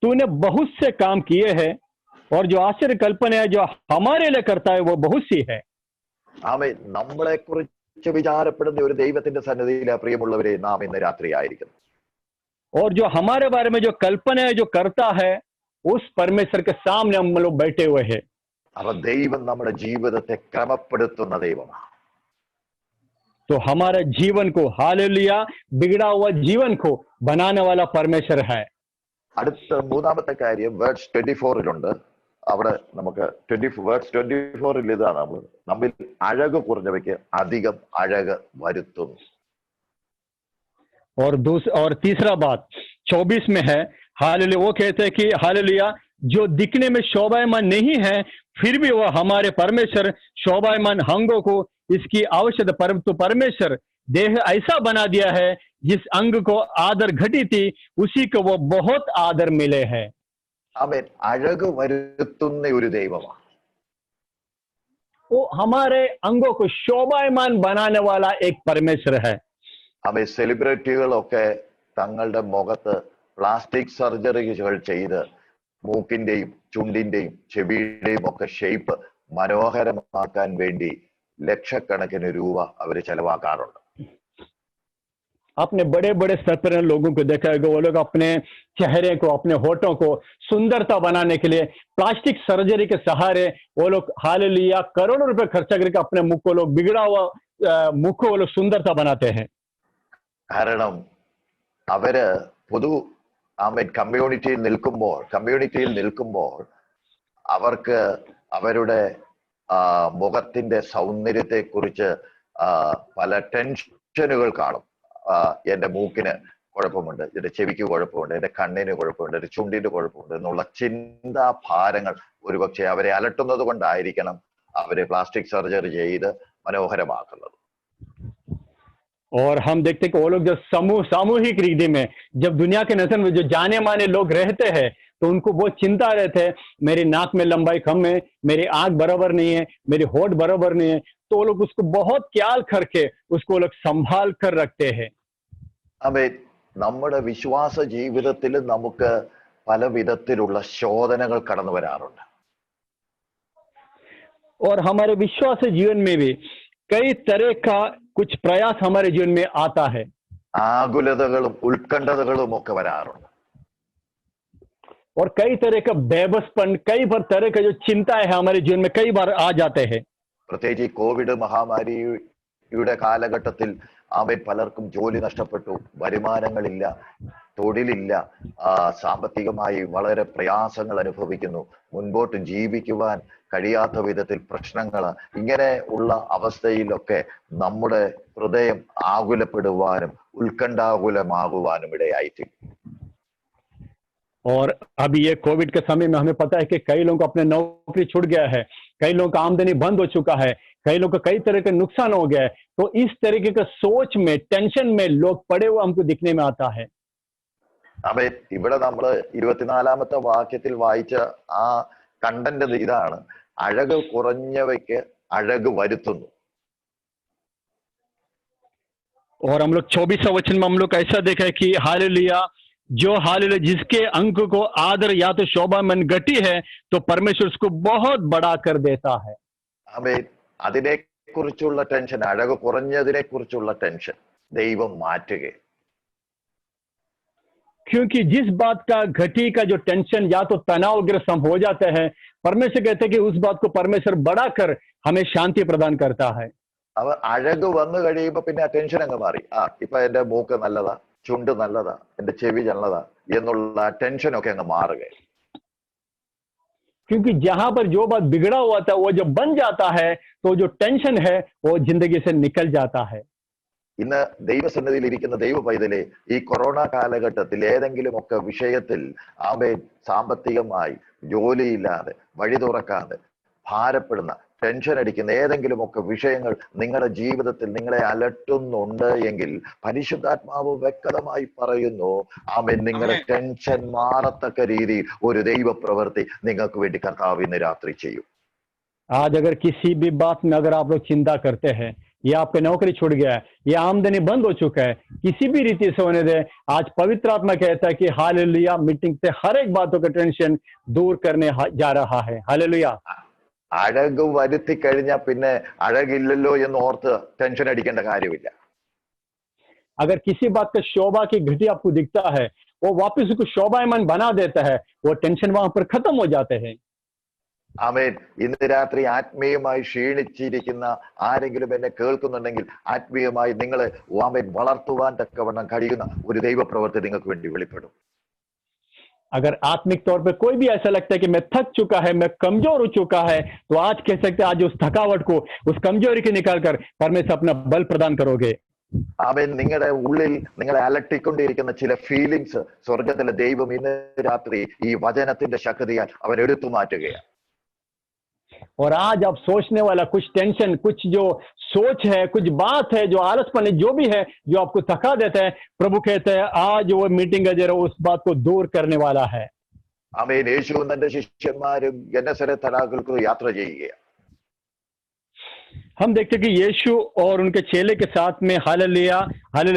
S6: तूने बहुत से काम किए हैं और जो आश्चर्य कल्पना है जो हमारे लिए करता है वो बहुत सी है.
S5: ആമേൻ. നമ്മളെ കുറിച്ച് വിചാരപ്പെടുന്ന ഒരു ദൈവത്തിന്റെ സന്നിധിയിലെ പ്രിയമുള്ളവരെ നാം ഇന്ന് രാത്രി ആയിരിക്കുന്നു.
S6: और जो हमारे बारे में जो कल्पना है जो करता है उस परमेश्वर के सामने हम लोग बैठे हुए हैं.
S5: അപ്പൊ ദൈവം നമ്മുടെ ജീവിതത്തെ ക്രമപ്പെടുത്തുന്ന ദൈവമാണ്.
S6: तो हमारे जीवन को, हालेलुया, बिगड़ा हुआ जीवन को बनाने वाला परमेश्वर है.
S5: അടുത്ത മൂന്നാമത്തെ കാര്യം വേർഡ്സ് 24 അവിടെ നമുക്ക് വേർഡ്സ് 24 ഇതാണ്, നമ്മിൽ അഴക് കുറഞ്ഞവയ്ക്ക് അധികം അഴക് വരുത്തുന്നു.
S6: और तीसरा बात 24 में है, हालेलुया, वो कहते हैं कि हालेलुया, जो दिखने में शोभायमान नहीं है फिर भी वो हमारे परमेश्वर शोभायमान अंगों को इसकी आवश्यकता, तो परमेश्वर देह ऐसा बना दिया है जिस अंग को आदर घटी थी उसी को वो बहुत आदर मिले हैं.
S5: ആമേൻ. അഴക് വരുത്തുന്ന ഒരു ദൈവമാണ്.
S6: वो हमारे अंगों को शोभायमान बनाने वाला एक परमेश्वर है.
S5: ആമേൻ. സെലിബ്രിറ്റികളൊക്കെ തങ്ങളുടെ മുഖത്ത് പ്ലാസ്റ്റിക് സർജറികൾ ചെയ്ത് മൂക്കിന്റെയും ചുണ്ടിന്റെയും ചെവിയുടെയും ഒക്കെ ഷേപ്പ് മനോഹരമാക്കാൻ വേണ്ടി ലക്ഷക്കണക്കിന് രൂപ അവർ ചെലവാക്കാറുണ്ട്.
S6: आपने बड़े बड़े स्तर पर लोगों को देखा होगा, वो लोग अपने चेहरे को, अपने होठों को सुंदरता बनाने के लिए प्लास्टिक सर्जरी के सहारे वो लोग हालेलुया करोड़ों रुपए खर्चा करके अपने मुख को लोग बिगड़ा हुआ मुख को वो लोग सुंदरता बनाते हैं.
S5: കാരണം അവര് പൊതു കമ്മ്യൂണിറ്റിയിൽ നിൽക്കുമ്പോൾ അവർക്ക് അവരുടെ മുഖത്തിന്റെ സൗന്ദര്യത്തെ കുറിച്ച് പല ടെൻഷനുകൾ കാണും. എന്റെ മൂക്കിന് കുഴപ്പമുണ്ട്, എന്റെ ചെവിക്ക് കുഴപ്പമുണ്ട്, എന്റെ കണ്ണിന് കുഴപ്പമുണ്ട്, എന്റെ ചുണ്ടിന് കുഴപ്പമുണ്ട് എന്നുള്ള ചിന്താഭാരങ്ങൾ ഒരുപക്ഷെ അവരെ അലട്ടുന്നത് കൊണ്ടായിരിക്കണം അവരെ പ്ലാസ്റ്റിക് സർജറി ചെയ്ത് മനോഹരമാക്കുന്നത്.
S6: और हम देखते हैं कि वो लोग जो सामूहिक रीति में जब दुनिया के नजर में जो जाने माने लोग रहते हैं तो उनको बहुत चिंता रहते हैं, मेरी नाक में लंबाई कम है, मेरी आंख बराबर नहीं है, मेरी होठ बराबर नहीं है, तो वो लोग उसको बहुत ख्याल करके उसको लोग संभाल कर रखते हैं.
S5: അതെ, നമ്മുടെ വിശ്വാസ ജീവിതത്തിൽ നമുക്ക് പല വിധത്തിലുള്ള ശോധനകൾ കടന്നു വരാറുണ്ട്.
S6: और हमारे विश्वास जीवन में भी कई तरह का कुछ प्रयास हमारे जीवन में आता है.
S5: ആകുലതകളും ഉത്കണ്ഠതകളും ഒക്കെ വരാറുണ്ട്.
S6: और कई तरह का बेबसपन, कई बार तरह का जो चिंता है हमारे जीवन में कई बार आ जाते हैं.
S5: പ്രത്യേകിച്ച് ഈ കോവിഡ് മഹാമാരിയുടെ കാലഘട്ടത്തിൽ പലർക്കും ജോലി നഷ്ടപ്പെട്ടു, വരുമാനങ്ങളില്ല, തൊഴിലില്ല, സാമ്പത്തികമായി വളരെ പ്രയാസങ്ങൾ അനുഭവിക്കുന്നു, മുൻപോട്ട് ജീവിക്കുവാൻ കഴിയാത്ത വിധത്തിൽ പ്രശ്നങ്ങൾ. ഇങ്ങനെ ഉള്ള അവസ്ഥയിലൊക്കെ നമ്മുടെ ഹൃദയം ആകുലപ്പെടുവാനും ഉത്കണ്ഠാകുലമാകുവാനും ഇടയായിട്ടില്ല.
S6: और अभी ये कोविड के समय में हमें पता है कि कई लोगों को अपने नौकरी छूट गया है, कई लोगों का आमदनी बंद हो चुका है, कई लोगों को कई तरह का नुकसान हो गया है. तो इस तरीके का सोच में, टेंशन में लोग पड़े हुए हमको दिखने में आता है.
S5: അതെ, ഇവിടെ നമ്മൾ 24-ാമത്തെ വാക്യത്തിൽ വായിച്ച ആ കണ്ടന്റ് ഇതാണ്: അഴക് കുറഞ്ഞവയ്ക്ക് അഴക് വരുത്തുന്നു.
S6: और हम लोग 24वां वचन में हम लोग ऐसा देखा है कि हालेलुया, जो हालेलुया जिसके अंक को आदर या तो शोभा मन घटी है तो परमेश्वर उसको बहुत बड़ा कर देता है.
S5: അതെ, അതിനെ കുറിച്ചുള്ള ടെൻഷൻ, അഴക് കുറഞ്ഞതിനെ കുറിച്ചുള്ള ടെൻഷൻ ദൈവം മാറ്റുക.
S6: क्योंकि जिस बात का घटी का जो टेंशन या तो तनावग्रस्त हम हो जाते हैं, परमेश्वर कहते हैं कि उस बात को परमेश्वर बढ़ाकर हमें शांति प्रदान करता है.
S5: അവ അഴക് വന്നു കഴിയുമ്പോ പിന്നെ ആ ടെൻഷൻ അങ്ങ് മാറി. ഇപ്പൊ എന്റെ മൂക്ക് നല്ലതാ, ചുണ്ട് നല്ലതാ, എന്റെ ചെവി നല്ലതാ എന്നുള്ള ടെൻഷനൊക്കെ അങ്ങ് മാറുക.
S6: क्योंकि जहां पर जो बात बिगड़ा हुआ था वो जब बन जाता है तो जो टेंशन है वो जिंदगी से निकल जाता है.
S5: ഇന്ന് ദൈവസന്നിധിയിൽ ഇരിക്കുന്ന ദൈവ പൈതലെ, ഈ കൊറോണ കാലഘട്ടത്തിൽ ഏതെങ്കിലുമൊക്കെ വിഷയത്തിൽ സാമ്പത്തികമായി ജോലിയില്ലാതെ, വഴി തുറക്കാതെ ഭാരപ്പെടുന്ന, ടെൻഷൻ അടിക്കുന്ന ഏതെങ്കിലുമൊക്കെ വിഷയങ്ങൾ നിങ്ങളുടെ ജീവിതത്തിൽ നിങ്ങളെ അലട്ടുന്നുണ്ട് എങ്കിൽ പരിശുദ്ധാത്മാവ് വ്യക്തമായി പറയുന്നു, നിങ്ങളുടെ ടെൻഷൻ മാറത്തക്ക രീതിയിൽ ഒരു ദൈവ പ്രവൃത്തി നിങ്ങൾക്ക് വേണ്ടി കർത്താവ് ഇന്ന് രാത്രി ചെയ്യും.
S6: आज अगर किसी भी बात में अगर आप लोग चिंता करते हैं, या आपकी नौकरी छूट गया है, या आमदनी बंद हो चुका है, किसी भी रीति से होने दे, आज पवित्र आत्मा कहता है कि हालेलुया मीटिंग से हर एक बातों का टेंशन दूर करने जा रहा है. हालेलुया.
S5: അഴക് വരുത്തി കഴിഞ്ഞാൽ പിന്നെ അഴകില്ലല്ലോ എന്ന് ഓർത്ത് ടെൻഷൻ അടിക്കേണ്ട കാര്യമില്ല.
S6: अगर किसी बात का शोभा की घटी आपको दिखता है, वो वापस उसको शोभायमान बना देता है, वो टेंशन वहां पर खत्म हो जाते हैं.
S5: ആമേൻ. ഇന്ന് രാത്രി ആത്മീയമായി ക്ഷീണിച്ചിരിക്കുന്ന ആരെങ്കിലും എന്നെ കേൾക്കുന്നുണ്ടെങ്കിൽ ആത്മീയമായി നിങ്ങളെ വളർത്തുവാൻ തക്കവണ്ണം കഴിയുന്ന ഒരു ദൈവപ്രവൃത്തി നിങ്ങൾക്ക് വേണ്ടി വെളിപ്പെടും.
S6: अगर आत्मिक तौर पे कोई भी ऐसा लगता है कि मैं थक चुका है, मैं कमजोर हो चुका है, तो आज कह सकते हैं आज उस थकावट को, उस कमजोरी को निकाल कर परमेश्वर अपना बल प्रदान करोगे.
S5: ആമേൻ. നിങ്ങളുടെ ഉള്ളിൽ നിങ്ങളെ അലട്ടിക്കൊണ്ടിരിക്കുന്ന ചില ഫീലിങ്സ് സ്വർഗത്തിലെ ദൈവം ഇന്ന് രാത്രി ഈ വചനത്തിന്റെ ശക്തിയാൽ അവൻ എടുത്തു മാറ്റുകയാണ്.
S6: और आज आप सोचने वाला कुछ टेंशन, कुछ जो सोच है, कुछ बात है, जो आलसपन है, जो भी है जो आपको थका देता है, प्रभु कहते हैं आज वो मीटिंग का जरा उस बात को दूर करने वाला है.
S5: ആമേൻ. യേശു തന്റെ ശിഷ്യന്മാരും ഗെനസരത്ത് തടാകത്തിലേക്ക് യാത്ര ചെയ്യുകയാണ്.
S6: हम देखते हैं कि यीशु और उनके चेले के साथ में हालेलुया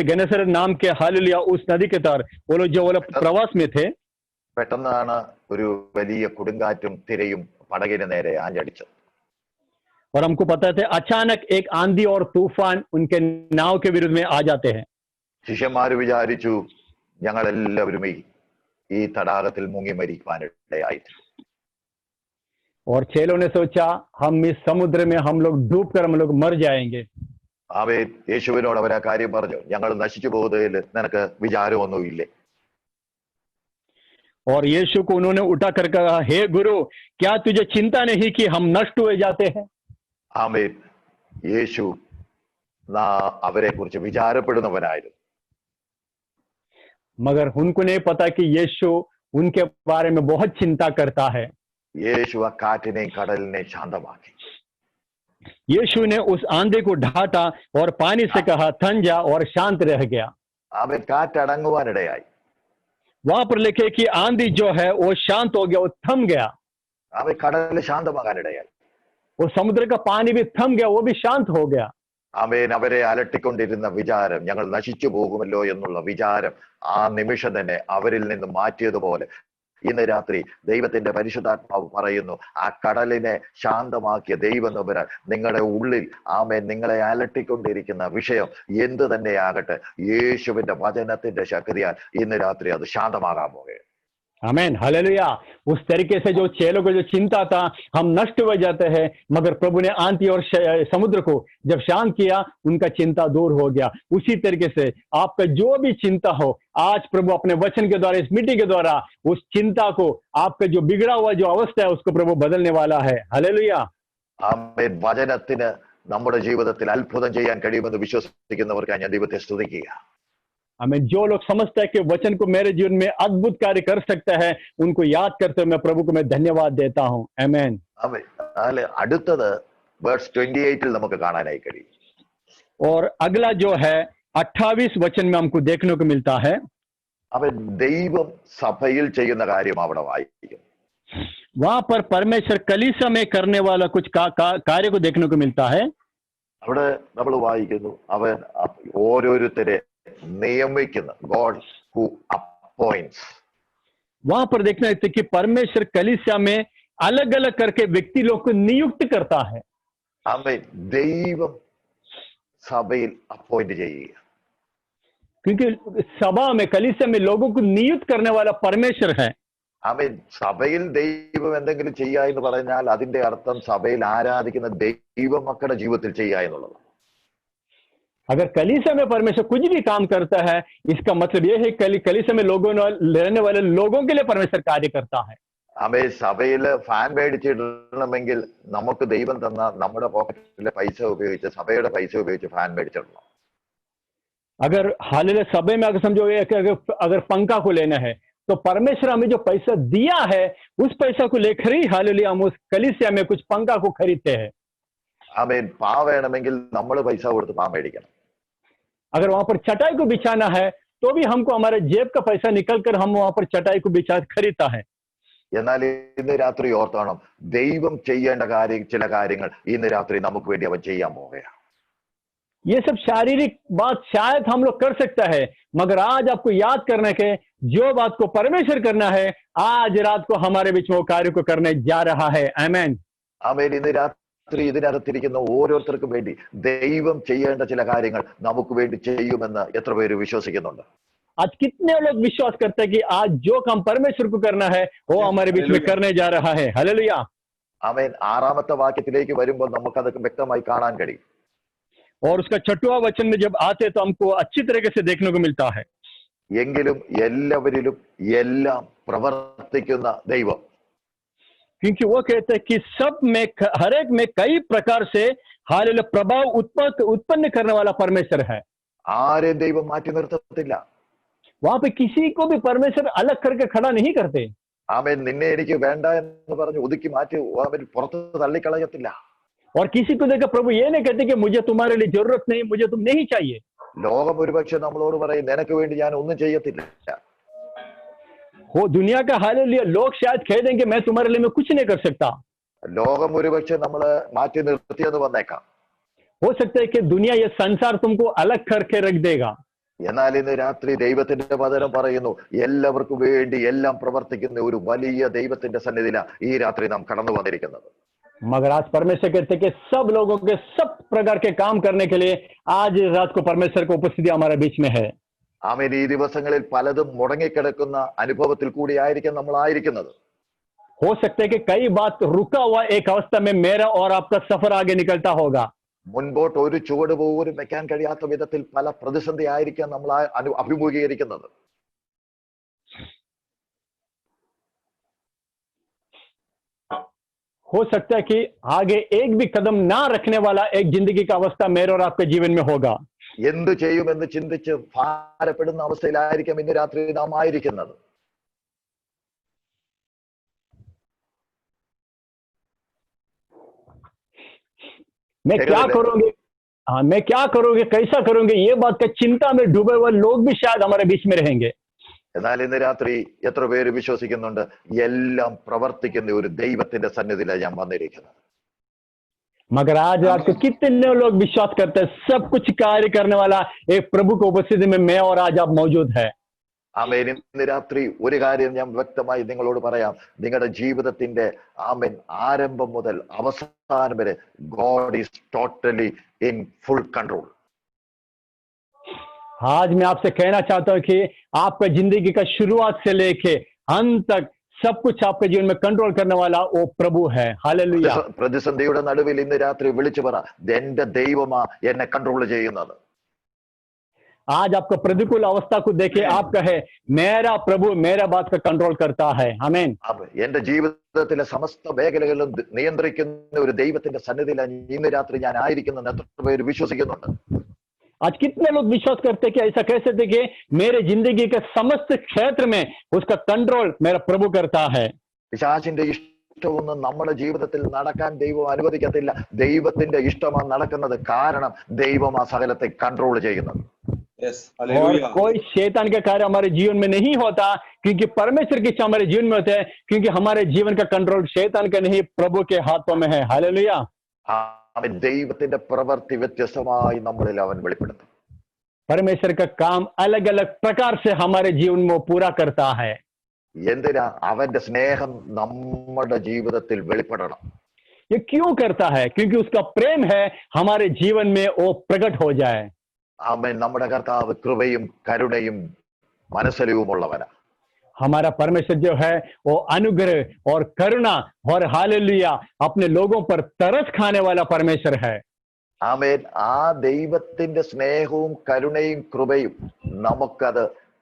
S6: गन्नेसरत नाम के हालेलुया उस नदी के तार वो लोग जो प्रवास में थे,
S5: പെട്ടെന്നാണ് ഒരു വലിയ കൊടുങ്കാറ്റും തിരയും പടകിന് നേരെ ആഞ്ഞടിച്ചത്.
S6: और हमको पता है अचानक एक आंधी और तूफान उनके नाव के विरुद्ध में आ जाते हैं.
S5: ശിഷ്യന്മാര് വിചാരിച്ചു ഞങ്ങൾ എല്ലാവരും ഈ തടാകത്തിൽ മുങ്ങി മരിക്കാനിടയായിട്ട്.
S6: और चेलों ने सोचा हम इस समुद्र में हम लोग डूब कर हम लोग मर जाएंगे.
S5: അവൻ യേശുവിനോട് അവർ ആ കാര്യം പറഞ്ഞു, ഞങ്ങൾ നശിച്ചു പോകുന്നതിൽ നിനക്ക് വിചാരമൊന്നുമില്ലേ?
S6: और यीशु को उन्होंने उठा कर कहा, हे गुरु, क्या तुझे चिंता नहीं कि हम नष्ट हुए जाते हैं?
S5: ആമേൻ. യേശു അവരെ കുറിച്ച് വിചാരപ്പെടുന്നവനായിരുന്നു.
S6: मगर उनको नहीं पता कि यीशु उनके बारे में बहुत चिंता करता है.
S5: യേശു ആ കാറ്റിനെയും കടലിനെയും ശാന്തമാക്കി.
S6: यीशु ने उस आंधी को ढाटा और पानी से कहा थम जा, और शांत रह गया.
S5: അവൻ കാറ്റടങ്ങുവാനിടയായി.
S6: वहां पर लिखे कि आंधी जो है वो शांत हो गया, वो थम गया.
S5: അവൻ കടൽ ശാന്തമാകാനിടയായി.
S6: वो समुद्र का पानी भी थम गया, वो भी शांत हो गया.
S5: അവൻ അവരെ അലട്ടിക്കൊണ്ടിരുന്ന വിചാരം, ഞങ്ങൾ നശിച്ചു പോകുമല്ലോ എന്നുള്ള വിചാരം ആ നിമിഷം തന്നെ അവരിൽ നിന്ന് മാറ്റിയതുപോലെ ഇന്ന് രാത്രി ദൈവത്തിന്റെ പരിശുദ്ധാത്മാവ് പറയുന്നു, ആ കടലിനെ ശാന്തമാക്കിയ ദൈവം തമ്പുരാൻ നിങ്ങളുടെ ഉള്ളിൽ ആമേൻ നിങ്ങളെ അലട്ടിക്കൊണ്ടിരിക്കുന്ന വിഷയം എന്ത് തന്നെയാകട്ടെ, യേശുവിന്റെ വചനത്തിന്റെ ശക്തിയാൽ ഇന്ന് രാത്രി അത് ശാന്തമാകാൻ പോകുകയാണ്.
S6: आमीन, हालेलुया. उस तरीके से जो चेलों को जो चिंता था हम नष्ट हो जाते हैं, मगर प्रभु ने आंधी और समुद्र को जब शांत किया, उनका चिंता दूर हो गया. उसी तरीके से आपका जो भी चिंता हो, आज प्रभु अपने वचन के द्वारा, इस मीटिंग के द्वारा उस चिंता को, आपका जो बिगड़ा हुआ जो अवस्था है उसको प्रभु बदलने वाला है. हालेलुया.
S5: ആമേൻ. വചനത്തിന് നമ്മുടെ ജീവിതത്തിൽ അത്ഭുതം ചെയ്യാൻ കഴിയുമെന്ന് വിശ്വസിക്കുന്നവർക്കായി ഞാൻ ദൈവത്തെ സ്തുതിക്കുക.
S6: हमें जो लोग समझते हैं कि वचन को मेरे जीवन में अद्भुत कार्य कर सकता है, उनको याद करते हुए मैं प्रभु को मैं धन्यवाद देता हूं. आमीन.
S5: അടുത്തത് വേഴ്സ് 28 നമുക്ക് കാണാനായി കഴിയും.
S6: और अगला जो है 28 वचन में हमको देखने को मिलता है.
S5: അവൻ ദൈവം സഭയിൽ ചെയ്യുന്ന കാര്യം അവിടെ വായിക്കും.
S6: वहां पर परमेश्वर कलीसिया में करने वाला कुछ कार्य को देखने को मिलता है.
S5: അവിടെ നമ്മൾ വായിക്കുന്നു, അവൻ ഓരോരുത്തരെ നിയമിക്കുന്ന, ഗോഡ് ഹു അപ്പോയിന്റ്സ്.
S6: वहां पर देखना है कि परमेश्वर कलीसिया में अलग अलग करके व्यक्ति लोग को नियुक्त करता है.
S5: ആമേൻ. ദൈവം സഭയിൽ അപ്പോയിന്റ് ചെയ്യുക.
S6: क्योंकि सभा में, कलीसिया में लोगों को नियुक्त करने वाला परमेश्वर है.
S5: ആമേൻ. സഭയിൽ ദൈവം എന്തെങ്കിലും ചെയ്യുക എന്ന് പറഞ്ഞാൽ അതിന്റെ അർത്ഥം സഭയിൽ ആരാധിക്കുന്ന ദൈവ മക്കളുടെ ജീവിതത്തിൽ ചെയ്യുക എന്നുള്ളത്.
S6: अगर कलीसिया में परमेश्वर कुछ भी काम करता है, इसका मतलब यह है कलीसिया में लोगों रहने वाले लोगों के लिए परमेश्वर कार्य करता है.
S5: ആമേൻ. സഭയിൽ ഫാൻ മേടിച്ചിടണമെങ്കിൽ നമുക്ക് ദൈവം തന്ന നമ്മുടെ പോക്കറ്റിലെ പൈസ ഉപയോഗിച്ച്, സഭയുടെ പൈസ ഉപയോഗിച്ച് ഫാൻ മേടിച്ചിടണം.
S6: अगर हालेलुया सभा में अगर समझो अगर पंखा को लेना है, तो परमेश्वर हमें जो पैसा दिया है उस पैसा को लेकर ही हालेलुया हम उस कलीसिया में कुछ पंखा को खरीदते हैं.
S5: ആമേൻ. പാ വേണമെങ്കിൽ നമ്മൾ പൈസ കൊടുത്ത് പാ മേടിക്കണം.
S6: अगर वहां पर चटाई को बिछाना है, तो भी हमको हमारे जेब का पैसा निकल कर हम वहां पर चटाई को बिछा खरीदता है.
S5: എന്നാൽ ഇന്ന് രാത്രി ഓർത്തോണം, ദൈവം ചെയ്യേണ്ട ചില കാര്യങ്ങൾ ഇന്ന് രാത്രി നമുക്ക് വേണ്ടി അവൻ ചെയ്യാൻ പോവുകയാണ്.
S6: ये सब शारीरिक बात शायद हम लोग कर सकता है, मगर आज आपको याद करने के जो बात को परमेश्वर करना है, आज रात को हमारे बीच में वो कार्य को करने जा रहा है. आमीन.
S5: ആമേൻ. ഇന്ന് രാത്രി ഇതിനകത്തിരിക്കുന്ന ഓരോരുത്തർക്കും വേണ്ടി ദൈവം ചെയ്യേണ്ട ചില കാര്യങ്ങൾ നമുക്ക് വേണ്ടി ചെയ്യുമെന്ന് എത്ര പേര് വിശ്വസിക്കുന്നുണ്ട്?
S6: आज कितने लोग विश्वास करते हैं कि आज जो काम परमेश्वर को करना है वो हमारे बीच में करने जा रहा है. हालेलुया.
S5: ആമേൻ. 6ാമത്തെ വാക്യത്തിലേക്ക് വരുമ്പോൾ നമുക്കതൊക്കെ വ്യക്തമായി കാണാൻ കഴിയും.
S6: और उसका 6वां वचन में जब आते तो हमको अच्छी तरीके से देखने को मिलता है.
S5: എങ്കിലും എല്ലാവരിലും എല്ലാം പ്രവർത്തിക്കുന്ന ദൈവം.
S6: क्योंकि वो कहते हैं कि सब में, हर एक में कई प्रकार से हालेलुया प्रभाव उत्पन्न करने वाला परमेश्वर है.
S5: ആരെയും ദൈവം മാറ്റി നിർത്തത്തില്ല.
S6: वहां पे किसी को भी परमेश्वर अलग करके खड़ा नहीं करते.
S5: ആമേൻ. നിന്നെ എനിക്ക് വേണ്ട എന്ന് പറഞ്ഞ് ഒതുക്കി മാറ്റി അവൻ പുറത്ത് തള്ളിക്കളയത്തില്ല.
S6: और किसी को देखकर प्रभु ये नहीं कहते कि मुझे तुम्हारे लिए जरूरत नहीं, मुझे तुम नहीं चाहिए.
S5: ലോകം ഒരുപക്ഷെ നമ്മളോട് പറയും, നിനക്ക് വേണ്ടി ഞാൻ ഒന്നും ചെയ്യത്തില്ല.
S6: वो दुनिया का हालेलुया लोग शायद कह देंगे मैं तुम्हारे लिए मैं कुछ नहीं कर सकता.
S5: ലോകം ഒരുപക്ഷെ നമ്മള് മാറ്റി നിർത്തിയെന്ന് വന്നേക്കാം.
S6: हो सकता है कि दुनिया, ये संसार तुमको अलग करके रख देगा.
S5: എന്നാൽ ഇന്ന് രാത്രി ദൈവത്തിന്റെ വചനം പറയുന്നു, എല്ലാവർക്കും വേണ്ടി എല്ലാം പ്രവർത്തിക്കുന്ന ഒരു വലിയ ദൈവത്തിന്റെ സന്നിധിയിലാണ് ഈ രാത്രി നാം കടന്നു വന്നിരിക്കുന്നത്.
S6: मगर आज परमेश्वर कहते हैं कि सब लोगों के सब प्रकार के काम करने के लिए आज रात को परमेश्वर की उपस्थिति हमारे बीच में है.
S5: ആമേൻ. ഈ ദിവസങ്ങളിൽ പലതും മുടങ്ങിക്കിടക്കുന്ന അനുഭവത്തിൽ കൂടിയായിരിക്കും നമ്മളായിരിക്കുന്നത്.
S6: हो सकता है कि कई बात रुका हुआ एक अवस्था में मेरा और आपका सफर आगे निकलता होगा.
S5: മുൻപോട്ട് ഒരു ചുവട് പോലും വെക്കാൻ കഴിയാത്ത വിധത്തിൽ പല പ്രതിസന്ധി ആയിരിക്കാം നമ്മൾ അഭിമുഖീകരിക്കുന്നത്.
S6: हो सकता है कि आगे एक भी कदम ना रखने वाला एक जिंदगी का अवस्था मेरे और आपके जीवन में होगा.
S5: എന്തു ചെയ്യുമെന്ന് ചിന്തിച്ച് ഭാരപ്പെടുന്ന അവസ്ഥയിലായിരിക്കും ഇന്ന് രാത്രി നാം ആയിരിക്കുന്നത്.
S6: मैं क्या करूंगी, हाँ मैं क्या करूंगी, कैसा करूंगी, ये बात का चिंता में डूबे हुए लोग भी शायद हमारे बीच में रहेंगे.
S5: എന്നാൽ ഇന്ന് രാത്രി എത്ര പേര് വിശ്വസിക്കുന്നുണ്ട് എല്ലാം പ്രവർത്തിക്കുന്ന ഒരു ദൈവത്തിന്റെ സന്നിധിയിലാണ് ഞാൻ വന്നിരിക്കുന്നത്.
S6: मगर आज रात को कितने लोग विश्वास करते हैं सब कुछ कार्य करने वाला एक प्रभु की उपस्थिति में मैं और आज आप मौजूद है.
S5: ആമേൻ. ഇന്ന് രാത്രി ഒരു കാര്യം ഞാൻ വ്യക്തമായി നിങ്ങളോട് പറയാം. നിങ്ങളുടെ ജീവിതത്തിന്റെ ആമേൻ ആരംഭം മുതൽ അവസാനം വരെ God is totally in full control.
S6: आज मैं आपसे कहना चाहता हूं कि आपका जिंदगी का शुरुआत से लेके अंत तक सब कुछ आपके जीवन में कंट्रोल करने वाला वो प्रभु है. हालेलुया.
S5: പ്രതിസന്ധിയുടെ നടുവിൽ ഇന്ന് രാത്രി വിളിച്ചു പറ, എന്റെ ദൈവമാ എന്നെ കൺട്രോൾ ചെയ്യുന്നത്.
S6: आज आपका प्रतिकूल अवस्था को देखे आप कहे मेरा प्रभु मेरा बात का कंट्रोल करता है. आमीन.
S5: എന്റെ ജീവിതത്തിലെ സമസ്ത മേഖലകളിലും നിയന്ത്രിക്കുന്ന ഒരു ദൈവത്തിന്റെ സന്നിധിയിലാണ് ഇന്ന് രാത്രി ഞാൻ ആയിരിക്കുന്നത്. എത്ര പേര് വിശ്വസിക്കുന്നുണ്ട്?
S6: आज कितने लोग विश्वास करते हैं कि ऐसा कह सकते कि मेरे जिंदगी के समस्त क्षेत्र में उसका कंट्रोल मेरा प्रभु करता है.
S5: പിശാചിന്റെ ഇഷ്ടമൊന്നും നമ്മുടെ ജീവിതത്തിൽ നടക്കാൻ ദൈവം അനുവദിക്കത്തില്ല. ദൈവത്തിന്റെ ഇഷ്ടമാണ് നടക്കുന്നത്. കാരണം ദൈവം ആ സകലത്തെ കൺട്രോൾ ചെയ്യുന്നത്.
S6: और कोई शैतान का कार्य हमारे जीवन में नहीं होता क्योंकि परमेश्वर की इच्छा हमारे जीवन में होते हैं, क्योंकि हमारे जीवन का कंट्रोल शैतान का नहीं प्रभु के हाथों में है. हालेलुया.
S5: അവൻ ദൈവത്തിന്റെ പ്രവൃത്തി വ്യത്യസ്തമായി നമ്മളിൽ അവൻ വെളിപ്പെടുത്തും.
S6: परमेश्वर का काम अलग अलग प्रकार से हमारे जीवन में पूरा करता है.
S5: എന്തിനാ? അവന്റെ സ്നേഹം നമ്മുടെ ജീവിതത്തിൽ വെളിപ്പെടണം.
S6: ये क्यों करता है? क्योंकि उसका प्रेम है हमारे जीवन में वो प्रकट हो जाए.
S5: ആമേൻ. നമ്മുടെ കർത്താവ് കൃപയും കരുണയും മനസ്സലിവുമുള്ളവനാ.
S6: हमारा परमेश्वर जो है वो अनुग्रह और करुणा और हालेलुया अपने लोगों पर तरस खाने वाला परमेश्वर है.
S5: ആമേൻ. ആ ദൈവത്തിന്റെ സ്നേഹവും കരുണയും കൃപയും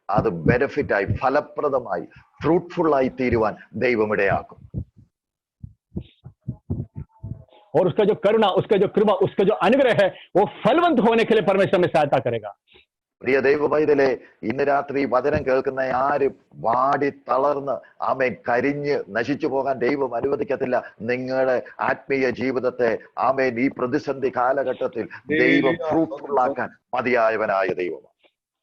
S5: അത് ബെനിഫിറ്റായി ഫലപ്രദമായി ഫ്രൂട്ട്ഫുൾ ആയി തീരുവാൻ ദൈവം ഇടയാക്കും.
S6: और उसका जो करुणा, उसका जो कृपा, उसका जो अनुग्रह है वो फलवंत होने के लिए परमेश्वर में सहायता करेगा.
S5: പ്രിയ ദൈവപൈതലെ, ഇന്ന് രാത്രി വചനം കേൾക്കുന്ന ആരും വാടി തളർന്ന് ആമേൻ കരിഞ്ഞ് നശിച്ചു പോകാൻ ദൈവം അനുവദിക്കത്തില്ല. നിങ്ങളുടെ ആത്മീയ ജീവിതത്തെ ആമേൻ ഈ പ്രതിസന്ധി കാലഘട്ടത്തിൽ ദൈവം ഫ്രൂട്ട്ഫുൾ ആക്കാൻ മതിയായവനായ ദൈവമാണ്.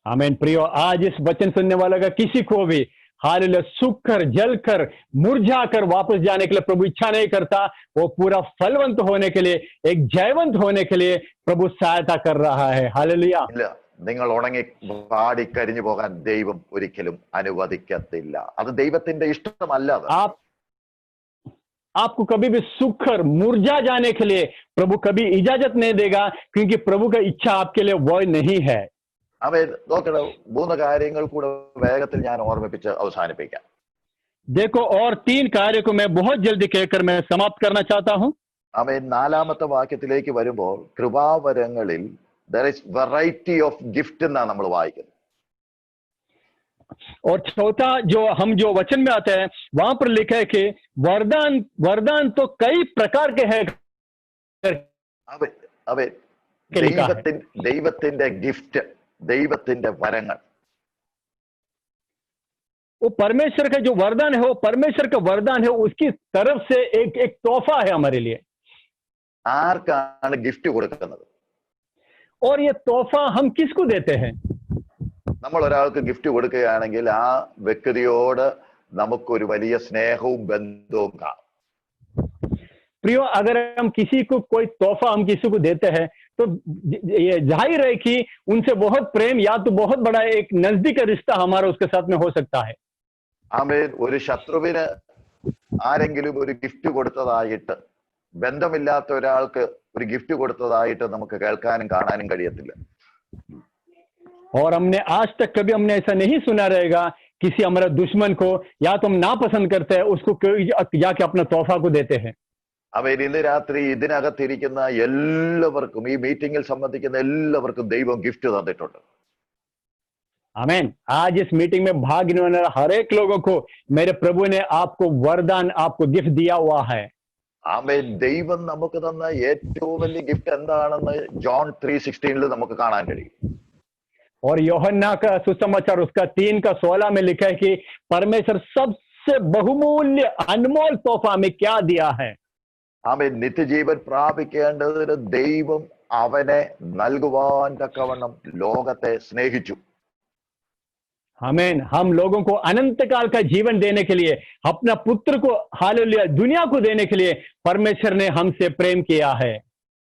S6: आमीन. प्रियो, आज इस वचन सुनने वाला का किसी को भी हालेलुया सूखकर जलकर मुरझाकर वापस जाने के लिए प्रभु इच्छा नहीं करता. वो पूरा फलवंत होने के लिए, एक जयवंत होने के लिए प्रभु सहायता कर रहा है. हालेलुया.
S5: ഇല്ല, നിങ്ങൾ ഉണങ്ങി പാടി കരിഞ്ഞു പോകാൻ ദൈവം ഒരിക്കലും അനുവദിക്കത്തില്ല. അത് ദൈവത്തിന്റെ ഇഷ്ടമല്ല.
S6: आपको कभी भी सूखकर मुरझा जाने के लिए प्रभु कभी इजाजत नहीं देगा, क्योंकि प्रभु का इच्छा आपके लिए वो नहीं है.
S5: അവൻ നോക്കണം. 3 കാര്യങ്ങൾ കൂടെ വേഗത്തിൽ ഞാൻ ഓർമ്മിപ്പിച്ച് അവസാനിപ്പിക്കാം.
S6: देखो, और 3 कार्य को मैं बहुत जल्दी कहकर मैं समाप्त करना चाहता हूं.
S5: അവൻ 4ാമത്തെ വാക്യത്തിലേക്ക് വരുമ്പോൾ കൃപാവരങ്ങളിൽ there is variety of gift എന്നാണ് നമ്മൾ വായിക്കുന്നത്.
S6: और चौथा जो वचन में आता है वहां पर लिखा है कि वरदान तो कई प्रकार के हैं.
S5: അവൻ ദൈവത്തിന്റെ ഗിഫ്റ്റ്, ദൈവത്തിന്റെ വരങ്ങൾ,
S6: वो परमेश्वर का जो वरदान है वो परमेश्वर का वरदान है, उसकी तरफ से एक तोहफा है हमारे लिए.
S5: ആർക്കാണ് ഗിഫ്റ്റ് കൊടുക്കുന്നത്?
S6: और ये तोहफा हम किसको देते हैं?
S5: നമ്മൾ ഒരാൾക്ക് ഗിഫ്റ്റ് കൊടുക്കുകയാണെങ്കിൽ ആ വ്യക്തിയോട് നമുക്കൊരു വലിയ സ്നേഹവും ബന്ധവും കാണും.
S6: प्रियो, अगर हम किसी को कोई तोहफा हम किसी को देते हैं तो ये जाहिर है कि उनसे बहुत प्रेम या तो बहुत बड़ा एक नजदीक रिश्ता हमारा उसके साथ में हो सकता है.
S5: ആമേൻ. ഒരു ശത്രുവിന് ആരെങ്കിലും ഒരു ഗിഫ്റ്റ് കൊടുത്തതായിട്ട്, ബന്ധമില്ലാത്ത ഒരാൾക്ക് ഒരു ഗിഫ്റ്റ് കൊടുത്തതായിട്ട് നമുക്ക് കേൾക്കാനും കാണാനും കഴിയത്തില്ല.
S6: और हमने आज तक कभी हमने ऐसा नहीं सुना रहेगा किसी हमारे दुश्मन को या तो हम नापसंद करते हैं उसको जाके अपना तोहफा को देते हैं।
S5: അവൻ ഇന്ന് രാത്രി ഇതിനകത്തിരിക്കുന്ന എല്ലാവർക്കും, ഈ മീറ്റിംഗിൽ സംബന്ധിക്കുന്ന എല്ലാവർക്കും ദൈവം ഗിഫ്റ്റ് തന്നിട്ടുണ്ട്.
S6: आमीन। आज इस मीटिंग में भाग लेने वाले हर एक लोगों को मेरे प्रभु ने आपको वरदान, आपको गिफ्ट दिया हुआ है।
S5: ആമേൻ. ദൈവം നമുക്ക് തന്ന ഏറ്റവും വലിയ ഗിഫ്റ്റ് എന്താണെന്ന് ജോൺ 3:16 നമുക്ക് കാണാൻ കഴിയും.
S6: और യോഹन्ना का सुसमाचार उसका 3:16 में लिखा है कि परमेश्वर सबसे बहुमूल्य अनमोल तोहफा हमें क्या दिया है।
S5: ആമേൻ. നിത്യജീവൻ പ്രാപിക്കേണ്ടതിന് ദൈവം അവനെ നൽകുവാൻ തക്കവണ്ണം ലോകത്തെ സ്നേഹിച്ചു.
S6: आमीन। हम लोगों को अनंत काल का जीवन देने के लिए, अपना पुत्र को हालेलुया दुनिया को देने के लिए परमेश्वर ने हमसे प्रेम किया है।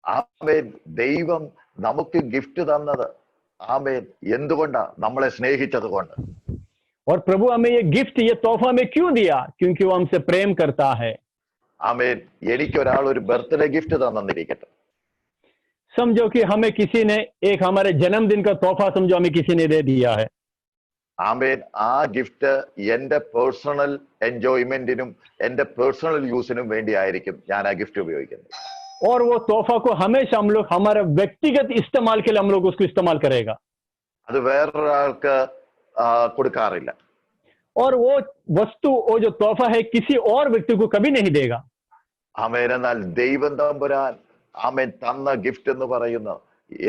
S5: ആമേൻ. ദൈവം നമുക്ക് ഗിഫ്റ്റ് തന്നത് ആമേൻ എന്തുകൊണ്ടാ? നമ്മളെ സ്നേഹിച്ചത് കൊണ്ട്.
S6: और प्रभु हमें ये गिफ्ट, ये तोहफा में क्यों दिया? क्योंकि वो हमसे प्रेम करता है।
S5: ആമേൻ. എനിക്കൊരാൾ ഒരു ബർത്ത്ഡേ ഗിഫ്റ്റ് തന്നിരിക്കട്ടെ.
S6: समझो कि हमें किसी ने एक हमारे जन्मदिन का तोहफा समझो हमें किसी ने दे दिया है।
S5: ആമേൻ. ആ ഗിഫ്റ്റ് എന്റെ പേഴ്സണൽ എൻജോയ്മെന്റിനും എന്റെ പേഴ്സണൽ യൂസിനും വേണ്ടി ആയിരിക്കും ഞാൻ ആ ഗിഫ്റ്റ് ഉപയോഗിക്കുന്നത്.
S6: और वो तोहफा को हमेशा हम लोग हमारे व्यक्तिगत इस्तेमाल के लिए हम लोग उसको इस्तेमाल करेगा।
S5: അത് വേറൊരാൾക്ക് കൊടുക്കാറില്ല.
S6: और वो वस्तु, वो जो तोहफा है किसी और व्यक्ति को कभी नहीं देगा।
S5: ആമേൻ. എന്നാൽ ദൈവം തമ്പുരാൻ ആമേൻ തന്ന ഗിഫ്റ്റ് എന്ന് പറയുന്ന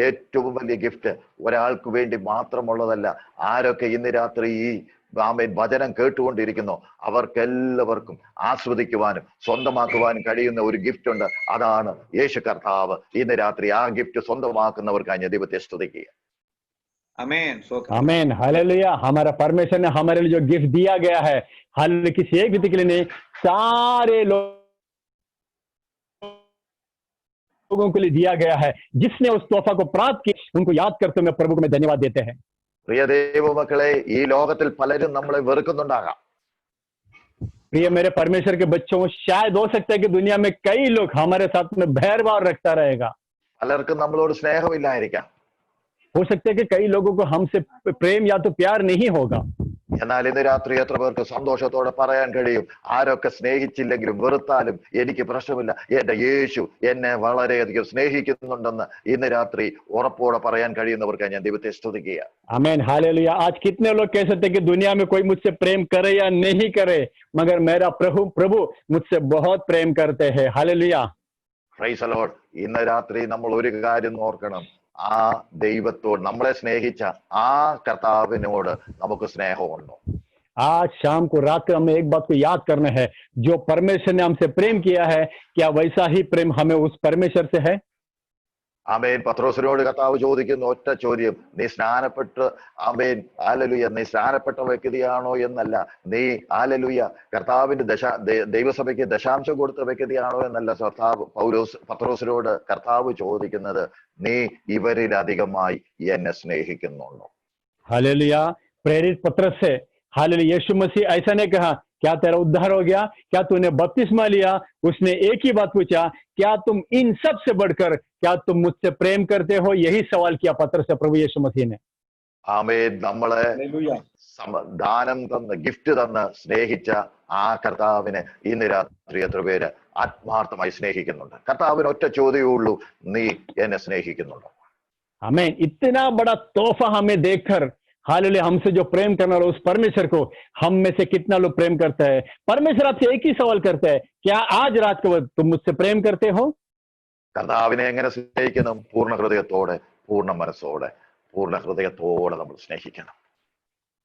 S5: ഏറ്റവും വലിയ ഗിഫ്റ്റ് ഒരാൾക്ക് വേണ്ടി മാത്രമുള്ളതല്ല. ആരൊക്കെ ഇന്ന് രാത്രി ഈ ആമേൻ വചനം കേട്ടുകൊണ്ടിരിക്കുന്നു അവർക്കെല്ലാവർക്കും ആസ്വദിക്കുവാനും സ്വന്തമാക്കുവാനും കഴിയുന്ന ഒരു ഗിഫ്റ്റ് ഉണ്ട്. അതാണ് യേശു കർത്താവ്. ഇന്ന് രാത്രി ആ ഗിഫ്റ്റ് സ്വന്തമാക്കുന്നവർക്കായി ഞാൻ ദൈവത്തെ സ്തുതിക്കുക.
S3: आमीन.
S6: आमीन। हालेलुया। हमारा परमेश्वर ने हमारे लिए जो गिफ्ट दिया गया है, हालेलुया, किसी एक व्यक्ति के लिए नहीं, सारे लोगों के लिए दिया गया है। जिसने उस तोहफा को प्राप्त किया उनको याद करते हुए प्रभु को मैं धन्यवाद देते हैं।
S5: പ്രിയ ദൈവമക്കളെ, ഈ ലോകത്തിൽ പലരും നമ്മളെ വെറുക്കുന്നുണ്ടാകാം.
S6: प्रिय मेरे परमेश्वर के बच्चों, शायद हो सकता है कि दुनिया में कई लोग हमारे साथ में भेदभाव रखता रहेगा।
S5: പലർക്കും നമ്മളോട് സ്നേഹമില്ലായിരിക്കാം.
S6: हो सकता है कि कई लोगों को हमसे प्रेम या तो प्यार नहीं होगा।
S5: എന്നാൽ ഇന്ന് രാത്രി എത്ര പേർക്ക് സന്തോഷത്തോടെ പറയാൻ കഴിയും, ആരൊക്കെ സ്നേഹിച്ചില്ലെങ്കിലും വെറുത്താലും എനിക്ക് പ്രശ്നമില്ല, എന്റെ യേശു എന്നെ വളരെയധികം സ്നേഹിക്കുന്നുണ്ടെന്ന് ഇന്ന് രാത്രി ഉറപ്പോടെ പറയാൻ കഴിയുന്നവർക്ക് ഞാൻ ദൈവത്തെ സ്തുതിക്കുക.
S6: आमीन। हालेलुया। आज कितने लोग कह सकते हैं कि दुनिया में कोई मुझसे प्रेम करे या नहीं करे, मगर मेरा प्रभु मुझसे बहुत प्रेम करते हैं। हालेलुया।
S5: Praise the Lord. ഇന്ന് രാത്രി നമ്മൾ ഒരു കാര്യം ഓർക്കണം, ആ ദൈവത്തോട്, നമ്മളെ സ്നേഹിച്ച ആ കർത്താവിനോട് നമുക്ക് സ്നേഹമുണ്ടോ?
S6: आज शाम को, रात को हमें एक बात को याद करना है, जो परमेश्वर ने हमसे प्रेम किया है, क्या वैसा ही प्रेम हमें उस परमेश्वर से है?
S5: ആമേൻ. പത്രോസിനോട് കർത്താവ് ചോദിക്കുന്ന ഒറ്റ ചോദ്യം, നീ സ്നാനപ്പെട്ട് ആമേൻ ഹല്ലേലൂയ നീ സ്നാനപ്പെട്ട വ്യക്തിയാണോ എന്നല്ല, നീ ഹല്ലേലൂയ കർത്താവിന്റെ ദൈവസഭയ്ക്ക് ദശാംശം കൊടുത്ത വ്യക്തിയാണോ എന്നല്ല പത്രോസിനോട് കർത്താവ് ചോദിക്കുന്നത്, നീ ഇവരിലധികമായി എന്നെ സ്നേഹിക്കുന്നുണ്ടോ?
S6: हालेलुया। प्रेरित पत्रस से हालेलुया यीशु मसीह ऐसा नहीं कहा क्या तेरा उद्धार हो गया, क्या तूने बपतिस्मा लिया? उसने एक ही बात पूछा, क्या तुम इन सब से बढ़कर क्या तुम मुझसे प्रेम करते हो? यही सवाल किया पत्रस से प्रभु यीशु मसीह ने।
S5: ആമേൻ. നമ്മളെ ദാനം തന്ന് ഗിഫ്റ്റ് തന്ന് സ്നേഹിച്ച ആ കർത്താവിനെ ഇന്ന് രാത്രി എത്ര പേര് ആത്മാർത്ഥമായി സ്നേഹിക്കുന്നുണ്ട്? കർത്താവിന് ഒറ്റ ചോദ്യമേ ഉള്ളൂ, നീ എന്നെ സ്നേഹിക്കുന്നുണ്ടോ?
S6: आमीन। इतना बड़ा तोहफा हमें देखकर हालेलुया हमसे जो प्रेम करने वाला उस परमेश्वर को हम में से कितना लोग प्रेम करते हैं? परमेश्वर आपसे एक ही सवाल करता है, क्या आज रात को तुम मुझसे प्रेम करते हो?
S5: കർത്താവിനെ എങ്ങനെ സ്നേഹിക്കണം? പൂർണ്ണ ഹൃദയത്തോടെ, പൂർണ്ണ മനസ്സോടെ, പൂർണ്ണ ഹൃദയത്തോടെ നമ്മൾ സ്നേഹിക്കണം.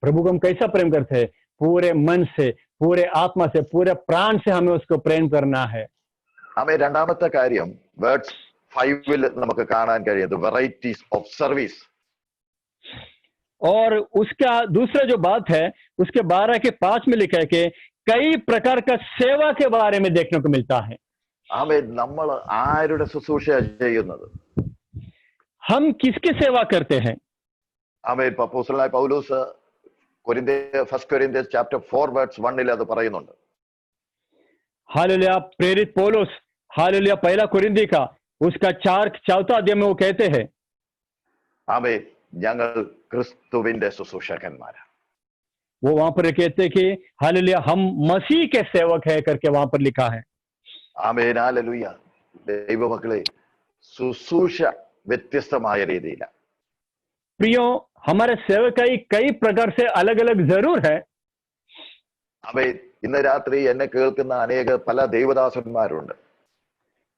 S6: प्रभु को हम कैसा प्रेम करते हैं? पूरे मन से, पूरे आत्मा से, पूरे प्राण से हमें उसको प्रेम करना है।
S5: ആമേൻ. രണ്ടാമത്തെ കാര്യം വേർഡ്സ് 5 നമുക്ക് കാണാൻ കഴിയുന്നത് വെറൈറ്റീസ് ഓഫ് സർവീസ്.
S6: और उसका दूसरा जो बात है उसके 12 के 5 में लिखा है कि कई प्रकार का सेवा के बारे में देखने को मिलता है।
S5: ആമേൻ. നമ്മൾ ആരുടെ ശുശ്രൂഷയാണ് ചെയ്യുന്നത്?
S6: हम किसकी सेवा करते हैं?
S5: ആമേൻ. അപ്പോസ്തലനായ പൗലോസ് 1 Corinthians chapter 4 verse 1 അത് പറയുന്നുണ്ട്.
S6: हालेलुया। प्रेरित पौलुस हालेलुया पहला कुरिन्थी का उसका 4 अध्याय में वो कहते हैं,
S5: ആമേൻ. ഞങ്ങൾ ക്രിസ്തുവിന്റെ ശുശ്രൂഷകന്മാരാണ്.
S6: वो वहां पर कहते हैं कि हालेलुया हम मसीह के सेवक है करके वहां पर लिखा है।
S5: ആമേൻ, ഹല്ലേലൂയ. ദൈവമക്കളെ, ശുശ്രൂഷ വ്യത്യസ്തമായ രീതിയിലാണ്.
S6: प्रियो, हमारे सेवकाई कई प्रकार से अलग अलग जरूर है।
S5: ആമേൻ. ഇന്ന് രാത്രി എന്നെ കേൾക്കുന്ന പല ദൈവദാസന്മാരുണ്ട്.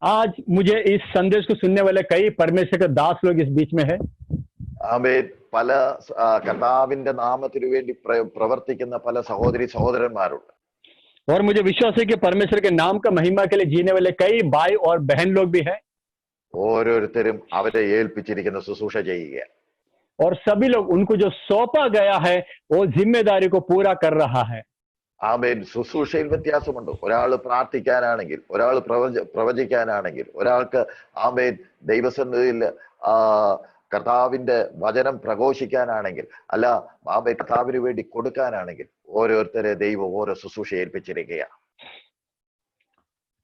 S6: आज मुझे इस संदेश को सुनने वाले कई परमेश्वर के दास लोग इस बीच में है।
S5: ആമേൻ. പല കർത്താവിന്റെ നാമത്തിനു വേണ്ടി പ്രവർത്തിക്കുന്ന പല സഹോദരി സഹോദരന്മാരുണ്ട്.
S6: और मुझे विश्वास है कि परमेश्वर के नाम का महिमा के लिए जीने वाले कई भाई और बहन लोग भी हैं।
S5: ഓരോരുത്തരും അവരെ ഏൽപ്പിച്ചിരിക്കുന്ന ശുശ്രൂഷ ചെയ്യുക.
S6: और सभी लोग उनको जो सौंपा गया है वो जिम्मेदारी को पूरा कर रहा है।
S5: ആമേൻ. ശുശ്രൂഷയിൽ വ്യത്യാസമുണ്ട്. ഒരാൾ പ്രാർത്ഥിക്കാനാണെങ്കിൽ, ഒരാൾ പ്രവചിക്കാനാണെങ്കിൽ, ഒരാൾക്ക് ആമേൻ ദൈവസന്നിധിയിൽ കർത്താവിന്റെ വചനം പ്രഘോഷിക്കാനാണെങ്കിൽ, അല്ല ആമേൻ കർത്താവിന് വേണ്ടി കൊടുക്കാനാണെങ്കിൽ, ഓരോരുത്തരെ ദൈവം ഓരോ ശുശ്രൂഷ ഏൽപ്പിച്ചിരിക്കുകയാണ്.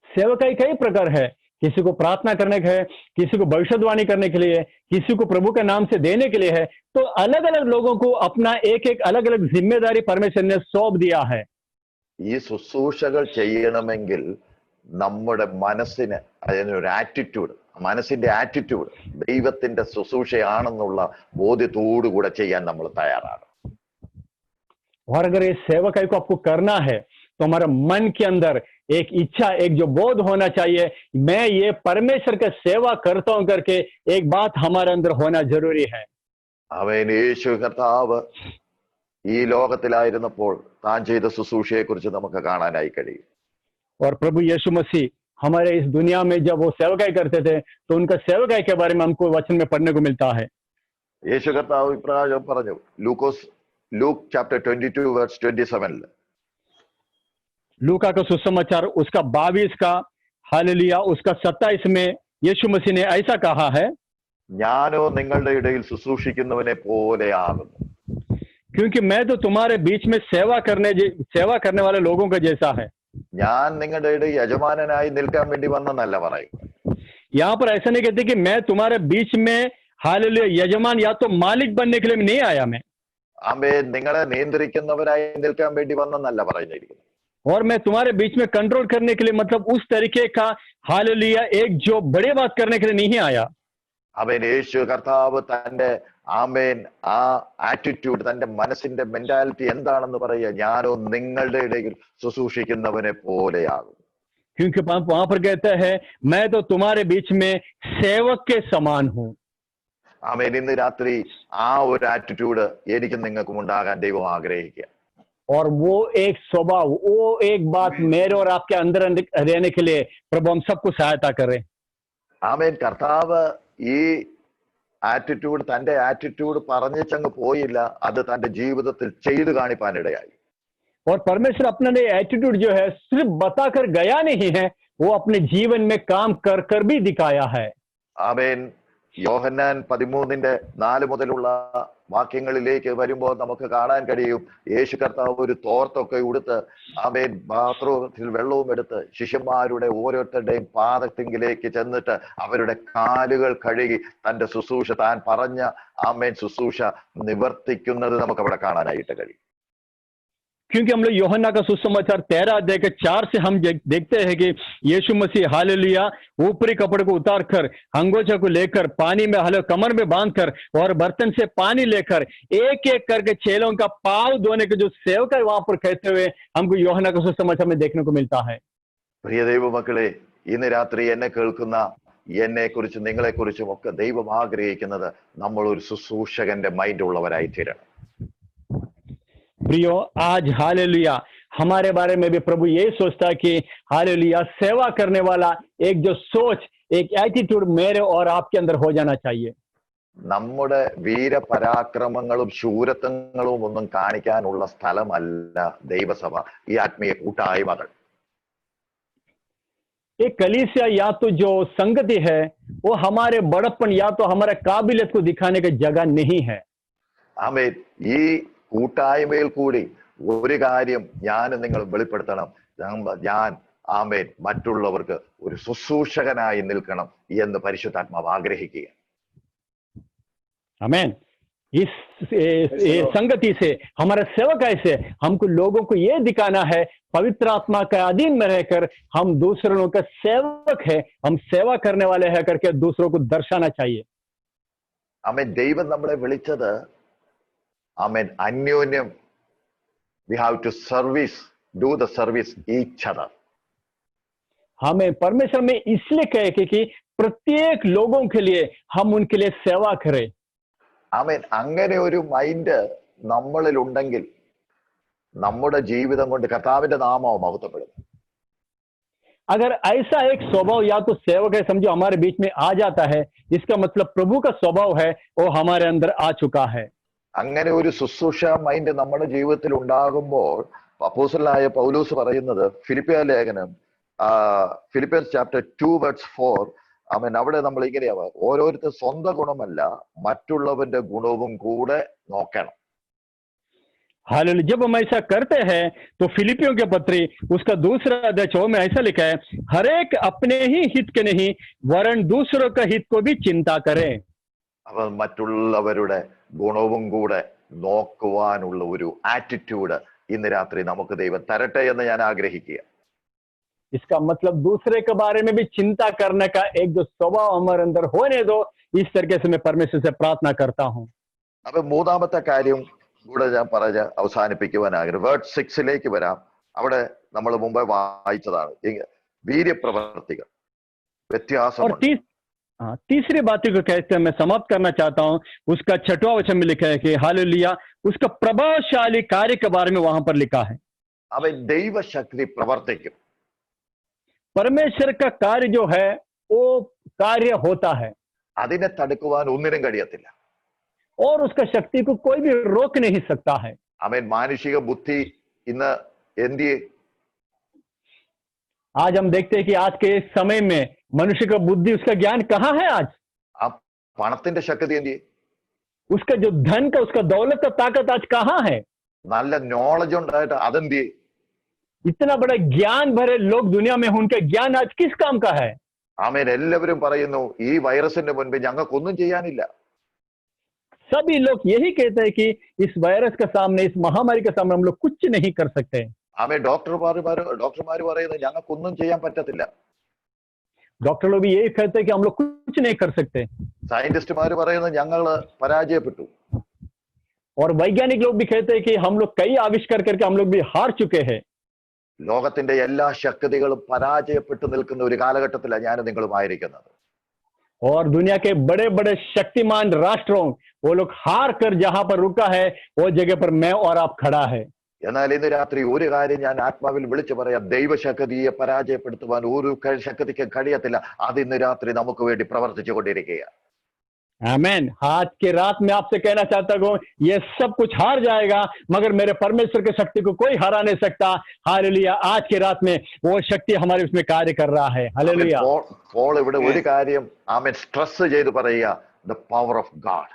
S6: सेवकाई कई प्रकार है। किसी को प्रार्थना करने का है, किसी को भविष्यवाणी करने के लिए, किसी को प्रभु के नाम से देने के लिए है। तो अलग अलग लोगों को अपना एक एक अलग अलग जिम्मेदारी परमेश्वर ने सौंप दिया है।
S5: ഈ ശുശ്രൂഷകൾ ചെയ്യണമെങ്കിൽ നമ്മുടെ മനസ്സിന് അതിനൊരു ആറ്റിറ്റ്യൂഡ്, മനസ്സിന്റെ ആറ്റിറ്റ്യൂഡ് ദൈവത്തിന്റെ ശുശ്രൂഷയാണെന്നുള്ള ബോധ്യത്തോടുകൂടെ ചെയ്യാൻ നമ്മൾ തയ്യാറാണ്.
S6: और अगर ये सेवकाई को आपको करना है तो हमारा मन के अंदर एक इच्छा, एक जो बोध होना चाहिए, मैं ये परमेश्वर का सेवा करता हूं करके एक बात हमारे अंदर होना जरूरी है।
S5: അവൻ യേശു കർത്താവ് ഈ ലോകത്തിലായിരുന്നപ്പോൾ താൻ ചെയ്ത ശുശ്രൂഷയെ കുറിച്ച് നമുക്ക് കാണാനായി കഴിയും.
S6: और प्रभु यीशु मसीह हमारे इस दुनिया में जब वो सेवकाई करते थे तो उनका सेवकाई के बारे में हमको वचन में पढ़ने को मिलता है।
S5: യേശു കർത്താവ് ഇപ്രകാരം പറഞ്ഞു, ലൂക്ക് ചാപ്റ്റർ 22 വേഴ്സ് 27.
S6: लूका का सुसमाचार उसका 22 का हालेलुया उसका 27 में यीशु मसीह ने ऐसा कहा है,
S5: ഞാനോ നിങ്ങളുടെ ഇടയിൽ ശുശ്രൂഷിക്കുന്നവനെ പോലെയാകുന്നു.
S6: क्योंकि मैं तो तुम्हारे बीच में सेवा करने वाले लोगों का जैसा है।
S5: ഞാൻ നിങ്ങളുടെ ഇടയിൽ യജമാനനായി നിൽക്കാൻ വേണ്ടി വന്നെന്നല്ല പറയും.
S6: यहाँ पर ऐसा नहीं कहते कि मैं तुम्हारे बीच में हालेलुया यजमान या तो मालिक बनने के लिए नहीं आया मैं।
S5: ആമേൻ. നിങ്ങളെ നിയന്ത്രിക്കുന്നവരായി നിൽക്കാൻ വേണ്ടി വന്നെന്നല്ല പറയുന്നിരിക്കുന്നു.
S6: और मैं तुम्हारे बीच में कंट्रोल करने के लिए, मतलब उस तरीके का हालेलुया एक जो बड़ी बात करने के लिए नहीं आया।
S5: ആമേൻ. യേശു കർത്താവ് തന്റെ ആമേൻ ആ ആറ്റിറ്റ്യൂഡ്, തന്റെ മനസ്സിന്റെ മെന്റാലിറ്റി എന്താണെന്ന് പറയുക, ഞാനോ നിങ്ങളുടെ ഇടയിൽ ശുശ്രൂഷിക്കുന്നവനെ പോലെയാകും.
S6: क्योंकि वहां पर कहता है मैं तो तुम्हारे बीच में सेवक के समान हूं।
S5: ആമേൻ. ഇന്ന് രാത്രി ആ ഒരു ആറ്റിറ്റ്യൂഡ് എനിക്കും നിങ്ങൾക്കും ഉണ്ടാകാൻ ദൈവം ആഗ്രഹിക്കുക.
S6: और वो एक स्वभाव, वो एक बात मेरे और आपके अंदर रहने के लिए प्रभु हम सबको सहायता करें।
S5: ആമേൻ. കർത്താവ് ഈ ആറ്റിറ്റ്യൂഡ്, തന്റെ ആറ്റിറ്റ്യൂഡ് പറഞ്ഞങ്ങ് പോയില്ല, അത് തന്റെ ജീവിതത്തിൽ ചെയ്തു കാണിപ്പാനിടയായി.
S6: और परमेश्वर अपना एटीट्यूड जो है सिर्फ बताकर गया नहीं है, वो अपने जीवन में काम कर कर भी दिखाया है।
S5: ആമേൻ. യോഹന്നാൻ 13:4 മുതലുള്ള വാക്യങ്ങളിലേക്ക് വരുമ്പോൾ നമുക്ക് കാണാൻ കഴിയും, യേശു കർത്താവ് ഒരു തോർത്തൊക്കെ ഉടുത്ത് ആമേൻ പാത്രത്തിൽ വെള്ളവും എടുത്ത് ശിഷ്യന്മാരുടെ ഓരോരുത്തരുടെയും പാദത്തിങ്കിലേക്ക് ചെന്നിട്ട് അവരുടെ കാലുകൾ കഴുകി തന്റെ ശുശ്രൂഷ, താൻ പറഞ്ഞ ആമേൻ ശുശ്രൂഷ നിവർത്തിക്കുന്നത് നമുക്ക് അവിടെ കാണാനായിട്ട് കഴിയും.
S6: क्योंकि हम लोग यूहन्ना का सुसमाचार 13 अध्याय के 4 से हम देखते हैं कि यीशु मसीह हालेलुया ऊपरी कपड़े को उतार कर, अंगोछा को लेकर, पानी में कमर में बांध कर और बर्तन से पानी लेकर एक एक करके चेलों का पांव धोने के जो सेवक है वहां पर कहते हुए हमको यूहन्ना का सुसमाचार में देखने को मिलता है।
S5: പ്രിയ ദൈവമക്കളെ, ഇന്ന് രാത്രി എന്നെ കേൾക്കുന്ന എന്നെ കുറിച്ചും നിങ്ങളെ കുറിച്ചും ഒക്കെ ദൈവം ആഗ്രഹിക്കുന്നത് നമ്മൾ ഒരു ശുശ്രൂഷകന്റെ മൈൻഡ് ഉള്ളവരായി തീരണം.
S6: प्रियो, आज हालेलुया हमारे बारे में भी प्रभु यही सोचता है कि हालेलुया सेवा करने वाला एक जो सोच, एक एटीट्यूड मेरे और आपके अंदर हो जाना चाहिए।
S5: നമ്മുടെ വീരപരാക്രമങ്ങളും ശൂരത്വങ്ങളും ഒന്നും കാണിക്കാനുള്ള സ്ഥലമല്ല ദൈവസഭ, ഈ ആത്മീയ കൂട്ടായ്മകൾ.
S6: एक कलीसिया या तो जो संगति है वो हमारे बड़प्पन या तो हमारे काबिलियत को दिखाने की जगह नहीं है।
S5: ആമേൻ. ഈ കൂട്ടായ്മയിൽ കൂടി ഒരു കാര്യം ഞാൻ നിങ്ങൾ വെളിപ്പെടുത്തണം, ഞാൻ ആമേൻ മറ്റുള്ളവർക്ക് ഒരു ശുശ്രൂഷകനായി നിൽക്കണം എന്ന് പരിശുദ്ധാത്മാവ് ആഗ്രഹിക്കുക.
S6: आमेन। इस संगति से, हमारा सेवक ऐसे, हमको लोगों को ये दिखाना है पवित्र आत्मा के अधीन में रहकर हम दूसरों का सेवक है, हम सेवा करने वाले हैं करके दूसरों को दर्शाना चाहिए।
S5: आमेन। ദൈവം നമ്മളെ വിളിച്ചത് ആമേൻ അന്യോന്യം we have to do the service each other.
S6: हमें परमेश्वर में इसलिए कहे कि प्रत्येक लोगों के लिए हम उनके लिए सेवा करें।
S5: ആമേൻ। അങ്ങനെ ഒരു മൈൻഡ് നമ്മളിൽ ഉണ്ടെങ്കിൽ നമ്മുടെ ജീവിതം കൊണ്ട് കർത്താവിന്റെ നാമം മഹത്വപ്പെടും।
S6: अगर ऐसा एक स्वभाव या तो सेवक है समझो हमारे बीच में आ जाता है, इसका मतलब प्रभु का स्वभाव है वो हमारे अंदर आ चुका है।
S5: അങ്ങനെ ഒരു ശുശ്രൂഷ മൈൻഡ് നമ്മുടെ ജീവിതത്തിൽ ഉണ്ടാകുമ്പോൾ അപ്പോസ്തലനായ പൗലോസ് പറയുന്നത് ഫിലിപ്പിയ ലേഖനം ഫിലിപ്പിയൻസ് ചാപ്റ്റർ 2:4 ആമേൻ, അവിടെ നമ്മൾ ഇങ്ങനെയാ, ഓരോരുത്തർ സ്വന്തം ഗുണമല്ല മറ്റുള്ളവന്റെ ഗുണവും കൂടെ നോക്കണം।
S6: हालेलुया। जब हम ऐसा करते हैं तो फिलिपियों के पत्री उसका दूसरा अध्याय में ऐसा लिखा है, हर एक अपने ही हित के नहीं वरन दूसरों का हित को भी चिंता करें।
S5: അപ്പൊ മറ്റുള്ളവരുടെ ഗുണവും കൂടെ നോക്കുവാനുള്ള ഒരു ആറ്റിറ്റ്യൂഡ് ഇന്ന് രാത്രി നമുക്ക് ദൈവം തരട്ടെ എന്ന് ഞാൻ ആഗ്രഹിക്കുക।
S6: इसका मतलब दूसरे के बारे में भी चिंता करने का एक जो स्वभाव हमारे अंदर होने दो, इस तरीके से मैं परमेश्वर से प्रार्थना करता हूँ।
S5: അപ്പൊ മൂന്നാമത്തെ കാര്യം കൂടെ ഞാൻ പറഞ്ഞ് അവസാനിപ്പിക്കുവാൻ ആഗ്രഹം വേർഡ് 6 വരാം। അവിടെ നമ്മൾ മുമ്പേ വായിച്ചതാണ് വീര്യപ്രവർത്തികൾ വ്യത്യാസം।
S6: तीसरी बात को कहते हैं मैं समाप्त करना चाहता हूँ, उसका 6वां वचन में लिखा है कि हालेलुया उसका प्रभावशाली कार्य के बारे में वहां पर लिखा है।
S5: അവൻ ദൈവശക്തി പ്രവർത്തിക്കും।
S6: परमेश्वर का कार्य जो है वो कार्य होता है,
S5: അതിനെ തടുക്കുവാൻ ഒന്നിനും കഴിയത്തില്ല।
S6: और उसका शक्ति को कोई भी रोक नहीं सकता है।
S5: അവൻ മാനുഷിക ബുദ്ധി ഇന്ന് എന്തിയെ,
S6: आज हम देखते हैं कि आज के इस समय में मनुष्य का बुद्धि, उसका ज्ञान कहाँ है आज?
S5: ആ പണത്തിന്റെ ശക്തി എന്തിയെ,
S6: उसका जो धन का, उसका दौलत का ताकत आज कहाँ है?
S5: നല്ല നോളജ് ഉണ്ടായിട്ട് അതെന്തിയെ,
S6: इतना बड़ा ज्ञान भरे लोग दुनिया में, उनका ज्ञान आज किस काम का है?
S5: ആമേൻ। എല്ലാവരും പറയുന്നു ഈ വൈറസിന്റെ മുൻപിൽ ഞങ്ങൾക്കൊന്നും ചെയ്യാനില്ല।
S6: सभी लोग यही कहते हैं कि इस वायरस के सामने, इस महामारी के सामने हम लोग कुछ नहीं कर सकते।
S5: ആമേൻ। ഡോക്ടർമാർ പറയുന്നത് ഞങ്ങൾക്കൊന്നും ചെയ്യാൻ പറ്റത്തില്ല।
S6: डॉक्टर लोग भी यही कहते हैं कि हम लोग कुछ नहीं कर सकते।
S5: സയന്റിസ്റ്റുമാർ പറയുന്നത് ഞങ്ങൾ പരാജയപ്പെട്ടു।
S6: और वैज्ञानिक लोग भी कहते हैं कि हम लोग कई आविष्कार करके हम लोग भी हार चुके हैं।
S5: ലോകത്തിന്റെ എല്ലാ ശക്തികളും പരാജയപ്പെട്ടു നിൽക്കുന്ന ഒരു കാലഘട്ടത്തിലാണ് ഞാൻ നിങ്ങളുമായിരിക്കുന്നത്।
S6: और दुनिया के बड़े बड़े शक्तिमान राष्ट्रों, वो लोग हार कर जहां पर रुका है वो जगह पर मैं और आप खड़ा है।
S5: എന്നാൽ ഇന്ന് രാത്രി ഒരു കാര്യം ഞാൻ ആത്മാവിൽ വിളിച്ചു പറയാം, ദൈവശക്തിയെ പരാജയപ്പെടുത്തുവാൻ ഒരു ശക്തിക്ക് കഴിയത്തില്ല। അത് ഇന്ന് രാത്രി നമുക്ക് വേണ്ടി പ്രവർത്തിച്ചു കൊണ്ടിരിക്കുക।
S6: आमीन। आज के रात में आपसे कहना चाहता हूँ ये सब कुछ हार जाएगा मगर मेरे परमेश्वर की शक्ति को कोई हरा नहीं सकता। हालेलुया। आज के रात में वो शक्ति हमारे उसमें कार्य कर रहा है। हालेलुया।
S5: പോൾ ഇവിടെ ഒരു കാര്യം ആമേൻ സ്ട്രെസ് ചെയ്ത് പറയുക, the power of God।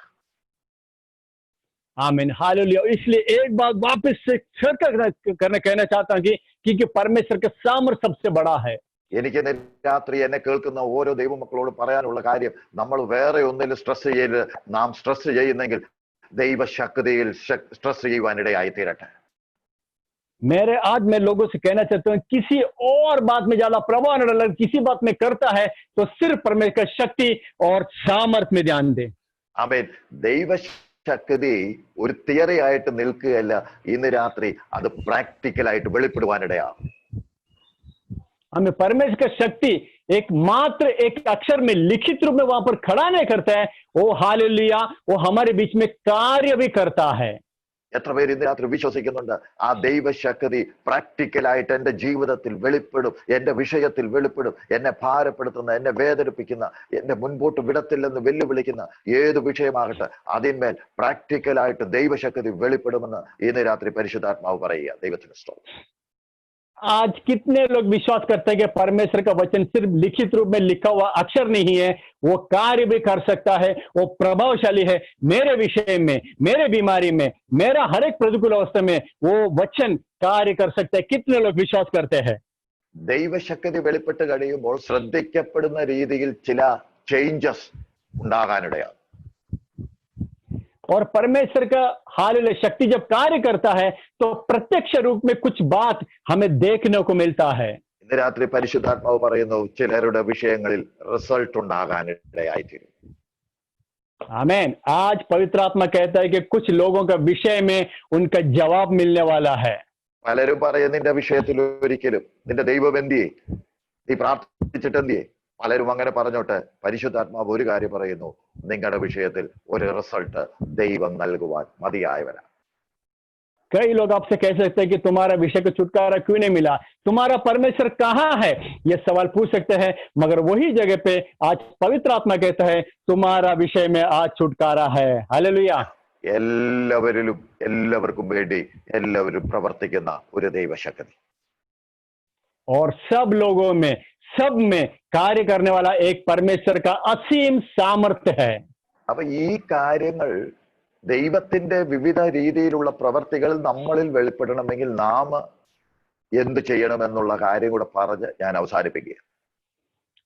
S6: आमीन। हालेलुया। इसलिए एक बात वापस से कहना चाहता हूँ कि क्योंकि परमेश्वर का सामर्थ्य सबसे बड़ा है।
S5: എനിക്ക് രാത്രി എന്നെ കേൾക്കുന്ന ഓരോ ദൈവമക്കളോട് പറയാനുള്ള കാര്യം, നമ്മൾ വേറെ ഒന്നിലും സ്ട്രെസ് ചെയ്യരുത്। നാം സ്ട്രെസ് ചെയ്യുന്നെങ്കിൽ ദൈവശക്തിയിൽ സ്ട്രെസ് ചെയ്യുവാനിടയായി തീരട്ടെ।
S6: मेरे आज मैं लोगों से कहना चाहता हूँ किसी और बात में ज्यादा प्रभाव न डाले, किसी बात में करता है तो सिर्फ परमेश्वर का शक्ति और सामर्थ्य में ध्यान दे।
S5: ആമേൻ। ദൈവശക്തി ഒരു തിയറി ആയിട്ട് നിൽക്കുകയല്ല, ഇന്ന് രാത്രി അത് പ്രാക്ടിക്കലായിട്ട് വെളിപ്പെടുവാനിടയാകും।
S6: हमें परमेश्वर का शक्ति एक मात्र एक अक्षर में लिखित रूप में वहां पर खड़ा नहीं करता है, वो हालेलुया वो हमारे बीच में कार्य भी करता है।
S5: എത്ര പേര് ഇന്ന് രാത്രി വിശ്വസിക്കുന്നുണ്ട് ആ ദൈവശക്തി പ്രാക്ടിക്കലായിട്ട് എന്റെ ജീവിതത്തിൽ വെളിപ്പെടും, എന്റെ വിഷയത്തിൽ വെളിപ്പെടും, എന്നെ ഭാരപ്പെടുത്തുന്ന, എന്നെ വേദനിപ്പിക്കുന്ന, എന്നെ മുൻപോട്ട് വിടത്തില്ലെന്ന് വെല്ലുവിളിക്കുന്ന ഏത് വിഷയമാകട്ടെ അതിന്മേൽ പ്രാക്ടിക്കലായിട്ട് ദൈവശക്തി വെളിപ്പെടുമെന്ന് ഇന്ന് രാത്രി പരിശുദ്ധാത്മാവ് പറയുക। ദൈവത്തിന് സ്തോത്രം।
S6: आज कितने लोग विश्वास करते हैं कि परमेश्वर का वचन सिर्फ लिखित रूप में लिखा हुआ अक्षर नहीं है, वो कार्य भी कर सकता है, वो प्रभावशाली है। मेरे विषय में, मेरे बीमारी में, मेरा हर एक प्रतिकूल अवस्था में वो वचन कार्य कर सकता है। कितने लोग विश्वास करते हैं?
S5: ദൈവശക്തി വെളിപ്പെട്ട് കഴിയുമ്പോൾ ശ്രദ്ധിക്കപ്പെടുന്ന രീതിയിൽ ചില ചേഞ്ചസ് ഉണ്ടാകാനിടയാണ്।
S6: और परमेश्वर का हालेलुया शक्ति जब कार्य करता है तो प्रत्यक्ष रूप में कुछ बात हमें देखने को मिलता है।
S5: ഇന്ന് രാത്രി പരിശുദ്ധാത്മാവ് പറയുന്നു ചിലരുടെ വിഷയങ്ങളിൽ റിസൾട്ട് ഉണ്ടാകാനിടയായിത്തീരും.
S6: आमीन। आज पवित्र आत्मा कहता है कि कुछ लोगों का विषय में उनका जवाब मिलने वाला है।
S5: പലരും പറയും നിന്റെ വിഷയത്തിൽ ഒരിക്കലും നിന്റെ ദൈവം എന്തിയെ, നീ പ്രാർത്ഥിച്ചിട്ട് എന്തിയെ? പലരും അങ്ങനെ പറഞ്ഞോട്ടെ. പരിശുദ്ധാത്മാവ് ഒരു കാര്യം പറയുന്നു, നിങ്ങളുടെ വിഷയത്തിൽ ഒരു റിസൾട്ട് ദൈവം നൽകുവാൻ മതിയായവരാണ്.
S6: कई लोग आपसे कह सकते हैं कि तुम्हारा विषय को छुटकारा क्यों नहीं मिला, तुम्हारा परमेश्वर कहाँ है, ये सवाल पूछ सकते हैं। मगर वही जगह पे आज पवित्र आत्मा कहता है तुम्हारा विषय में आज छुटकारा है। हालेलुया।
S5: എല്ലാവർക്കും വേണ്ടി എല്ലാവരും പ്രവർത്തിക്കുന്ന ഒരു ദൈവശക്തി,
S6: और सब लोगों में सब में कार्य करने वाला एक परमेश्वर का असीम सामर्थ्य है।
S5: അപ്പൊ ഈ കാര്യങ്ങൾ ദൈവത്തിന്റെ വിവിധ രീതിയിലുള്ള പ്രവർത്തികൾ നമ്മളിൽ വെളിപ്പെടണമെങ്കിൽ നാം എന്ത് ചെയ്യണമെന്നുള്ള കാര്യം കൂടെ പറഞ്ഞ് ഞാൻ അവസാനിപ്പിക്കുക.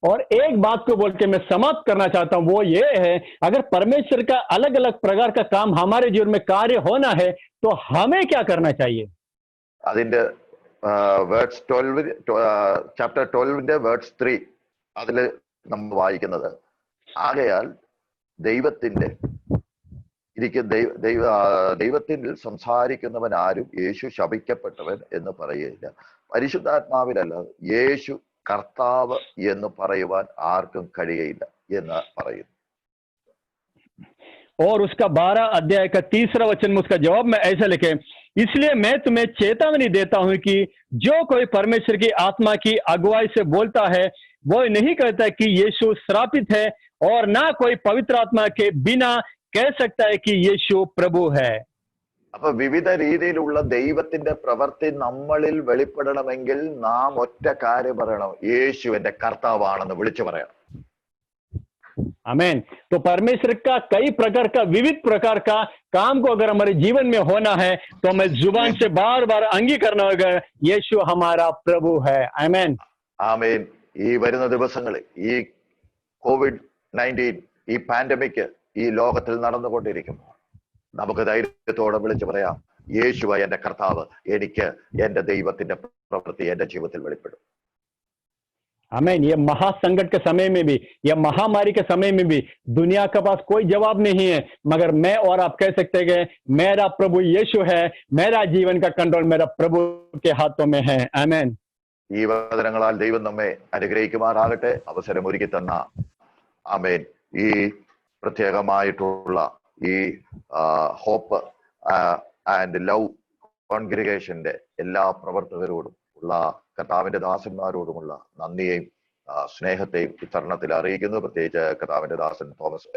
S6: और एक बात को बोल के मैं समाप्त करना चाहता हूं, वो ये है अगर परमेश्वर का अलग अलग प्रकार का काम हमारे जीवन में कार्य होना है तो हमें क्या करना चाहिए?
S5: അതിന്റെ വേർഡ്സ് 12 ചാപ്റ്റർ 12ന്റെ വേർഡ്സ് 3 അതിൽ നമ്മൾ വായിക്കുന്നത്, ആകയാൽ ദൈവത്തിന്റെ ദൈവത്തിൽ സംസാരിക്കുന്നവൻ ആരും യേശു ശപിക്കപ്പെട്ടവൻ എന്ന് പറയുകയില്ല, പരിശുദ്ധാത്മാവിലല്ല യേശു കർത്താവ് എന്ന് പറയുവാൻ ആർക്കും കഴിയയില്ല എന്ന് പറയുന്നു.
S6: और उसका 12 अध्याय का 3रा वचन में उसका जवाब में ऐसा लिखे, इसलिए मैं तुम्हें चेतावनी देता हूं कि जो कोई परमेश्वर की आत्मा की अगुवाई से बोलता है वो नहीं कहता कि यीशु श्रापित है, और ना कोई पवित्र आत्मा के बिना कह सकता है कि यीशु प्रभु है।
S5: അപ്പൊ വിവിധ രീതിയിലുള്ള ദൈവത്തിന്റെ പ്രവൃത്തി നമ്മളിൽ വെളിപ്പെടണമെങ്കിൽ നാം ഒറ്റ കാര്യം പറയണം, യേശു എന്റെ കർത്താവാണെന്ന് വിളിച്ചു പറയണം.
S6: आमीन। तो परमेश्वर का कई प्रकार का विविध प्रकार का काम को अगर हमारे जीवन में होना है तो हमें जुबान से बार बार अंगीकरण होगा, यीशु हमारा प्रभु है। आमीन
S5: ആമേൻ. ഈ വരുന്ന ദിവസങ്ങളിൽ ഈ COVID-19 ഈ പാൻഡമിക് ഈ ലോകത്തിൽ നടന്നുകൊണ്ടിരിക്കുമ്പോൾ നമുക്ക് ധൈര്യത്തോടെ വിളിച്ചു പറയാം, യേശുവ എന്റെ കർത്താവ്, എനിക്ക് എന്റെ ദൈവത്തിന്റെ പ്രവൃത്തി എന്റെ ജീവിതത്തിൽ വെളിപ്പെടും.
S6: आमीन। ये महासंकट के समय में भी, या महामारी के समय में भी दुनिया के पास कोई जवाब नहीं है, मगर मैं और आप कह सकते हैं मेरा प्रभु यीशु है, मेरा जीवन का कंट्रोल मेरा प्रभु के हाथों में है। आमीन।
S5: ഈ വചനങ്ങളാൽ ദൈവം നമ്മെ അനുഗ്രഹിക്കുമാറാകട്ടെ. അവസരം ഒരുക്കി തന്ന ആമേൻ ഈ പ്രത്യേകമായിട്ടുള്ള ഈ ഹോപ്പ് ആൻഡ് ലവ് കോൺഗ്രിഗേഷന്റെ എല്ലാ പ്രവർത്തകരോടും ഉള്ള കർത്താവിന്റെ ദാസന്മാരോടുമുള്ള നന്ദിയെയും സ്നേഹത്തെയും ഇത്തരണത്തിൽ അറിയിക്കുന്നു. പ്രത്യേകിച്ച് കർത്താവിന്റെ ദാസൻ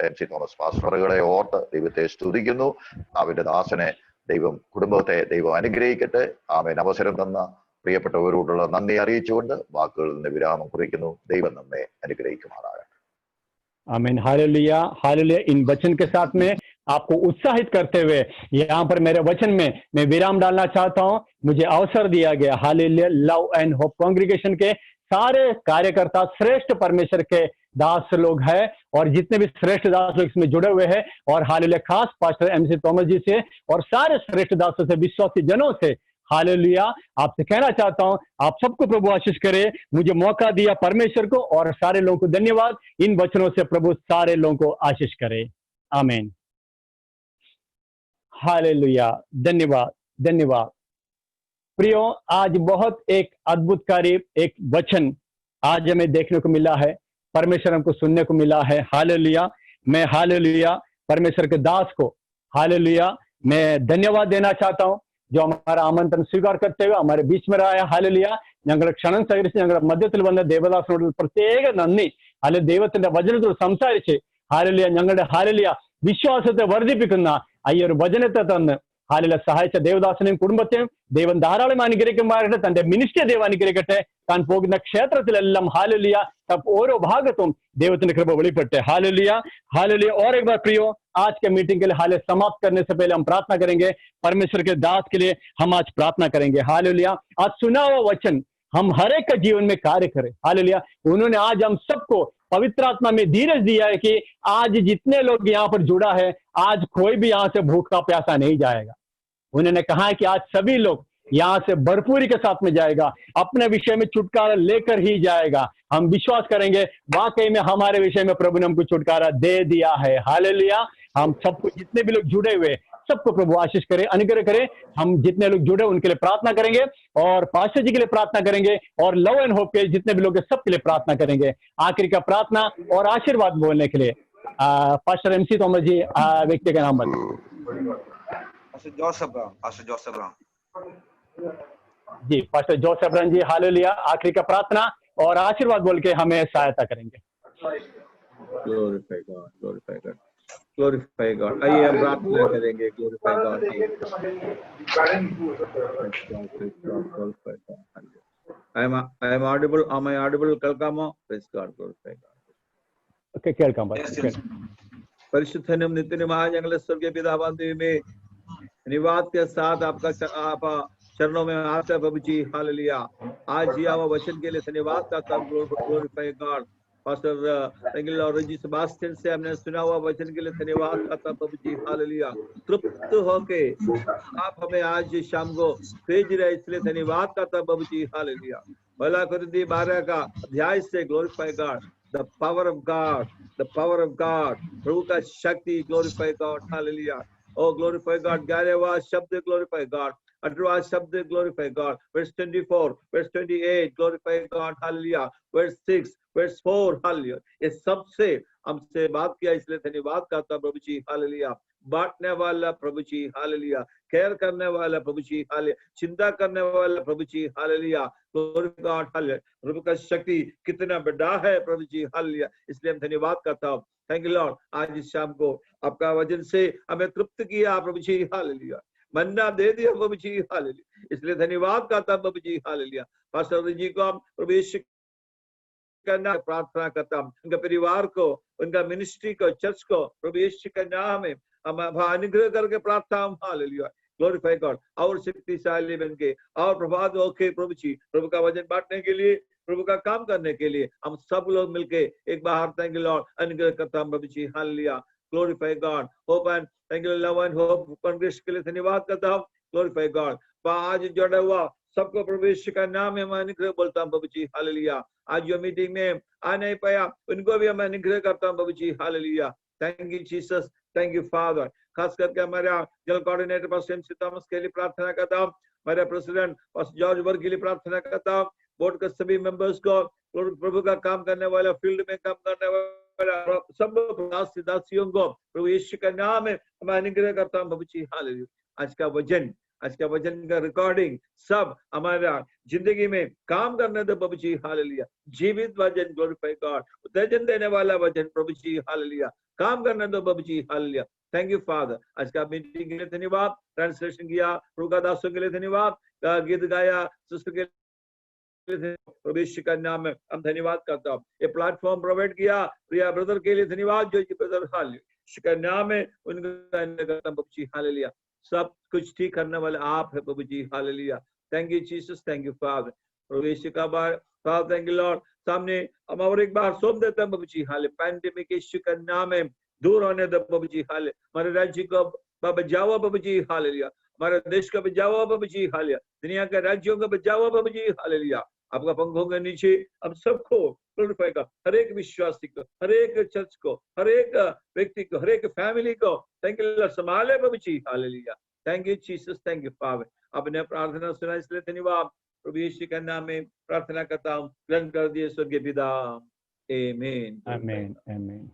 S5: MC തോമസ് പാസ്റ്ററുകളെ ഓർത്ത് ദൈവത്തെ സ്തുതിക്കുന്നു. കർത്താവിന്റെ ദാസനെ ദൈവം, കുടുംബത്തെ ദൈവം അനുഗ്രഹിക്കട്ടെ. ആമേൻ. അവസരം തന്ന പ്രിയപ്പെട്ടവരോടുള്ള നന്ദി അറിയിച്ചുകൊണ്ട് വാക്കുകളിൽ നിന്ന് വിരാമം കുറിക്കുന്നു. ദൈവം നമ്മെ അനുഗ്രഹിക്കുമാറാകട്ടെ.
S6: आमीन। Hallelujah, hallelujah. इन वचन के साथ में आपको उत्साहित करते हुए यहाँ पर मेरे वचन में मैं विराम डालना चाहता हूँ। मुझे अवसर दिया गया, hallelujah, love and hope congregation के सारे कार्यकर्ता श्रेष्ठ परमेश्वर के दास लोग हैं, और जितने भी श्रेष्ठ दास लोग इसमें जुड़े हुए हैं, और हालेलुया खास पास्टर MC थॉमस जी से और सारे श्रेष्ठ दासों से, विश्वासी जनों से हालेलुया आपसे कहना चाहता हूं, आप सबको प्रभु आशीष करे। मुझे मौका दिया परमेश्वर को और सारे लोगों को धन्यवाद। इन वचनों से प्रभु सारे लोगों को आशीष करे। आमीन। हालेलुया। धन्यवाद, धन्यवाद। प्रियो, आज बहुत एक अद्भुतकारी एक वचन आज हमें देखने को मिला है, परमेश्वर हमको सुनने को मिला है। हालेलुया। मैं हालेलुया परमेश्वर के दास को हालेलुया मैं धन्यवाद देना चाहता हूं, जो हमारा आमंत्रण स्वीकार करते हुए हमारे बीच में रहा है। हालेलुया। ഞങ്ങളുടെ ക്ഷണം സ്വീകരിച്ച് ഞങ്ങളുടെ മധ്യത്തിൽ വന്ന ദേവദാസനോട് പ്രത്യേക നന്ദി. അല്ലെങ്കിൽ ദൈവത്തിന്റെ വചനത്തോട് സംസാരിച്ച് ഹാലേലൂയ ഞങ്ങളുടെ ഹാലേലൂയ വിശ്വാസത്തെ വർദ്ധിപ്പിക്കുന്ന ഈ ഒരു വചനത്തെ തന്ന് ഹാലേലൂയ സഹായിച്ച ദേവദാസനെയും കുടുംബത്തെയും ദൈവം ധാരാളം അനുഗ്രഹിക്കുമാറാകട്ടെ. തന്റെ മിനിസ്ട്രിയെ ദൈവം അനുഗ്രഹിക്കട്ടെ. താൻ പോകുന്ന ക്ഷേത്രത്തിലെല്ലാം ഹാലേലൂയ ഓരോ ഭാഗത്തും ദൈവത്തിന്റെ കൃപ വെളിപ്പെട്ട് हालेलुया, हालेलुया। और एक बार प्रियो, आज के मीटिंग के लिए हाले समाप्त करने से पहले हम प्रार्थना करेंगे। परमेश्वर के दास के लिए हम आज प्रार्थना करेंगे। हालेलुया। आज सुना हुआ वचन हम हर एक का जीवन में कार्य करें। हालेलुया। उन्होंने आज हम सबको पवित्र आत्मा में धीरज दिया है कि आज जितने लोग यहाँ पर जुड़ा है, आज कोई भी यहाँ से भूखा प्यासा नहीं जाएगा। उन्होंने कहा है कि आज सभी लोग यहाँ से भरपूरी के साथ में जाएगा, अपने विषय में छुटकारा लेकर ही जाएगा। हम विश्वास करेंगे वाकई में हमारे विषय में प्रभु ने हमको छुटकारा दे दिया है। हालेलुया। हम सबको, जितने भी लोग जुड़े हुए, सबको प्रभु आशीष करे, अनुग्रह करे। हम जितने लोग जुड़े उनके लिए प्रार्थना करेंगे और पास्टर जी के लिए प्रार्थना करेंगे और लव एंड होप के जितने भी लोग हैं सबके लिए प्रार्थना करेंगे। आखिरी का प्रार्थना और आशीर्वाद बोलने के लिए पास्टर MC तोमर जी व्यक्ति का नाम बताइए।
S3: Pastor Joseph Ram
S6: ji, pastor Joseph Ram ji. Hallelujah. आखिरी का प्रार्थना और आशीर्वाद बोल के हमें सहायता करेंगे।
S3: Glorify God, glorify God, glorify God. आइए हम प्रार्थना करेंगे। Glorify God, I am audible. Am I audible? കേൾക്കാമോ? Praise God, glorify God.
S6: Okay, കേൾക്കാം.
S3: പരിശുദ്ധനും നിത്യനുമായ ഞങ്ങളുടെ സ്വർഗീയ പിതാവാം ദൈവമേ, धन्यवाद के साथ आपका चरणों में आते प्रभु जी। हालेलुया। आज जिया हुआ वचन के लिए धन्यवाद करता हूं। Glorify God. Pastor thank you lord ji Sebastian से हमने सुना हुआ वचन के लिए धन्यवाद करता हूं प्रभु जी। हालेलुया। तृप्त होके आप हमें आज शाम को भेज रहे, इसलिए धन्यवाद करता हूं प्रभु जी। हालेलुया। भला कुरिन्थी 12 का अध्याय से glorify God, the power of God, the power of God, प्रभु का शक्ति। Glorify God. Hallelujah. Oh, glorify God. 11वां शब्द glorify God. 18वां शब्द glorify God. Verse 24, verse 28, glorify God. Hallelujah. Verse 6, verse 4, hallelujah. ये सबसे हमसे बात किया, इसलिए धन्यवाद करता प्रभु जी। हालेलुया। बांटने वाला प्रभु जी। हालेलुया। केयर करने वाला प्रभु जी। हालेलुया। चिंता करने वाला प्रभु जी। हालेलुया। glorify God. हालेलुया। प्रभु का शक्ति कितना बड़ा है प्रभु जी। हालेलुया। इसलिए हम धन्यवाद करता हूँ। Thank you Lord. आज इस शाम को आपका वचन से हमें तृप्त किया प्रभु जी। हालेलुया। मन्ना दे दिया प्रभु जी। हालेलुया। इसलिए धन्यवाद करता प्रभु जी। हालेलुया। पास्टर जी को हम प्रभु यीशु करना प्रार्थना करता हूं, उनका परिवार को, उनका मिनिस्ट्री को, चर्च को प्रभु यीशु के नाम में हम अनुग्रह करके प्रार्थना। हालेलुया। Glorify God. और शक्तिशाली बन के और प्रभात होके प्रभु जी, प्रभु का वचन बांटने के लिए, प्रभु का काम करने के लिए हम सब लोग मिलके एक बार थैंक यू लॉर्ड अनुग्रह करता हूं प्रभु जी। Hallelujah. Glorify God. Hope and thank you love and hope congress के लिए धन्यवाद करता हूं। Glorify God. आज जुड़ा हुआ सबको प्रभु यीशु का नाम में मैं अनुग्रह बोलता हूं प्रभु जी। हालेलुया। आज जो मीटिंग में आ नहीं पाया उनको भी मैं अनुग्रह करता हूं प्रभु जी। Hallelujah. Thank you Jesus, thank you father. खास करके हमारा general coordinator pastor MC Thomas के लिए प्रार्थना करता हूं, हमारे प्रेसिडेंट पास्टर जॉर्ज वर्ग के लिए प्रार्थना करता हूं, बोर्ड के सभी मेंबर्स को, प्रभु का काम करने वाला, फील्ड में काम करने वाला सब दासियों को प्रभु यीशु का नाम में मैं अनुग्रह करता हूं प्रभु जी। हालेलुया। आज का वचन का रिकॉर्डिंग सब हमारा जिंदगी में काम करने दो प्रभु जी। हालेलुया। जीवित वचन। Glorify God. उत्तेजन देने वाला वचन प्रभु जी। हालेलुया। काम करने दो प्रभु जी। हालेलुया। Thank you father. आज का मीटिंग के लिए धन्यवाद, ट्रांसलेशन किया प्रभु का दासों के लिए धन्यवाद, गीत गाया सिस्टर के प्रभु का नाम में हम धन्यवाद करता हूँ। ये प्लेटफॉर्म प्रोवाइड किया प्रिया ब्रदर के लिए धन्यवाद, जो ब्रदर हालेलुया का नाम में उनका प्रभु जी। हालेलुया। सब कुछ ठीक करने वाले आप है प्रभु जी। Hallelujah. Thank you Jesus, thank you father. प्रभु का बार फादर थैंक यू लॉर्ड। सामने हम और एक बार सौंप देते हैं प्रभु जी। हालेलुया। पैंडेमिक यीशु का नाम में दूर होने दो प्रभु जी। हालेलुया। हमारे राज्य को बचाओ प्रभु जी। हालेलुया। हमारे देश का बचाओ प्रभु जी। हालेलुया। दुनिया के राज्यों का बचाओ प्रभु जी। हालेलुया। आपका पंखों के नीचे हम सबको ग्लोरीफाई कर, हर एक विश्वासी को, हर एक चर्च को, हर एक व्यक्ति को, हर एक फैमिली को थैंक यू लॉर्ड संभाले प्रभु जी। Hallelujah. Thank you Jesus, thank you father. आपने प्रार्थना सुना इसलिए धन्यवाद। प्रभु यीशु के नाम में प्रार्थना करता हूँ, ग्रहण कर दिए स्वर्गीय पिता। आमीन,
S6: आमीन, आमीन।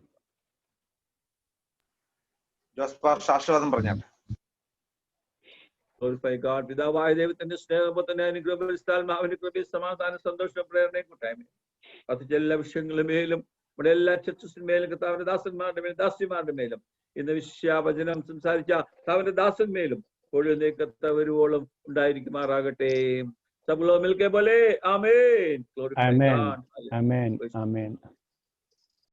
S3: ജോസ് ആശീർവാദം പറഞ്ഞാട്ടെ.
S7: Glorify God. പിതാവായ ദൈവത്തിന്റെ സ്നേഹത്തിന്റെ അനുഗ്രഹം സമാധാന സന്തോഷം പ്രേരണയെ കൂട്ടായ്മ അതിന്റെ എല്ലാ വിഷയങ്ങളുമേലും നമ്മുടെ എല്ലാ ചർച്ചസിന്മേലും കർത്താവിന്റെ ദാസന്മാരുടെ മേലും ദാസിമാരുടെ മേലും ഇന്ന് വിശ്വാവചനം സംസാരിച്ച കർത്താവിന്റെ ദാസന്മേലും ഒഴുന്നേ കർത്താവ് വരുവോളം ഉണ്ടായിരിക്കുമാറാകട്ടെ. सब लोग मिलके बोले आमीन.
S6: आमीन, आमीन, आमीन.